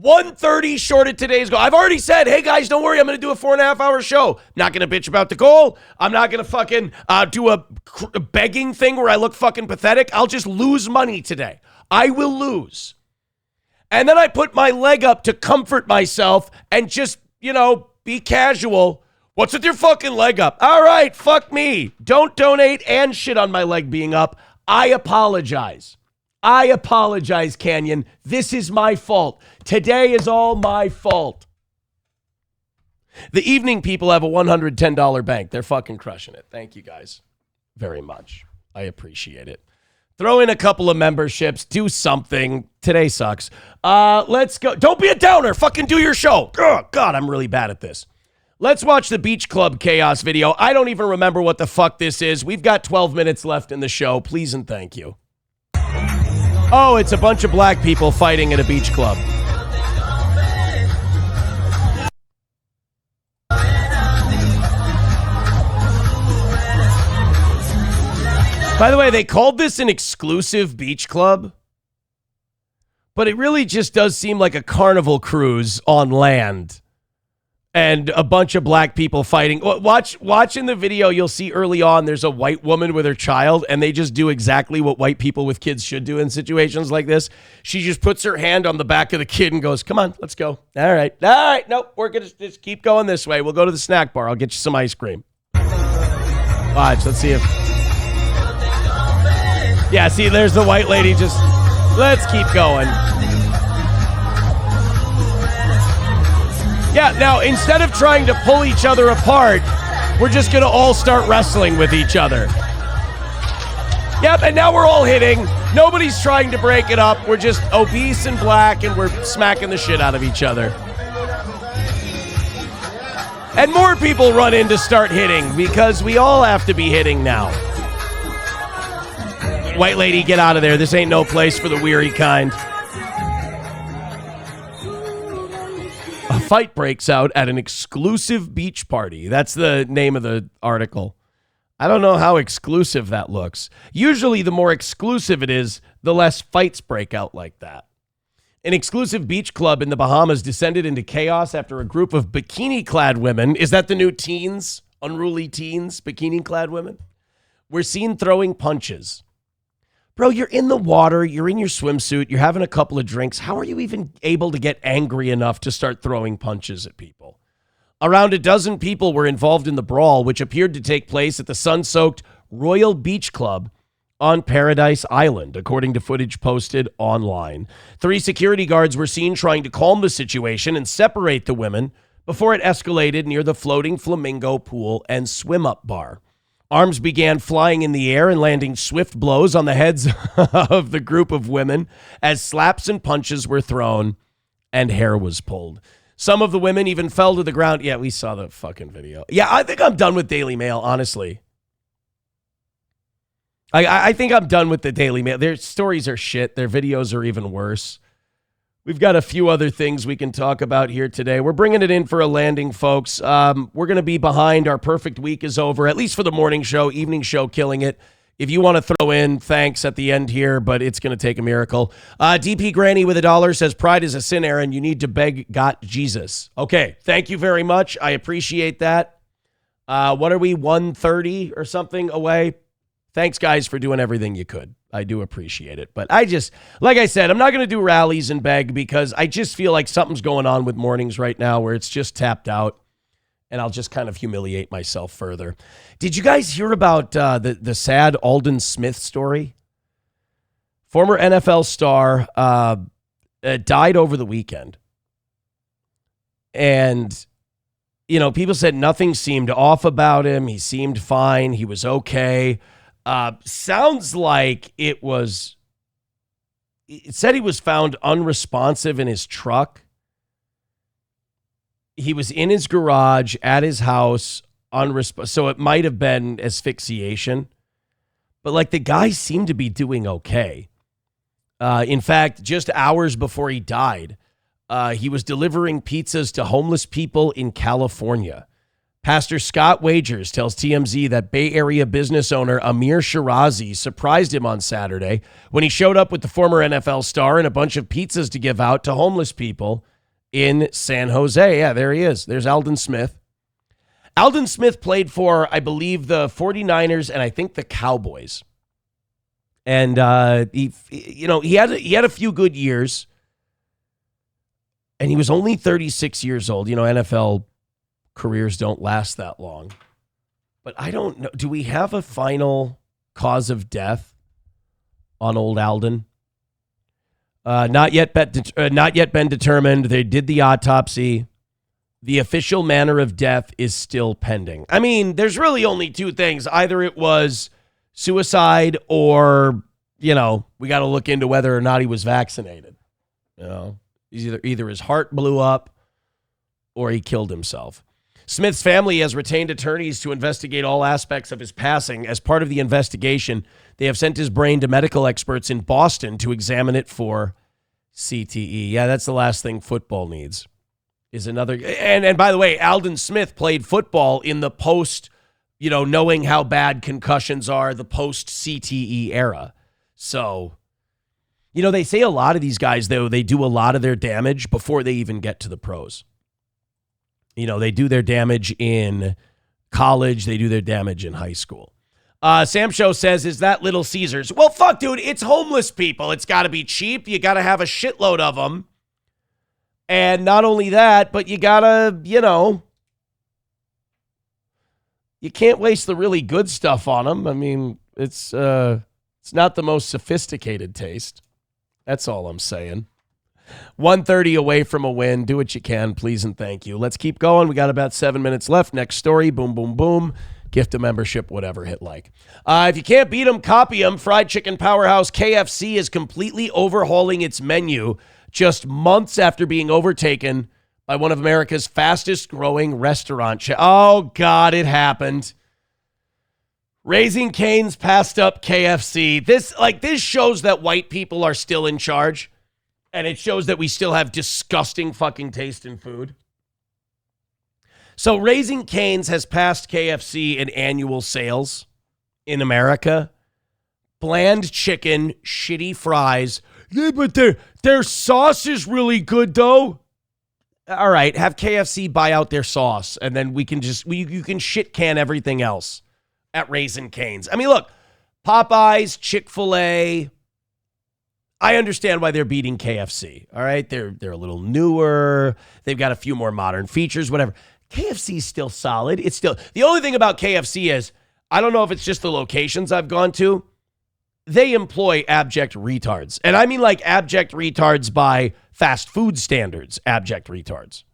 Speaker 1: 1:30 short of today's goal. I've already said, hey, guys, don't worry. I'm going to do a 4.5-hour show. Not going to bitch about the goal. I'm not going to fucking do a begging thing where I look fucking pathetic. I'll just lose money today. I will lose. And then I put my leg up to comfort myself and just, be casual. What's with your fucking leg up? All right, fuck me. Don't donate and shit on my leg being up. I apologize. I apologize, Canyon. This is my fault. Today is all my fault. The evening people have a $110 bank. They're fucking crushing it. Thank you guys very much. I appreciate it. Throw in a couple of memberships. Do something. Today sucks. Let's go. Don't be a downer. Fucking do your show. Oh, God, I'm really bad at this. Let's watch the Beach Club Chaos video. I don't even remember what the fuck this is. We've got 12 minutes left in the show. Please and thank you. Oh, it's a bunch of black people fighting at a beach club. By the way, they called this an exclusive beach club, but it really just does seem like a carnival cruise on land and a bunch of black people fighting. Watch in the video, you'll see early on there's a white woman with her child, and they just do exactly what white people with kids should do in situations like this. She just puts her hand on the back of the kid and goes, come on, let's go. All right, nope, we're going to just keep going this way. We'll go to the snack bar. I'll get you some ice cream. Watch, let's see if... Yeah, see, there's the white lady just, let's keep going. Yeah, now, instead of trying to pull each other apart, we're just going to all start wrestling with each other. Yep, and now we're all hitting. Nobody's trying to break it up. We're just obese and black, and we're smacking the shit out of each other. And more people run in to start hitting, because we all have to be hitting now. White lady, get out of there. This ain't no place for the weary kind. A fight breaks out at an exclusive beach party. That's the name of the article. I don't know how exclusive that looks. Usually, the more exclusive it is, the less fights break out like that. An exclusive beach club in the Bahamas descended into chaos after a group of bikini-clad women, is that the new teens? Unruly teens? Bikini-clad women? Were seen throwing punches. Bro, you're in the water, you're in your swimsuit, you're having a couple of drinks. How are you even able to get angry enough to start throwing punches at people? Around a dozen people were involved in the brawl, which appeared to take place at the sun-soaked Royal Beach Club on Paradise Island, according to footage posted online. 3 security guards were seen trying to calm the situation and separate the women before it escalated near the floating flamingo pool and swim-up bar. Arms began flying in the air and landing swift blows on the heads of the group of women as slaps and punches were thrown and hair was pulled. Some of the women even fell to the ground. Yeah, we saw the fucking video. Yeah, I think I'm done with Daily Mail, honestly. I think I'm done with the Daily Mail. Their stories are shit. Their videos are even worse. We've got a few other things we can talk about here today. We're bringing it in for a landing, folks. We're going to be behind. Our perfect week is over, at least for the morning show, evening show, killing it. If you want to throw in thanks at the end here, but it's going to take a miracle. DP Granny with $1 says, pride is a sin, Aaron. You need to beg God Jesus. Okay, thank you very much. I appreciate that. What are we, 1:30 or something away? Thanks, guys, for doing everything you could. I do appreciate it. But I just, like I said, I'm not going to do rallies and beg because I just feel like something's going on with mornings right now where it's just tapped out. And I'll just kind of humiliate myself further. Did you guys hear about the sad Aldon Smith story? Former NFL star died over the weekend. And, you know, people said nothing seemed off about him. He seemed fine. He was okay. Sounds like it said he was found unresponsive in his truck. He was in his garage at his house, so it might have been asphyxiation. But, like, the guy seemed to be doing okay. In fact, just hours before he died, he was delivering pizzas to homeless people in California. Pastor Scott Wagers tells TMZ that Bay Area business owner Amir Shirazi surprised him on Saturday when he showed up with the former NFL star and a bunch of pizzas to give out to homeless people in San Jose. Yeah, there he is. There's Aldon Smith. Aldon Smith played for, I believe, the 49ers and I think the Cowboys. And he had a few good years. And he was only 36 years old. You know, NFL careers don't last that long. But I don't know. Do we have a final cause of death on old Aldon? Not yet been determined. They did the autopsy. The official manner of death is still pending. I mean, there's really only two things. Either it was suicide or, we got to look into whether or not he was vaccinated. Either his heart blew up or he killed himself. Smith's family has retained attorneys to investigate all aspects of his passing. As part of the investigation, they have sent his brain to medical experts in Boston to examine it for CTE. Yeah, that's the last thing football needs. Is another. And by the way, Aldon Smith played football in the post, knowing how bad concussions are, the post CTE era. So, they say a lot of these guys, though, they do a lot of their damage before they even get to the pros. They do their damage in college. They do their damage in high school. Sam Show says, is that Little Caesars? Well, fuck, dude, it's homeless people. It's got to be cheap. You got to have a shitload of them. And not only that, but you got to, you can't waste the really good stuff on them. I mean, it's not the most sophisticated taste. That's all I'm saying. 130 away from a win. Do what you can, please and thank you. Let's keep going. We got about 7 minutes left. Next story. Boom, boom, boom. Gift a membership, whatever hit like. If you can't beat them, copy them. Fried chicken powerhouse KFC is completely overhauling its menu just months after being overtaken by one of America's fastest growing restaurant chains. Oh, God, it happened. Raising Cane's passed up KFC. This shows that white people are still in charge. And it shows that we still have disgusting fucking taste in food. So Raising Cane's has passed KFC in annual sales in America. Bland chicken, shitty fries. Yeah, but their sauce is really good, though. All right, have KFC buy out their sauce, and then you can shit can everything else at Raising Cane's. I mean, look, Popeyes, Chick-fil-A, I understand why they're beating KFC. All right, they're a little newer. They've got a few more modern features, whatever. KFC is still solid. It's still the only thing about KFC is I don't know if it's just the locations I've gone to. They employ abject retards, and I mean like abject retards by fast food standards. Abject retards.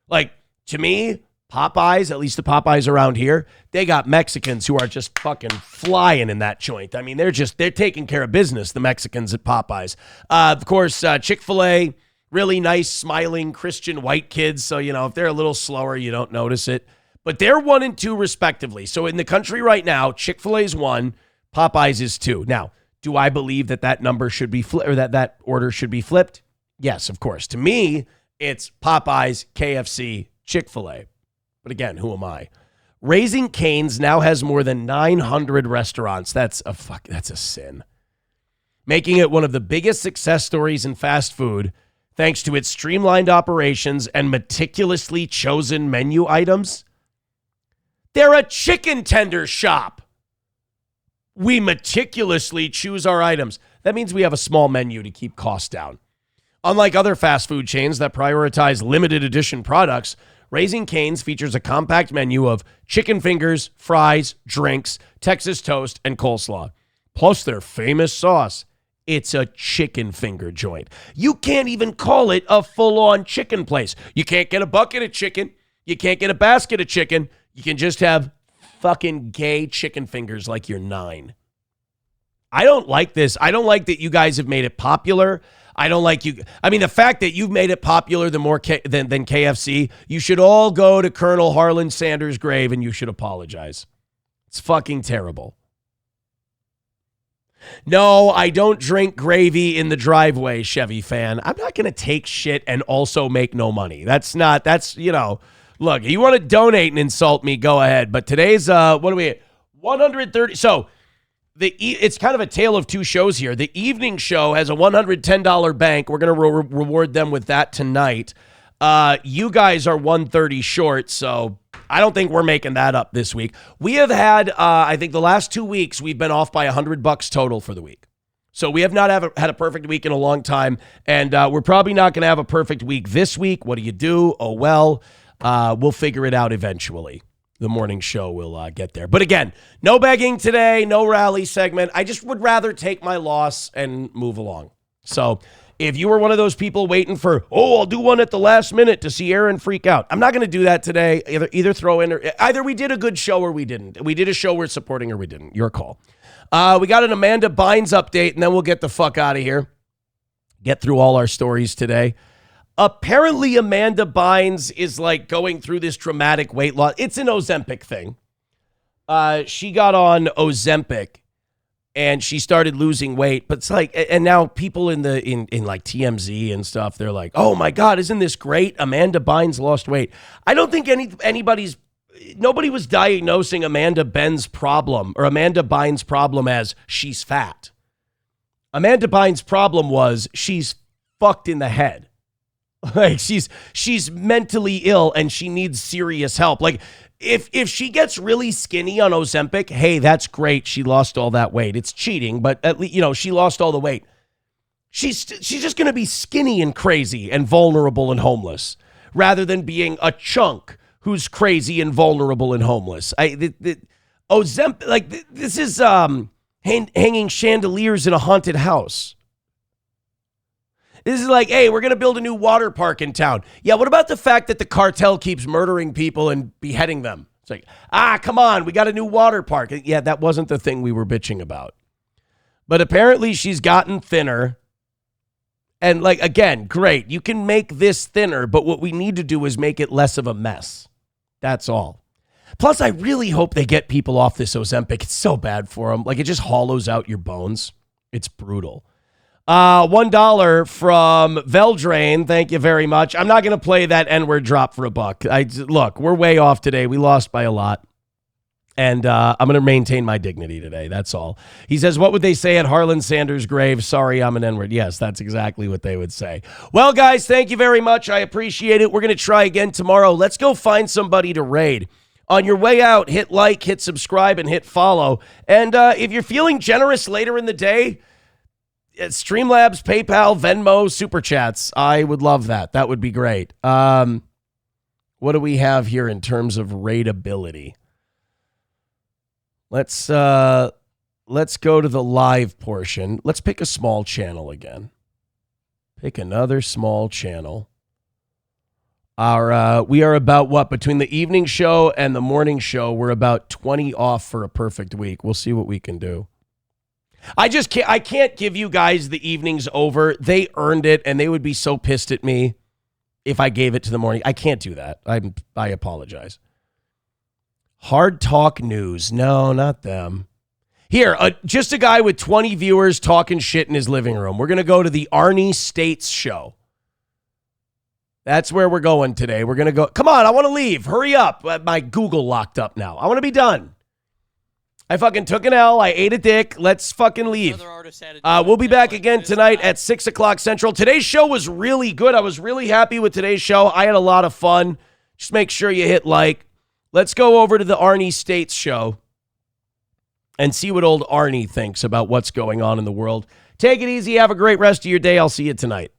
Speaker 1: Like to me, Popeyes, at least the Popeyes around here, they got Mexicans who are just fucking flying in that joint. I mean, they're taking care of business, the Mexicans at Popeyes. Of course, Chick-fil-A, really nice, smiling Christian white kids. So, if they're a little slower, you don't notice it. But they're 1 and 2 respectively. So in the country right now, Chick-fil-A is 1, Popeyes is 2. Now, do I believe that number should be flipped or that order should be flipped? Yes, of course. To me, it's Popeyes, KFC, Chick-fil-A. But again, who am I? Raising Cane's now has more than 900 restaurants. That's a sin. Making it one of the biggest success stories in fast food, thanks to its streamlined operations and meticulously chosen menu items. They're a chicken tender shop. We meticulously choose our items. That means we have a small menu to keep costs down. Unlike other fast food chains that prioritize limited edition products, Raising Cane's features a compact menu of chicken fingers, fries, drinks, Texas toast, and coleslaw. Plus their famous sauce. It's a chicken finger joint. You can't even call it a full-on chicken place. You can't get a bucket of chicken. You can't get a basket of chicken. You can just have fucking gay chicken fingers like you're 9. I don't like this. I don't like that you guys have made it popular. I don't like you. I mean, the fact that you've made it popular than KFC, you should all go to Colonel Harlan Sanders' grave and you should apologize. It's fucking terrible. No, I don't drink gravy in the driveway, Chevy fan. I'm not going to take shit and also make no money. That's, look, you want to donate and insult me, go ahead. But today's, what are we at? 130. So, it's kind of a tale of two shows here. The evening show has a $110 bank. We're going to reward them with that tonight. You guys are 130 short, so I don't think we're making that up this week. We have had, I think the last 2 weeks, we've been off by $100 total for the week. So we have not had a perfect week in a long time, and we're probably not going to have a perfect week this week. What do you do? Oh, well, we'll figure it out eventually. The morning show will get there. But again, no begging today, no rally segment. I just would rather take my loss and move along. So If you were one of those people waiting for, I'll do one at the last minute to see Aaron freak out. I'm not going to do that today. Either throw in, or either we did a good show or we didn't. We did a show worth supporting or we didn't. Your call. We got an Amanda Bynes update, and then we'll get the fuck out of here. Get through all our stories today. Apparently, Amanda Bynes is like going through this dramatic weight loss. It's an Ozempic thing. She got on Ozempic. And she started losing weight, but it's like, and now people in like TMZ and stuff, they're like, oh my God, isn't this great? Amanda Bynes lost weight. I don't think nobody was diagnosing Amanda Bynes' problem as she's fat. Amanda Bynes' problem was she's fucked in the head. Like she's mentally ill and she needs serious help. Like, If she gets really skinny on Ozempic, hey, that's great. She lost all that weight. It's cheating, but at least, she lost all the weight. She's just going to be skinny and crazy and vulnerable and homeless rather than being a chunk who's crazy and vulnerable and homeless. Ozempic, like this is hanging chandeliers in a haunted house. This is like, hey, we're going to build a new water park in town. Yeah, what about the fact that the cartel keeps murdering people and beheading them? It's like, come on, we got a new water park. Yeah, that wasn't the thing we were bitching about. But apparently she's gotten thinner. And like, again, great. You can make this thinner, but what we need to do is make it less of a mess. That's all. Plus, I really hope they get people off this Ozempic. It's so bad for them. Like, it just hollows out your bones. It's brutal. $1 from Veldrain. Thank you very much. I'm not going to play that N-word drop for $1. Look, we're way off today. We lost by a lot. And I'm going to maintain my dignity today. That's all. He says, what would they say at Harlan Sanders' grave? Sorry, I'm an N-word. Yes, that's exactly what they would say. Well, guys, thank you very much. I appreciate it. We're going to try again tomorrow. Let's go find somebody to raid. On your way out, hit like, hit subscribe, and hit follow. And if you're feeling generous later in the day, Streamlabs, PayPal, Venmo, Super Chats. I would love that. That would be great. What do we have here in terms of rateability? Let's go to the live portion. Let's pick a small channel again. Pick another small channel. We are about what? Between the evening show and the morning show, we're about 20 off for a perfect week. We'll see what we can do. I can't give you guys the evenings over. They earned it, and they would be so pissed at me if I gave it to the morning. I can't do that. I apologize. Hard Talk News. No, not them. Here, just a guy with 20 viewers talking shit in his living room. We're going to go to the Arnie States show. That's where we're going today. We're going to go. Come on, I want to leave. Hurry up. My Google locked up now. I want to be done. I fucking took an L. I ate a dick. Let's fucking leave. We'll be back again tonight at 6 o'clock Central. Today's show was really good. I was really happy with today's show. I had a lot of fun. Just make sure you hit like. Let's go over to the Arnie States show and see what old Arnie thinks about what's going on in the world. Take it easy. Have a great rest of your day. I'll see you tonight.